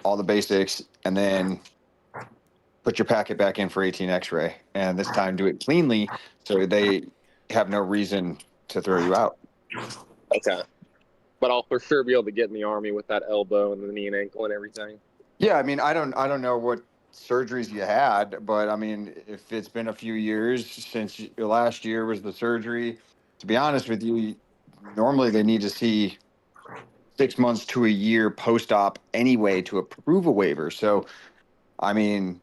all the basics, and then put your packet back in for 18 X-ray. And this time do it cleanly so they have no reason to throw you out. Okay. But I'll for sure be able to get in the Army with that elbow and the knee and ankle and everything. Yeah, I don't know what surgeries you had, but if it's been a few years since last year was the surgery, to be honest with you, normally they need to see 6 months to a year post-op anyway to approve a waiver. So, severity.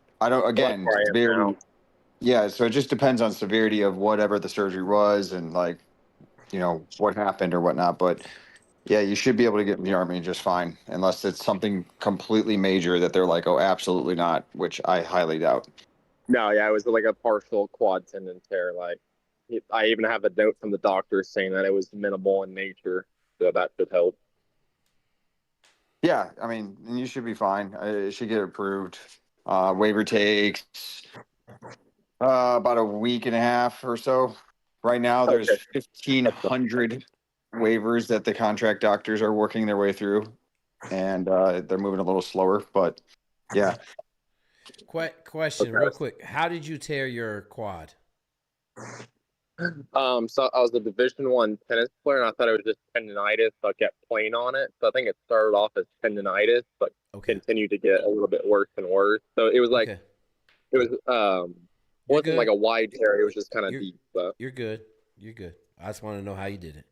Yeah, so it just depends on severity of whatever the surgery was and what happened or whatnot. But yeah, you should be able to get in the Army just fine, unless it's something completely major that they're like, oh, absolutely not, which I highly doubt. No, yeah, it was like a partial quad tendon tear. Like, I even have a note from the doctor saying that it was minimal in nature, so that should help. Yeah, I mean, you should be fine. It should get approved. Waiver takes about a week and a half or so. Right now, there's 1,500 waivers that the contract doctors are working their way through, and they're moving a little slower. But yeah. Question, real quick: how did you tear your quad? So I was a Division I tennis player, and I thought it was just tendonitis, so I kept playing on it. So I think it started off as tendonitis, but continued to get a little bit worse and worse. So it was like, it was wasn't like a wide tear; it was just kind of deep. So you're good. You're good. I just want to know how you did it.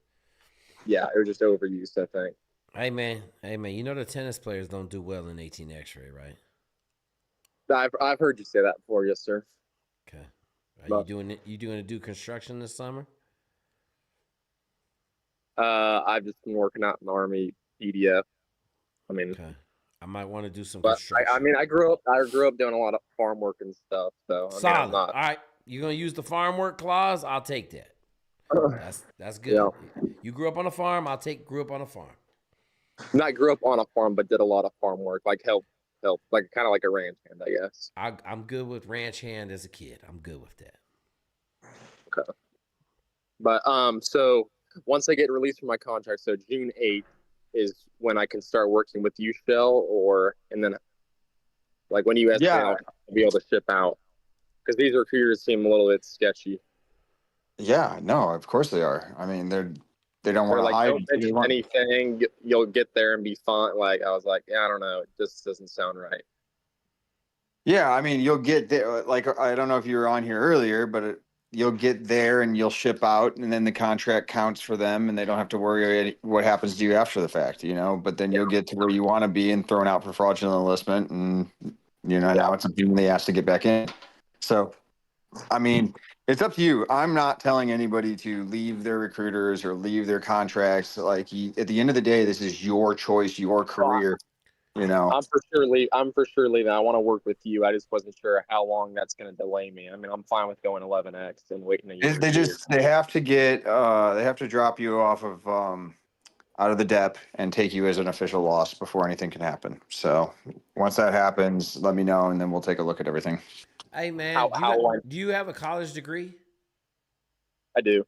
Yeah, it was just overused, I think. Hey man, you know the tennis players don't do well in 18 X-ray, right? I've heard you say that before, yes, sir. Okay. Are you doing to do construction this summer? I've just been working out in the Army PDF. I mean, I might want to do some but construction. I grew up doing a lot of farm work and stuff. So solid. I mean, All right, you're gonna use the farm work clause. I'll take that. That's good. Yeah. You grew up on a farm. Grew up on a farm. Not grew up on a farm, but did a lot of farm work, like help, like kind of like a ranch hand, I guess. I'm good with ranch hand as a kid. I'm good with that. Okay. But so once I get released from my contract, so June 8th is when I can start working with you, Shell, and then like when you estimate I'll be able to ship out, because these recruiters seem a little bit sketchy. Yeah, no, of course they are. I mean, they don't want to hide. Don't mention anything. You'll get there and be fine. Like I was like, yeah, I don't know. It just doesn't sound right. Yeah, I mean, you'll get there. Like, I don't know if you were on here earlier, but you'll get there and you'll ship out, and then the contract counts for them, and they don't have to worry what happens to you after the fact, But then you'll get to where you want to be and thrown out for fraudulent enlistment, and now it's something they ask to get back in. So, I mean, it's up to you. I'm not telling anybody to leave their recruiters or leave their contracts. Like, at the end of the day, this is your choice, your career. I'm for sure leaving. I want to work with you. I just wasn't sure how long that's going to delay me. I mean, I'm fine with going 11X and waiting a year. They have to drop you off of out of the dep and take you as an official loss before anything can happen. So once that happens, let me know, and then we'll take a look at everything. Hey man, do you have a college degree? I do.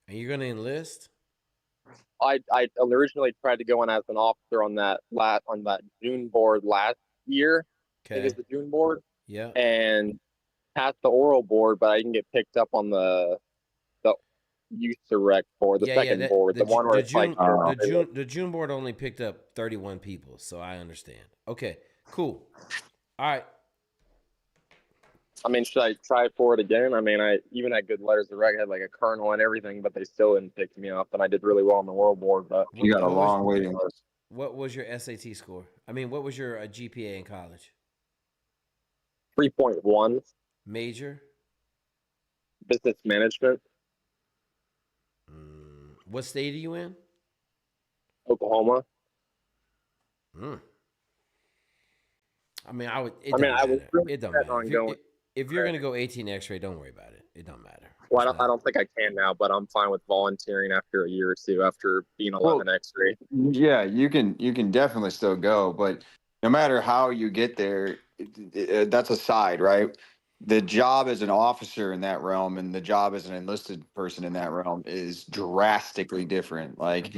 And you're going to enlist? I originally tried to go in as an officer on that June board last year. I think it's the June board. Yeah. And passed the oral board, but I didn't get picked up on the youth direct board, the second board, the one where it's the June board only picked up 31 people, so I understand. Okay, cool. All right. I mean, should I try for it again? I mean, I even had good letters of rec, I had like a colonel and everything, but they still didn't pick me up, and I did really well on the world board. But you got a long waiting list. What was your SAT score? I mean, what was your GPA in college? 3.1. Major? Business management. What state are you in? Oklahoma. I mean, it don't matter. If you're gonna go 18 X-ray, don't worry about it. It don't matter. Well, I don't think I can now, but I'm fine with volunteering after a year or two after being 11 X-ray. Yeah, you can definitely still go, but no matter how you get there, that's a side, right? The job as an officer in that realm and the job as an enlisted person in that realm is drastically different. Like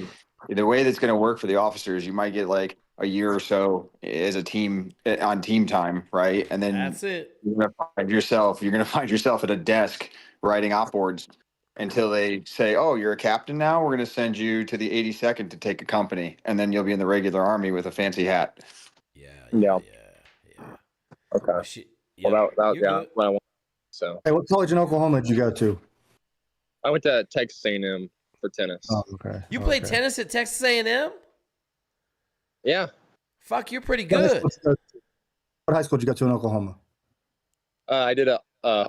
the way that's going to work for the officers, you might get like a year or so as a team on team time, right? And then that's it. You're going to find yourself at a desk writing op boards until they say, "Oh, you're a captain now. We're going to send you to the 82nd to take a company," and then you'll be in the regular army with a fancy hat. Yeah. Okay. Well, that what I want. So. Hey, what college in Oklahoma did you go to? I went to Texas A&M for tennis. Oh, okay. You played tennis at Texas A&M? Yeah. Fuck, you're pretty good. What high school did you go to in Oklahoma? I did I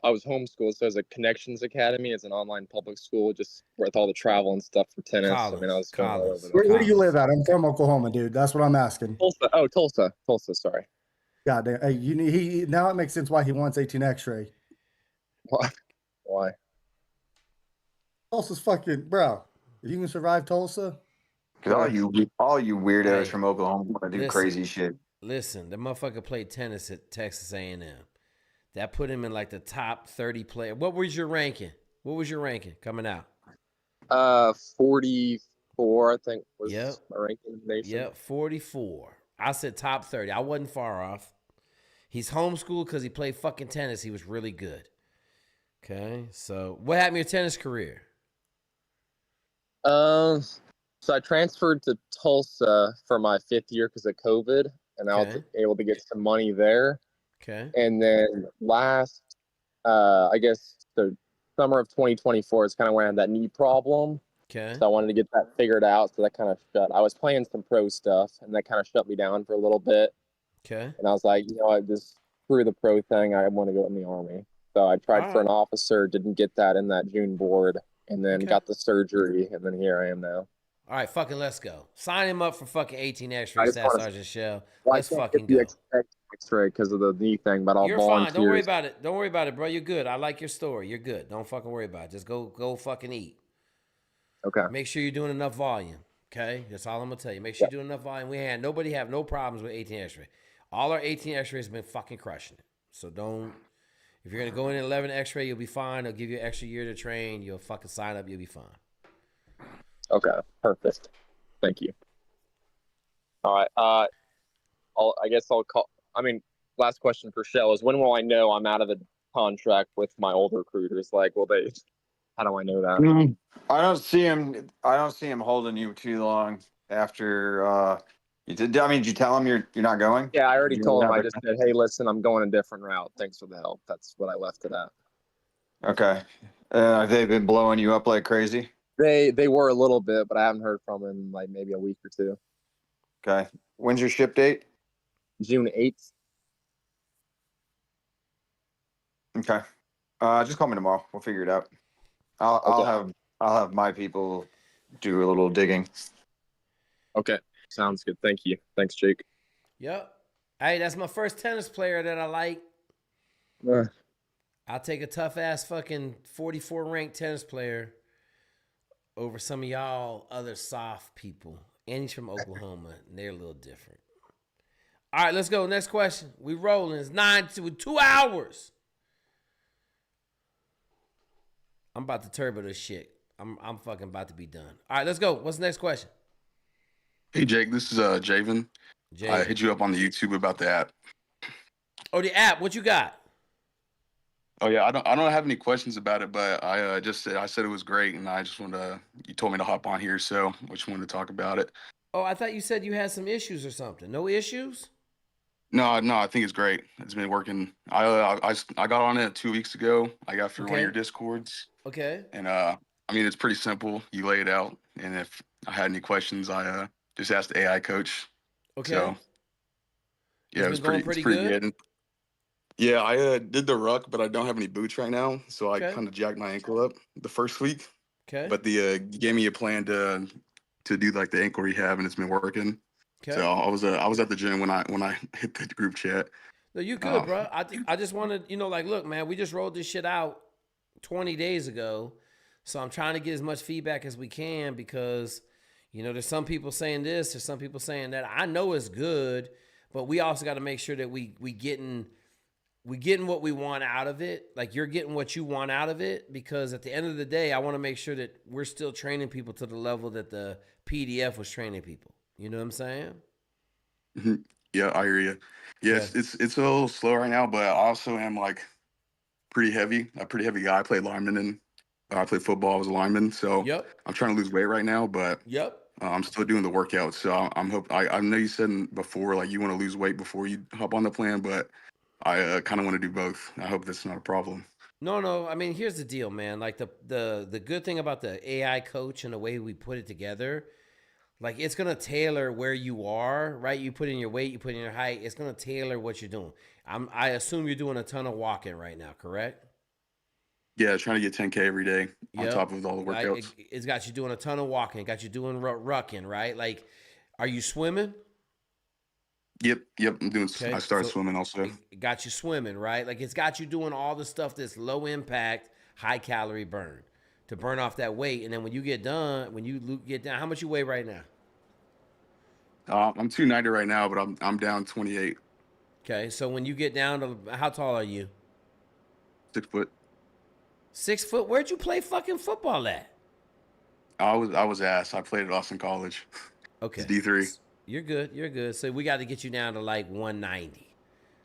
was homeschooled, so it was a Connections Academy. It's an online public school, just with all the travel and stuff for tennis. I mean, I was going all over. Where do you live at? I'm from Oklahoma, dude. That's what I'm asking. Tulsa. Oh, Tulsa. Sorry. God damn. Hey, now it makes sense why he wants 18 X-ray. Why? Tulsa's fucking, bro. If you can survive Tulsa, Because all you weirdos Hey, from Oklahoma want to do crazy shit. Listen, the motherfucker played tennis at Texas A&M. That put him in like the top 30 player. What was your ranking? What was your ranking coming out? 44, I think was Yep. my ranking in the nation. Yep, 44. I said top 30. I wasn't far off. He's homeschooled because he played fucking tennis. He was really good. Okay, so what happened to your tennis career? So I transferred to Tulsa for my 5th year because of COVID, and I was able to get some money there. Okay. And then last, I guess the summer of 2024 is kind of when I had that knee problem. Okay. So I wanted to get that figured out. So that kind of shut. I was playing some pro stuff, and that kind of shut me down for a little bit. Okay. And I was like, you know, I just screw the pro thing. I want to go in the Army. So I tried for an officer, didn't get that in that June board, and then got the surgery, and then here I am now. All right, fucking let's go. Sign him up for fucking 18 X-ray, Staff Sergeant Shell. Well, Let's fucking go. X-ray because of the knee thing, but I'll You're volunteer. fine. Don't worry about it. Don't worry about it, bro. You're good. I like your story. You're good. Don't fucking worry about it. Just go fucking eat. Okay. Make sure you're doing enough volume. Okay? That's all I'm gonna tell you. Make sure you're doing enough volume. Nobody have no problems with 18 X-ray. All our 18 X-rays have been fucking crushing it. So don't. If you're gonna go in at 11 X-ray, you'll be fine. They'll give you an extra year to train. You'll fucking sign up. You'll be fine. Okay. Perfect. Thank you. All right. I guess I'll call. I mean, last question for Shell is when will I know I'm out of the contract with my old recruiters? Like, will they? How do I know that? I don't see him holding you too long after. You did. I mean, did you tell him you're not going? Yeah, I already told him. I just said, hey, listen, I'm going a different route. Thanks for the help. That's what I left it at. Okay. Have they been blowing you up like crazy? They were a little bit, but I haven't heard from him in like maybe a week or two. Okay. When's your ship date? June 8th. Okay. Just call me tomorrow. We'll figure it out. I'll have my people do a little digging. Okay. Sounds good. Thank you. Thanks, Jake. Yep. Hey, that's my first tennis player that I like. I'll take a tough ass fucking 44 ranked tennis player over some of y'all other soft people. And he's from Oklahoma, and they're a little different. All right, let's go. Next question. We rolling. It's 2 hours. I'm about to turbo this shit. I'm fucking about to be done. All right, let's go. What's the next question? Hey Jake, this is Javen. I hit you up on the YouTube about the app. Oh, the app. What you got? Oh yeah, I don't have any questions about it, but I said it was great, and I just wanted to. You told me to hop on here, so I just wanted to talk about it. Oh, I thought you said you had some issues or something. No issues? No, I think it's great. It's been working. I got on it 2 weeks ago. I got through one of your Discords. Okay. And I mean, it's pretty simple. You lay it out, and if I had any questions, I just asked the AI coach. Okay. So yeah, it's been pretty good. And, yeah, I did the ruck, but I don't have any boots right now, so I kind of jacked my ankle up the first week. Okay. But you gave me a plan to do like the ankle rehab, and it's been working. Okay. So I was at the gym when I hit the group chat. No, you good, bro. I just wanted, like, look, man, we just rolled this shit out 20 days ago, so I'm trying to get as much feedback as we can because, there's some people saying this, there's some people saying that. I know it's good, but we also got to make sure that we getting what we want out of it. Like you're getting what you want out of it, because at the end of the day, I want to make sure that we're still training people to the level that the PDF was training people. You know what I'm saying? Mm-hmm. Yeah, I hear you. Yes, it's a little slow right now, but I also am like a pretty heavy guy. I played lineman and I played football. I was a lineman, so I'm trying to lose weight right now, but I'm still doing the workouts. So I know you said before like you want to lose weight before you hop on the plan, but I kind of want to do both. I hope that's not a problem. No. I mean, here's the deal, man. Like the good thing about the AI coach and the way we put it together, like it's gonna tailor where you are, right? You put in your weight, you put in your height. It's gonna tailor what you're doing. I assume you're doing a ton of walking right now, correct? Yeah, trying to get 10K every day on top of all the workouts. It's got you doing a ton of walking. It got you doing rucking, right? Like, are you swimming? Yep. I'm doing. I started swimming also. It got you swimming, right? Like it's got you doing all the stuff that's low impact, high calorie burn. to burn off that weight. And then when you get done, when you get down, how much you weigh right now? I'm 290 right now, but I'm down 28. Okay, so when you get down to, how tall are you? 6 foot. 6 foot? Where'd you play fucking football at? I was ass. I played at Austin College. Okay. It's D3. You're good. You're good. So we got to get you down to like 190.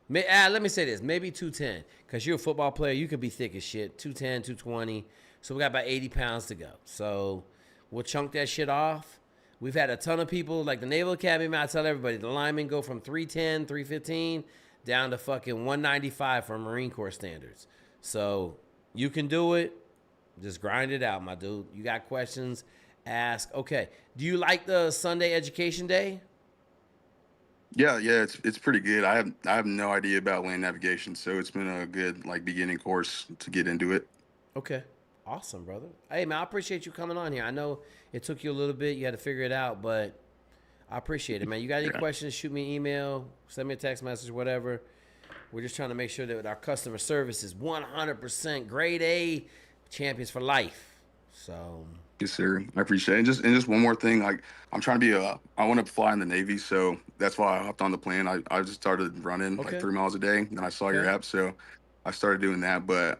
Let me say this, maybe 210, because you're a football player. You could be thick as shit. 210, 220. So we got about 80 pounds to go. So we'll chunk that shit off. We've had a ton of people, like the Naval Academy, man, I tell everybody, the linemen go from 310, 315, down to fucking 195 for Marine Corps standards. So you can do it. Just grind it out, my dude. You got questions, ask. Okay. Do you like the Sunday Education Day? Yeah, it's pretty good. I have no idea about land navigation, so it's been a good like beginning course to get into it. Okay. Awesome, brother. Hey, man, I appreciate you coming on here. I know it took you a little bit. You had to figure it out, but I appreciate it, man. You got any questions, shoot me an email, send me a text message, whatever. We're just trying to make sure that our customer service is 100% grade A, champions for life. So Yes, sir. I appreciate it. And just one more thing, like I'm trying to be I want to fly in the Navy, so that's why I hopped on the plane. I just started running like 3 miles a day, and then I saw your app, so I started doing that. But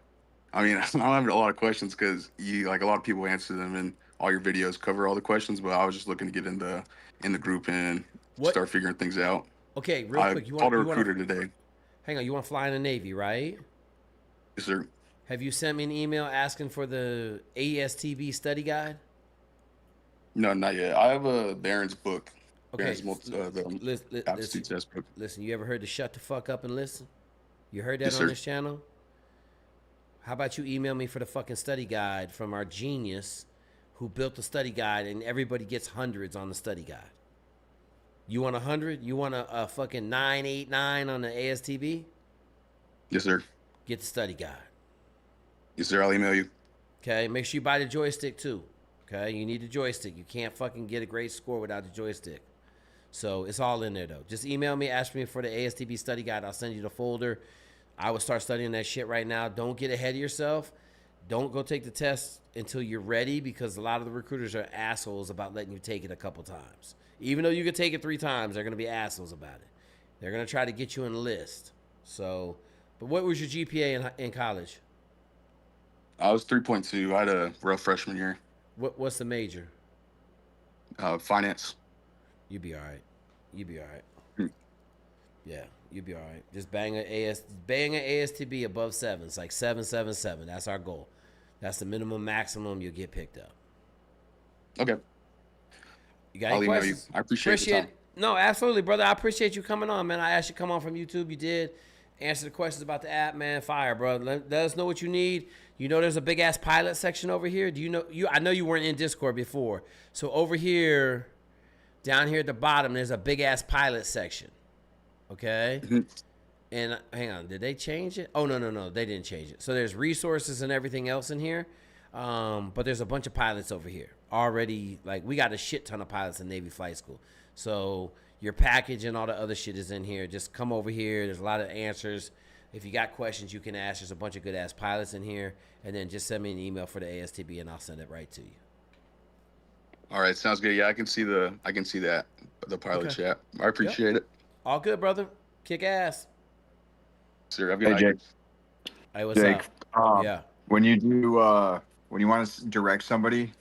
I mean, I don't have a lot of questions because you like a lot of people answer them, and all your videos cover all the questions. But I was just looking to get in the group and start figuring things out. Okay, real quick, I called a recruiter today. Hang on, you want to fly in the Navy, right? Yes, sir. Have you sent me an email asking for the ASTB study guide? No, not yet. I have a Barron's book. Okay. Barron's aptitude test book. Listen, you ever heard to shut the fuck up and listen? You heard that Yes, on sir. this channel? How about you email me for the fucking study guide from our genius who built the study guide, and everybody gets hundreds on the study guide. You want 100? You want a fucking 989 on the ASTB? Yes, sir. Get the study guide. Yes, sir. I'll email you. Okay, make sure you buy the joystick too. Okay, you need the joystick. You can't fucking get a great score without the joystick. So it's all in there though. Just email me, ask me for the ASTB study guide. I'll send you the folder. I would start studying that shit right now. Don't get ahead of yourself. Don't go take the test until you're ready, because a lot of the recruiters are assholes about letting you take it a couple times. Even though you could take it 3 times, they're going to be assholes about it. They're going to try to get you in the list. So, but what was your GPA in college? I was 3.2. I had a rough freshman year. What's the major? Finance. You'll be all right. You'll be all right. Yeah, you'll be all right. Just bang an ASTB above 7. It's like 777. That's our goal. That's the minimum, maximum you'll get picked up. Okay. You got any questions? I appreciate the time. No, absolutely, brother. I appreciate you coming on, man. I asked you to come on from YouTube. You did. Answer the questions about the app, man. Fire, bro. Let us know what you need. You know there's a big-ass pilot section over here. Do you know? I know you weren't in Discord before. So over here, down here at the bottom, there's a big-ass pilot section. Okay? Mm-hmm. And hang on. Did they change it? Oh, no. They didn't change it. So there's resources and everything else in here. But there's a bunch of pilots over here. Already, like, we got a shit ton of pilots in Navy Flight School. So your package and all the other shit is in here. Just come over here. There's a lot of answers. If you got questions, you can ask. There's a bunch of good-ass pilots in here. And then just send me an email for the ASTB, and I'll send it right to you. All right, sounds good. Yeah, I can see that the pilot chat. I appreciate it. All good, brother. Kick ass. Sir, have a good night. Jake. Hey, what's Jake, up? Yeah. When you do, when you want to direct somebody,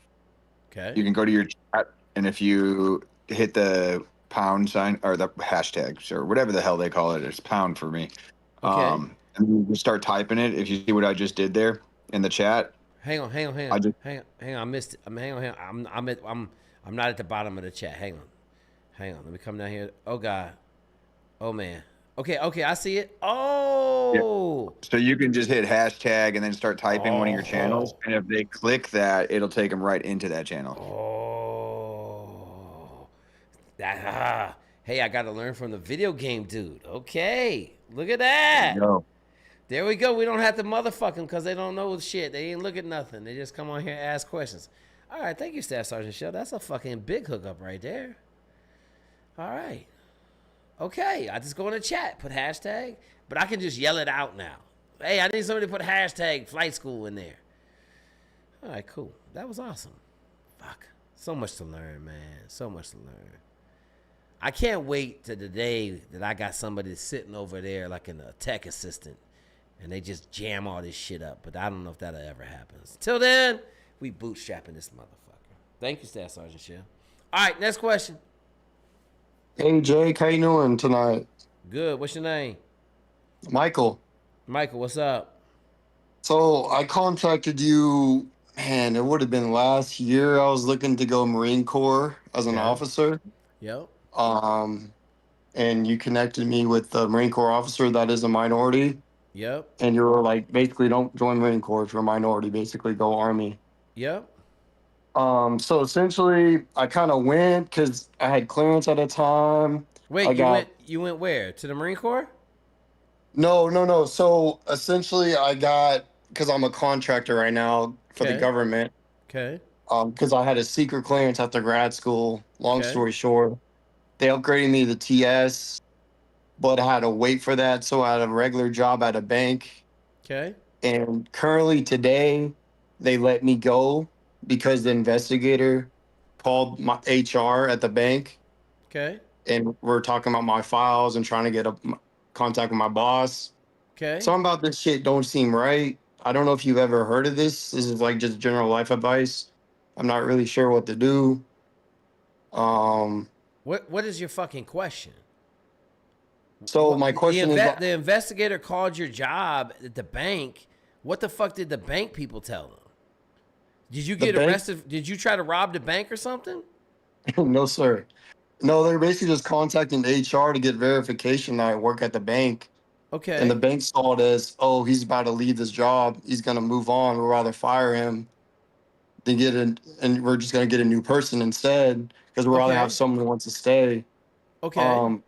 okay, you can go to your chat, and if you hit the pound sign or the hashtags or whatever the hell they call it, it's pound for me. Okay. And you start typing it. If you see what I just did there in the chat. Hang on. Hang on. I missed it. Hang on. I'm not at the bottom of the chat. Hang on. Let me come down here. Oh God. Oh man. Okay. I see it. Oh. Yeah. So you can just hit hashtag and then start typing one of your channels, and if they click that, it'll take them right into that channel. Hey, I got to learn from the video game dude. Okay. Look at that. There we go. We don't have to motherfuck them because they don't know shit. They ain't look at nothing. They just come on here and ask questions. All right. Thank you, Staff Sergeant Shell. That's a fucking big hookup right there. All right. Okay. I just go in the chat, put hashtag, but I can just yell it out now. Hey, I need somebody to put hashtag flight school in there. All right, cool. That was awesome. Fuck. So much to learn, man. So much to learn. I can't wait to the day that I got somebody sitting over there like a tech assistant and they just jam all this shit up. But I don't know if that'll ever happen. Till then, we bootstrapping this motherfucker. Thank you, Staff Sergeant Shell. All right, next question. Hey, Jake, how you doing tonight? Good. What's your name? Michael. Michael, what's up? So I contacted you, man, it would have been last year. I was looking to go Marine Corps as an officer. Yep. And you connected me with the Marine Corps officer that is a minority. Yep. And you were like, basically, don't join Marine Corps if you're a minority. Basically, go Army. Yep. So essentially, I kind of went because I had clearance at a time. Wait, you went where? To the Marine Corps? No. So essentially, I got, because I'm a contractor right now for the government. Okay. Because I had a secret clearance after grad school. Long Okay. story short, they upgraded me to TS, but I had to wait for that. So I had a regular job at a bank. Okay. And currently today, they let me go because the investigator called my HR at the bank. Okay. And we're talking about my files and trying to get a contact with my boss. Okay. Something about this shit don't seem right. I don't know if you've ever heard of this. This is like just general life advice. I'm not really sure what to do. What is your fucking question? So my question is, the investigator called your job at the bank. What the fuck did the bank people tell them? Did you get arrested? Did you try to rob the bank or something? No, sir. No, they're basically just contacting HR to get verification that I work at the bank. Okay. And the bank saw it as, oh, he's about to leave this job. He's going to move on. We'd rather fire him than and we're just going to get a new person instead because we'd rather have someone who wants to stay. Okay.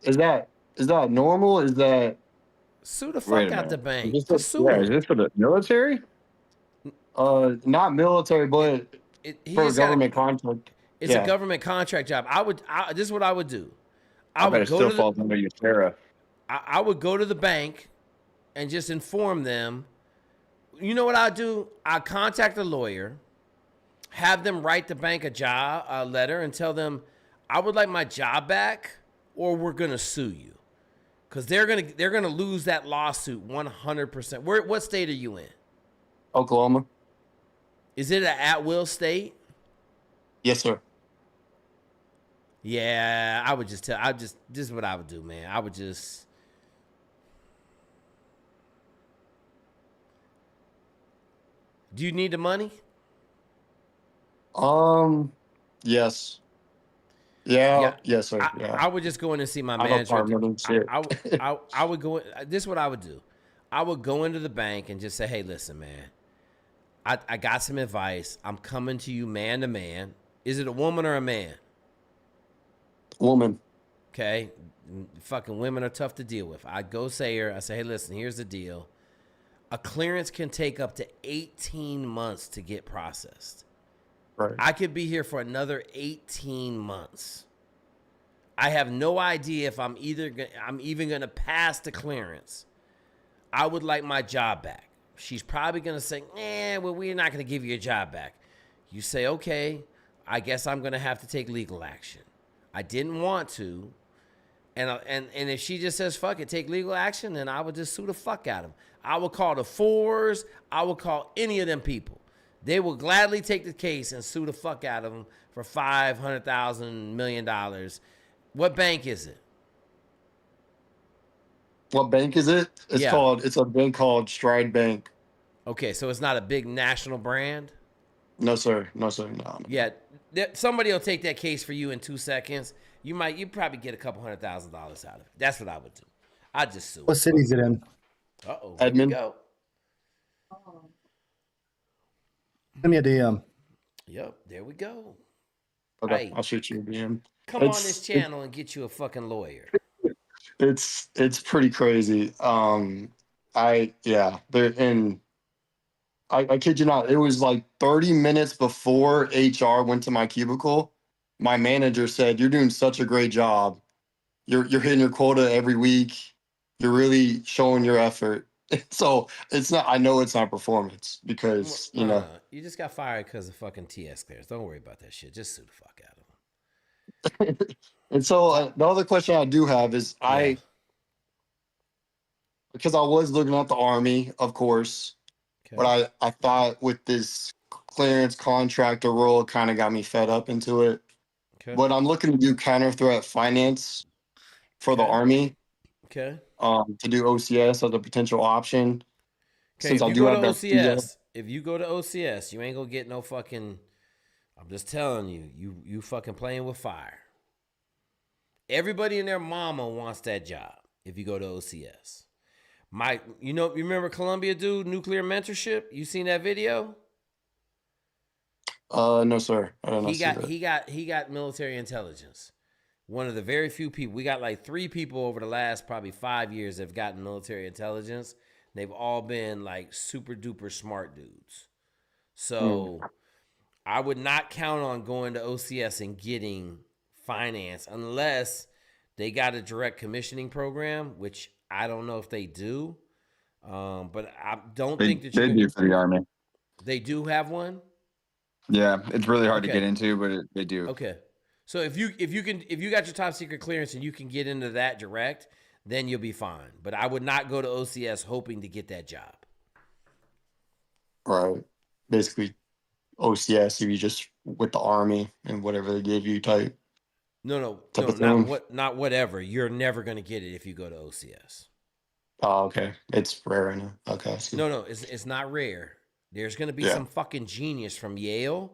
Is that normal? Is that... Sue the fuck out the bank. Just sue is this for the military? Not military, but for a government contract. It's a government contract job. This is what I would do. I bet it still falls under your tariff. I would go to the bank and just inform them. You know what I do? I contact a lawyer, have them write the bank a letter, and tell them I would like my job back, or we're gonna sue you, because they're gonna lose that lawsuit 100%. What state are you in? Oklahoma. Is it an at-will state? Yes, sir. Yeah, I would just this is what I would do, man. I would just... Do you need the money? Yes. Yeah. Yes, sir. I would just go in and see my manager. I would go. This is what I would do. I would go into the bank and just say, "Hey, listen, man. I got some advice. I'm coming to you man to man. Is it a woman or a man?" Woman. Okay. Fucking women are tough to deal with. I go say her. I say, "Hey, listen. Here's the deal. A clearance can take up to 18 months to get processed. Right. I could be here for another 18 months. I have no idea if I'm even going to pass the clearance. I would like my job back." She's probably going to say, well, we're not going to give you your job back. You say, okay, I guess I'm going to have to take legal action. I didn't want to. And if she just says, fuck it, take legal action, then I would just sue the fuck out of them. I would call the fours. I would call any of them people. They will gladly take the case and sue the fuck out of them for $500,000, $1 million. What bank is it? What bank is it? It's a bank called Stride Bank. Okay, so it's not a big national brand? No, sir. No. Yeah, somebody will take that case for you in 2 seconds. You probably get a couple $100,000 out of it. That's what I would do. I'd just sue. What city is it in? Uh-oh. Edmond. Here we go. Send me a DM. Yep, there we go. Okay, Hey, I'll shoot you a DM. come on this channel and get you a fucking lawyer. It's pretty crazy. I kid you not, it was like 30 minutes before HR went to my cubicle. My manager said, "You're doing such a great job. You're hitting your quota every week. You're really showing your effort. So it's not. I know it's not performance because you just got fired because of fucking TS clearance. Don't worry about that shit. Just sue the fuck out of them. And so the other question I do have is because I was looking at the Army, of course, but I thought with this clearance contractor role, it kind of got me fed up into it. But I'm looking to do counter threat finance for the Army. Okay. To do OCS as a potential option. Okay, Since if I you do go to have that OCS, you ain't gonna get no fucking. I'm just telling you, you fucking playing with fire. Everybody and their mama wants that job if you go to OCS. You remember Columbia dude, nuclear mentorship? You seen that video? No, sir. I don't know. He got military intelligence. One of the very few people. We got like 3 people over the last probably 5 years that have gotten military intelligence. They've all been like super duper smart dudes. So I would not count on going to OCS and getting finance unless they got a direct commissioning program, which I don't know if they do. But I don't think that they do for the Army. They do have one. Yeah, it's really hard to get into, but they do. Okay. So if you got your top secret clearance and you can get into that direct, then you'll be fine. But I would not go to OCS hoping to get that job. Right. Basically, OCS, if you just with the Army and whatever they give you type. No, not whatever. You're never gonna get it if you go to OCS. Oh, okay. It's rare right now. Okay. No, it's not rare. There's gonna be some fucking genius from Yale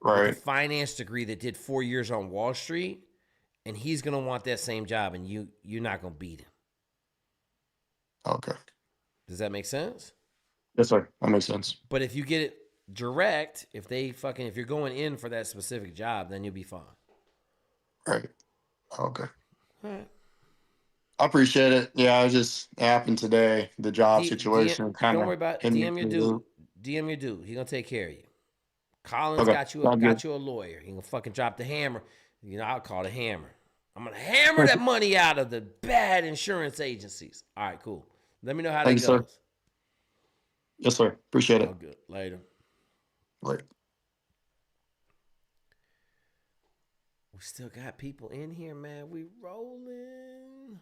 with a finance degree that did 4 years on Wall Street, and he's gonna want that same job, and you're not gonna beat him. Okay. Does that make sense? Yes, sir. That makes sense. But if you get it direct, if you're going in for that specific job, then you'll be fine. Right. Okay. All right. I appreciate it. Yeah, it just happened today. The job situation kind of. Don't worry about it. DM your dude. DM your dude. He gonna take care of you. Collins got you a lawyer. He gonna fucking drop the hammer. I'll call the hammer. I'm gonna hammer that money out of the bad insurance agencies. All right, cool. Let me know how that goes. Sir. Yes, sir. Appreciate it. All good. Later. Later. We still got people in here, man. We rolling.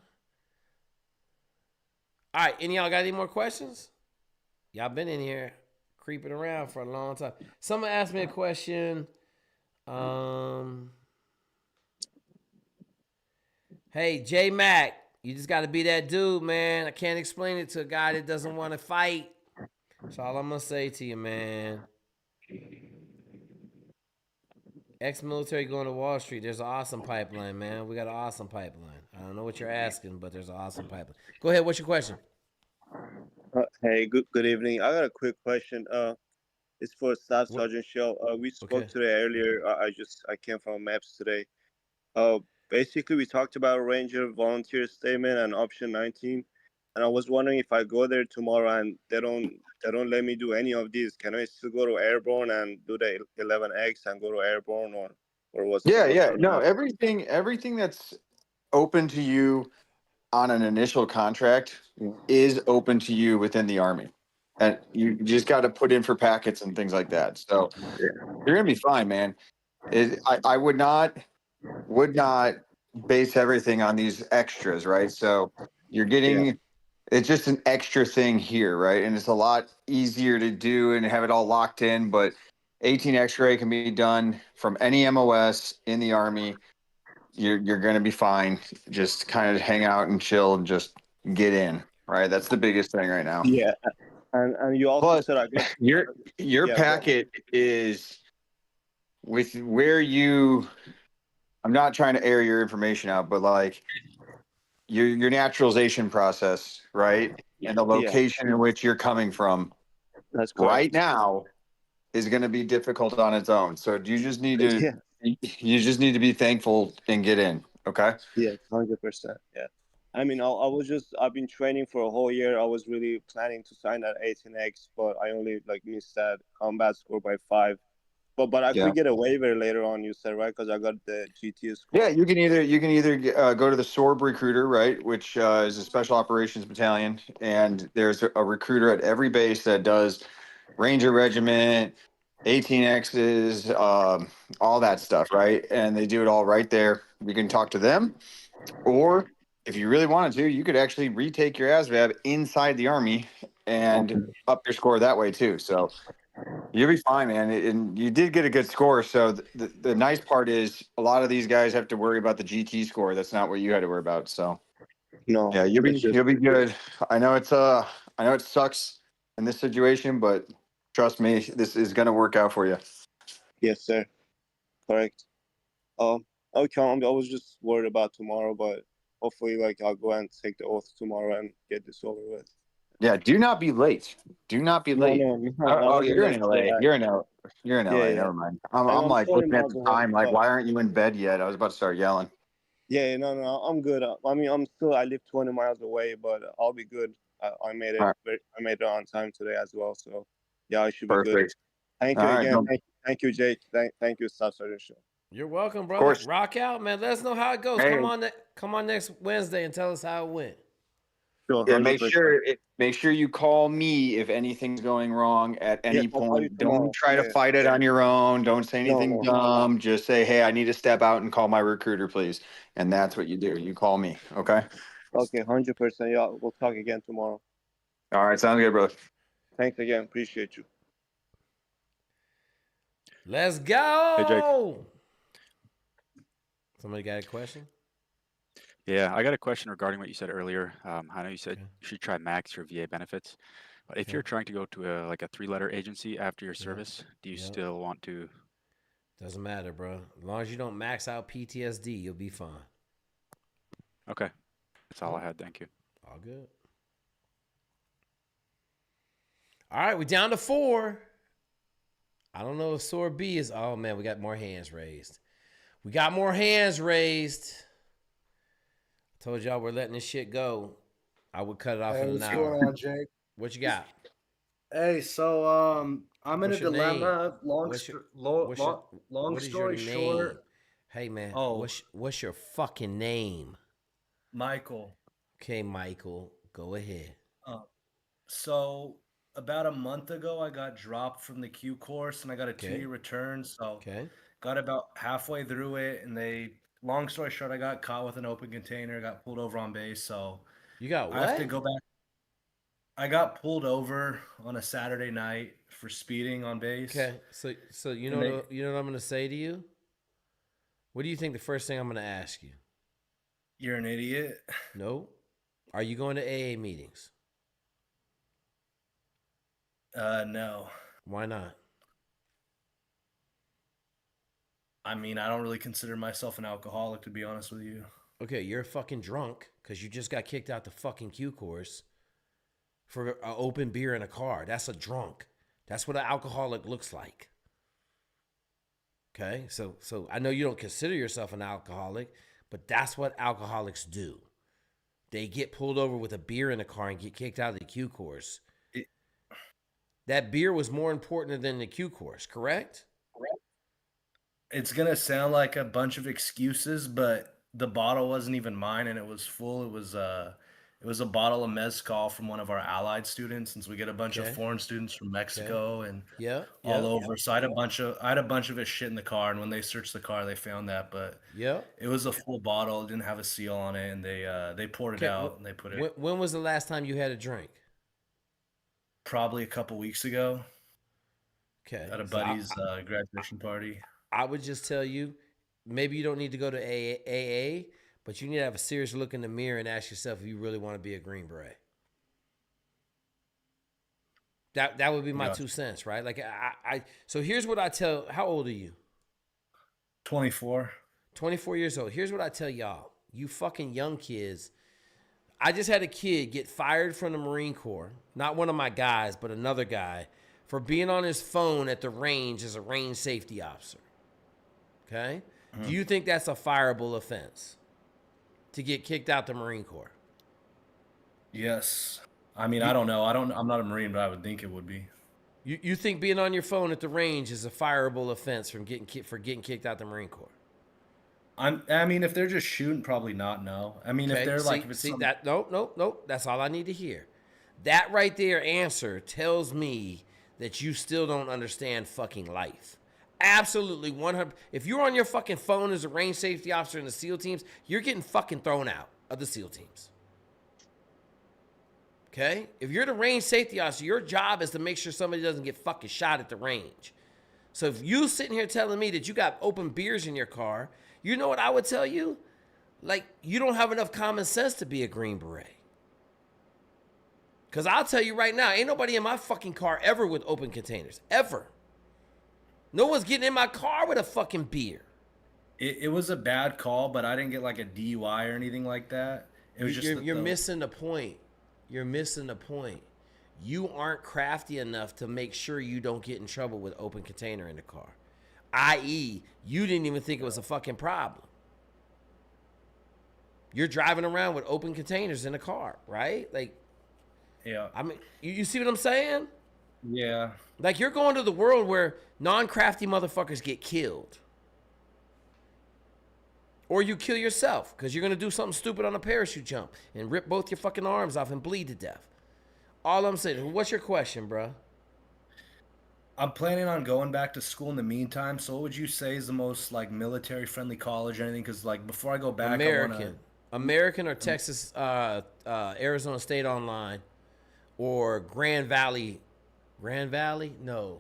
All right, any of y'all got any more questions? Y'all been in here creeping around for a long time. Someone asked me a question. Hey, J Mac, you just got to be that dude, man. I can't explain it to a guy that doesn't want to fight. That's all I'm going to say to you, man. Ex-military going to Wall Street. There's an awesome pipeline, man. We got an awesome pipeline. I don't know what you're asking, but there's an awesome pipeline. Go ahead. What's your question? Hey, good evening. I got a quick question. It's for Staff Sergeant Shell. We spoke today earlier. I came from MAPS today. Basically, we talked about Ranger volunteer statement and option 19, and I was wondering if I go there tomorrow and they don't let me do any of these, can I still go to airborne and do the 11X and go to airborne, or was it? Yeah. No, everything that's open to you on an initial contract is open to you within the Army, and you just got to put in for packets and things like that. So you're gonna be fine, man. I would not base everything on these extras, right? So you're getting it's just an extra thing here, right? And it's a lot easier to do and have it all locked in. But 18 X-ray can be done from any MOS in the Army. You're gonna be fine. Just kind of hang out and chill and just get in, right? That's the biggest thing right now. Yeah, and you also said I guess your packet is with where you. I'm not trying to air your information out, but like your naturalization process, right? And the location in which you're coming from right now is going to be difficult on its own. So you just need to be thankful and get in. Okay. Yeah, 100%. Yeah. I mean, I've been training for a whole year. I was really planning to sign that 18X, but I only missed that combat score by 5. But I could get a waiver later on, you said, right? Because I got the GT score. Yeah, you can either go to the SORB recruiter, right, which is a special operations battalion, and there's a recruiter at every base that does Ranger Regiment, 18Xs, all that stuff, right? And they do it all right there. You can talk to them, or if you really wanted to, you could actually retake your ASVAB inside the Army and up your score that way too. So you'll be fine, man. And you did get a good score. So the nice part is a lot of these guys have to worry about the GT score. That's not what you had to worry about. So no, yeah, you'll be good. I know it sucks in this situation, but trust me, this is gonna work out for you. Yes, sir. Correct. Okay. I was just worried about tomorrow, but hopefully, like, I'll go and take the oath tomorrow and get this over with. Yeah, do not be late. Do not be late. Oh, you're in LA. You're in LA. You're in LA. Yeah. Never mind. I'm like 20 looking at miles the away, time, like, but- why aren't you in bed yet? I was about to start yelling. Yeah, no, I'm good. I mean, I live 20 miles away, but I'll be good. I made it. All I made it on time today as well. So, yeah, I should be good. Perfect. Thank you All right, again. no- Thank you, Jake. Thank you, Staff Sergeant Show. You're welcome, brother. Rock out, man. Let us know how it goes. Hey. Come on next Wednesday and tell us how it went. Sure. Yeah, 100%. make sure you call me if anything's going wrong at any I'll call you point. tomorrow. Don't try to Yeah. fight it on your own. Don't say anything No. dumb. Just say, hey, I need to step out and call my recruiter, please. And that's what you do. You call me. Okay. Okay, 100%. Yeah, we'll talk again tomorrow. All right. Sounds good, brother. Thanks again. Appreciate you. Let's go. Hey, Jake. Somebody got a question? Yeah, I got a question regarding what you said earlier. I know you said you should try max your VA benefits, but if you're trying to go to a 3-letter agency after your service, do you still want to? Doesn't matter, bro. As long as you don't max out PTSD, you'll be fine. Okay, that's all I had. Thank you. All good. All right, we're down to 4. I don't know if SOAR B is. Oh man, we got more hands raised. Told y'all we're letting this shit go. I would cut it off in an hour. What's going on, Jake? What you got? Hey, so I'm in a dilemma. Long story short. Hey man, Oh. what's your fucking name? Michael. Okay, Michael, go ahead. So about a month ago, I got dropped from the Q course, and I got a 2-year return. So got about halfway through it, and long story short, I got caught with an open container, got pulled over on base. So you got what? I have to go back. I got pulled over on a Saturday night for speeding on base. Okay, so you know what I'm gonna say to you? What do you think the first thing I'm gonna ask you? You're an idiot. No. Are you going to AA meetings? No. Why not? I mean, I don't really consider myself an alcoholic, to be honest with you. Okay, you're fucking drunk because you just got kicked out the fucking Q course for an open beer in a car. That's a drunk. That's what an alcoholic looks like. Okay, so I know you don't consider yourself an alcoholic, but that's what alcoholics do. They get pulled over with a beer in the car and get kicked out of the Q course. That beer was more important than the Q course, correct? It's going to sound like a bunch of excuses, but the bottle wasn't even mine and it was full. It was a bottle of mezcal from one of our allied students, since we get a bunch of foreign students from Mexico and all over. So I had a bunch of his shit in the car, and when they searched the car, they found that. But it was a full bottle. It didn't have a seal on it, and they poured it out and they put it. When was the last time you had a drink? Probably a couple weeks ago. Okay, at a buddy's graduation party. I would just tell you, maybe you don't need to go to AA, but you need to have a serious look in the mirror and ask yourself if you really want to be a Green Beret. That would be my 2 cents, right? Like so here's what I tell. How old are you? 24. 24 years old. Here's what I tell y'all. You fucking young kids. I just had a kid get fired from the Marine Corps. Not one of my guys, but another guy, for being on his phone at the range as a range safety officer. Okay? Do you think that's a fireable offense? To get kicked out the Marine Corps? Yes. I mean, I don't know. I'm not a Marine, but I would think it would be. You think being on your phone at the range is a fireable offense from getting kicked out the Marine Corps? I mean, if they're just shooting, probably not. No. I mean, if they're like, if it's some... that. Nope. That's all I need to hear. That right there answer tells me that you still don't understand fucking life. Absolutely 100. If you're on your fucking phone as a range safety officer in the SEAL teams, you're getting fucking thrown out of the SEAL teams. Okay? If you're the range safety officer, your job is to make sure somebody doesn't get fucking shot at the range. So if you sitting here telling me that you got open beers in your car, you know what I would tell you? Like, you don't have enough common sense to be a Green Beret. Because I'll tell you right now, ain't nobody in my fucking car ever with open containers. Ever. No one's getting in my car with a fucking beer. It was a bad call, but I didn't get like a DUI or anything like that. It was You're missing the point. You're missing the point. You aren't crafty enough to make sure you don't get in trouble with open container in the car. I.e., you didn't even think it was a fucking problem. You're driving around with open containers in the car, right? Like, yeah. I mean, you see what I'm saying? Yeah. Like, you're going to the world where non-crafty motherfuckers get killed. Or you kill yourself because you're going to do something stupid on a parachute jump and rip both your fucking arms off and bleed to death. All I'm saying is, what's your question, bro? I'm planning on going back to school in the meantime. So what would you say is the most like military-friendly college or anything? Because like before I go back, American or Texas, Arizona State Online, or Grand Valley? No.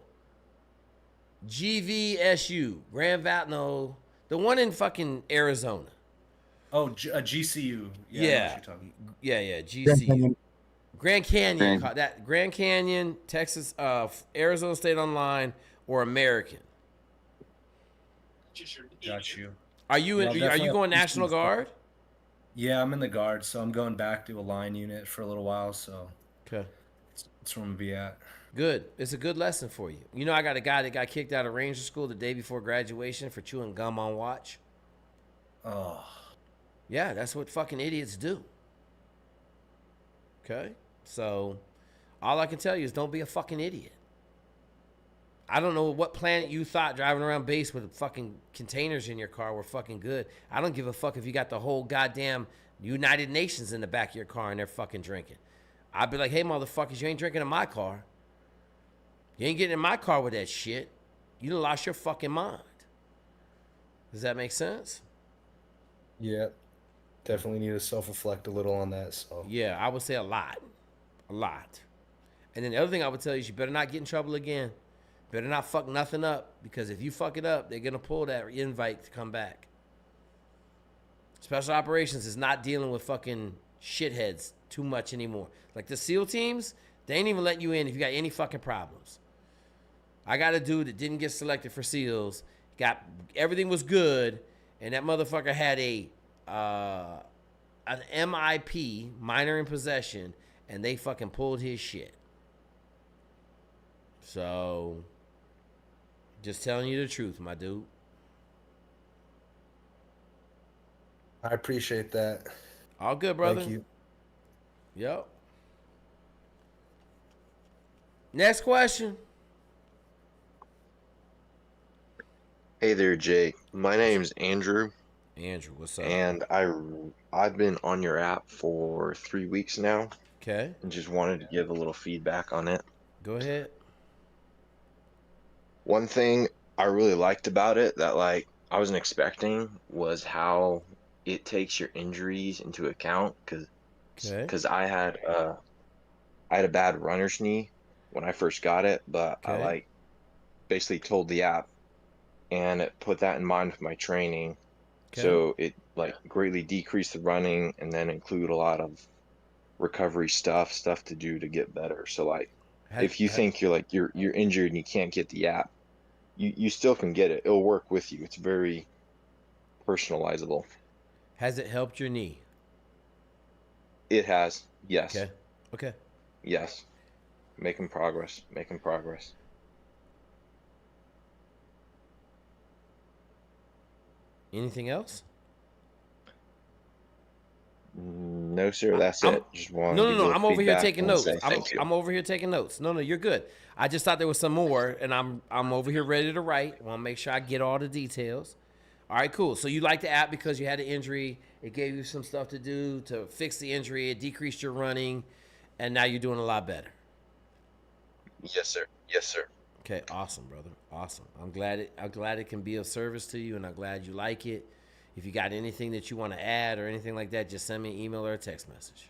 GVSU. Grand Valley? No. The one in fucking Arizona. Oh, GCU. Yeah. GCU. Grand Canyon. Grand Canyon, Texas, Arizona State Online, or American. Got you. Are you going National Guard? Yeah, I'm in the Guard, so I'm going back to a line unit for a little while. So okay, that's where I'm gonna be at. Good. It's a good lesson for you. You know, I got a guy that got kicked out of Ranger School the day before graduation for chewing gum on watch. Oh. Yeah, that's what fucking idiots do. Okay? So, all I can tell you is don't be a fucking idiot. I don't know what planet you thought driving around base with fucking containers in your car were fucking good. I don't give a fuck if you got the whole goddamn United Nations in the back of your car and they're fucking drinking. I'd be like, hey, motherfuckers, you ain't drinking in my car. You ain't getting in my car with that shit. You done lost your fucking mind. Does that make sense? Yeah. Definitely need to self-reflect a little on that. So yeah, I would say a lot. A lot. And then the other thing I would tell you is you better not get in trouble again. Better not fuck nothing up, because if you fuck it up, they're going to pull that invite to come back. Special Operations is not dealing with fucking shitheads too much anymore. Like the SEAL teams, they ain't even letting you in if you got any fucking problems. I got a dude that didn't get selected for SEALs. Everything was good, and that motherfucker had an MIP, minor in possession, and they fucking pulled his shit. So, just telling you the truth, my dude. I appreciate that. All good, brother. Thank you. Yep. Next question. Hey there, Jake. My name's Andrew. Andrew, what's up? And I've been on your app for 3 weeks now. Okay. And just wanted to give a little feedback on it. Go ahead. One thing I really liked about it that like I wasn't expecting was how it takes your injuries into account, because I had a bad runner's knee when I first got it, but I like basically told the app and it put that in mind with my training. So it like greatly decreased the running and then include a lot of recovery stuff to do to get better. So like if you think you're injured and you can't get the app, you still can get it. It'll work with you. It's very personalizable. Has it helped your knee? It has. Yes. Okay. Yes. Making progress. Anything else? No, sir. That's it. Just wanted to give No. you I'm over here feedback taking and notes. say thank you. I'm over here taking notes. No, you're good. I just thought there was some more, and I'm over here ready to write. I want to make sure I get all the details. All right, cool. So you like the app because you had an injury. It gave you some stuff to do to fix the injury. It decreased your running, and now you're doing a lot better. Yes, sir. Yes, sir. Okay, awesome, brother. Awesome. I'm glad it can be of service to you, and I'm glad you like it. If you got anything that you want to add or anything like that, just send me an email or a text message.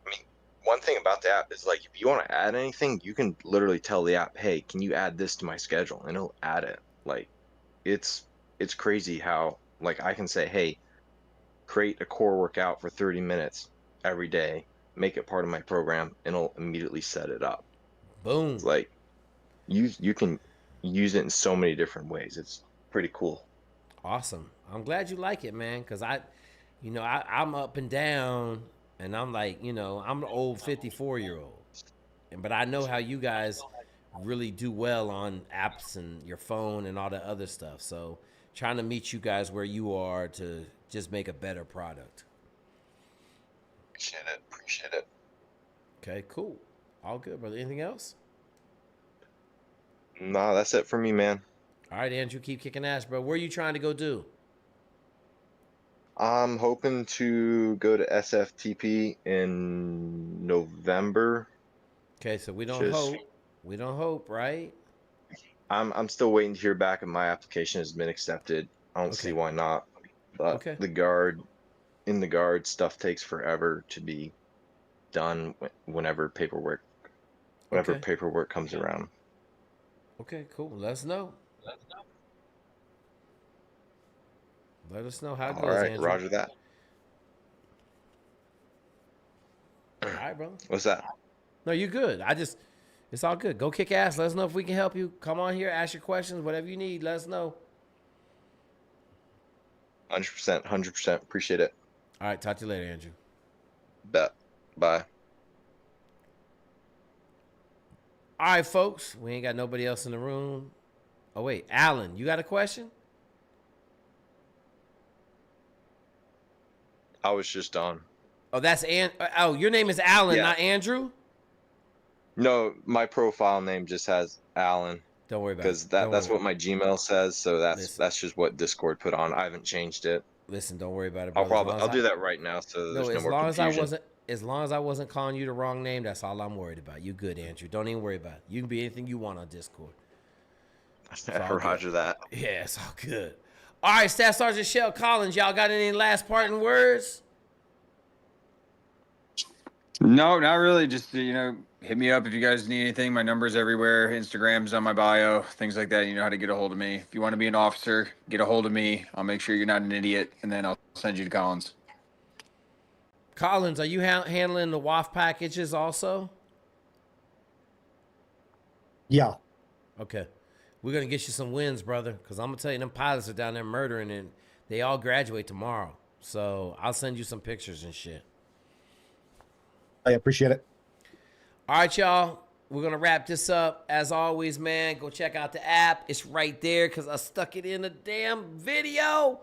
I mean, one thing about the app is like if you want to add anything, you can literally tell the app, "Hey, can you add this to my schedule?" and it'll add it. Like it's crazy how like I can say, "Hey, create a core workout for 30 minutes every day, make it part of my program," and it'll immediately set it up. Boom. It's like you can use it in so many different ways. It's pretty cool. Awesome. I'm glad you like it, man, because I'm up and down, and I'm like, I'm an old 54-year-old. But I know how you guys really do well on apps and your phone and all that other stuff. So trying to meet you guys where you are to just make a better product. Appreciate it. Okay, cool. All good, brother. Anything else? Nah, that's it for me, man. All right, Andrew, keep kicking ass, bro. Where are you trying to go do? I'm hoping to go to SFTP in November. Okay, so we don't hope. We don't hope, right? I'm still waiting to hear back if my application has been accepted. I don't see why not. But the guard stuff takes forever to be done whenever paperwork comes around. Okay, cool. Let us know. Let us know how it goes, All right, Andrew. Roger that. All right, brother. What's that? No, you're good. It's all good. Go kick ass. Let us know if we can help you. Come on here, ask your questions, whatever you need. Let us know. 100%. Appreciate it. All right, talk to you later, Andrew. Bet. Bye. All right, folks. We ain't got nobody else in the room. Oh, wait. Alan, you got a question? I was just on. Oh, your name is Alan, not Andrew? No, my profile name just has Alan. Don't worry about it. Because that's what my Gmail says, so that's just what Discord put on. I haven't changed it. Listen, don't worry about it, brother. I'll do that right now, so there's no more confusion. As long as I wasn't calling you the wrong name, that's all I'm worried about. You good, Andrew. Don't even worry about it. You can be anything you want on Discord. Roger that. Yeah, it's all good. All right, Staff Sergeant Shell Collins, y'all got any last parting words? No, not really. Just, hit me up if you guys need anything. My number's everywhere. Instagram's on my bio, things like that. You know how to get a hold of me. If you want to be an officer, get a hold of me. I'll make sure you're not an idiot, and then I'll send you to Collins. Collins, are you handling the WAF packages also? Yeah. Okay. We're going to get you some wins, brother, because I'm going to tell you, them pilots are down there murdering, and they all graduate tomorrow. So I'll send you some pictures and shit. I appreciate it. All right, y'all. We're going to wrap this up. As always, man, go check out the app. It's right there because I stuck it in the damn video.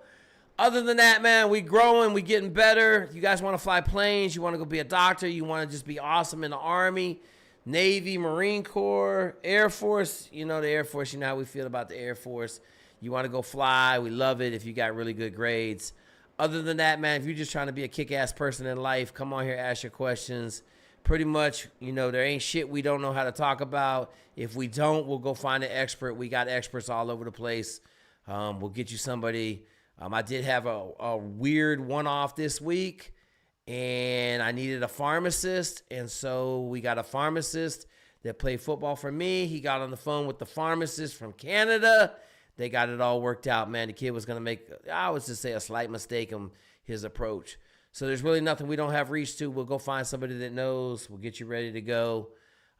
Other than that, man, we growing. We getting better. You guys want to fly planes. You want to go be a doctor. You want to just be awesome in the Army, Navy, Marine Corps, Air Force. You know the Air Force. You know how we feel about the Air Force. You want to go fly. We love it if you got really good grades. Other than that, man, if you're just trying to be a kick-ass person in life, come on here, ask your questions. Pretty much, there ain't shit we don't know how to talk about. If we don't, we'll go find an expert. We got experts all over the place. We'll get you somebody. I did have a weird one-off this week, and I needed a pharmacist, and so we got a pharmacist that played football for me. He got on the phone with the pharmacist from Canada. They got it all worked out, man. The kid was going to make, I would just say, a slight mistake in his approach. So there's really nothing we don't have reach to. We'll go find somebody that knows. We'll get you ready to go.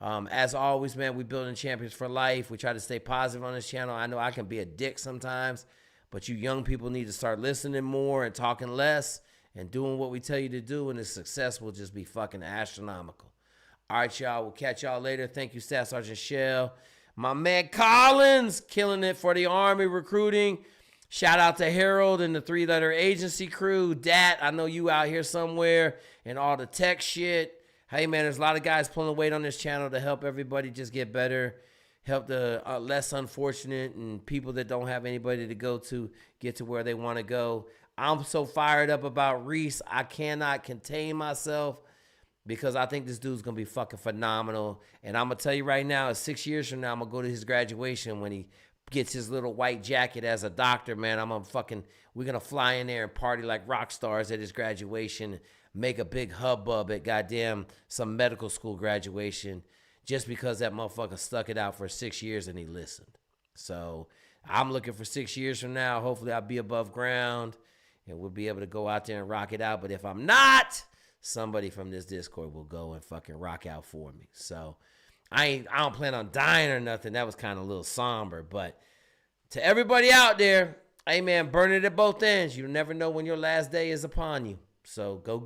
As always, man, we building champions for life. We try to stay positive on this channel. I know I can be a dick sometimes, but you young people need to start listening more and talking less and doing what we tell you to do, and the success will just be fucking astronomical. All right, y'all. We'll catch y'all later. Thank you, Staff Sergeant Shell. My man Collins, killing it for the Army recruiting. Shout out to Harold and the 3-letter agency crew. Dat, I know you out here somewhere, and all the tech shit. Hey, man, there's a lot of guys pulling weight on this channel to help everybody just get better, help the less unfortunate and people that don't have anybody to go to get to where they want to go. I'm so fired up about Reese. I cannot contain myself because I think this dude's going to be fucking phenomenal. And I'm going to tell you right now, 6 years from now, I'm going to go to his graduation when he gets his little white jacket as a doctor, man. We're going to fly in there and party like rock stars at his graduation, make a big hubbub at goddamn some medical school graduation just because that motherfucker stuck it out for 6 years and he listened. So I'm looking for 6 years from now. Hopefully I'll be above ground and we'll be able to go out there and rock it out. But if I'm not, somebody from this Discord will go and fucking rock out for me. So I don't plan on dying or nothing. That was kind of a little somber. But to everybody out there, hey man, burn it at both ends. You never know when your last day is upon you. So go get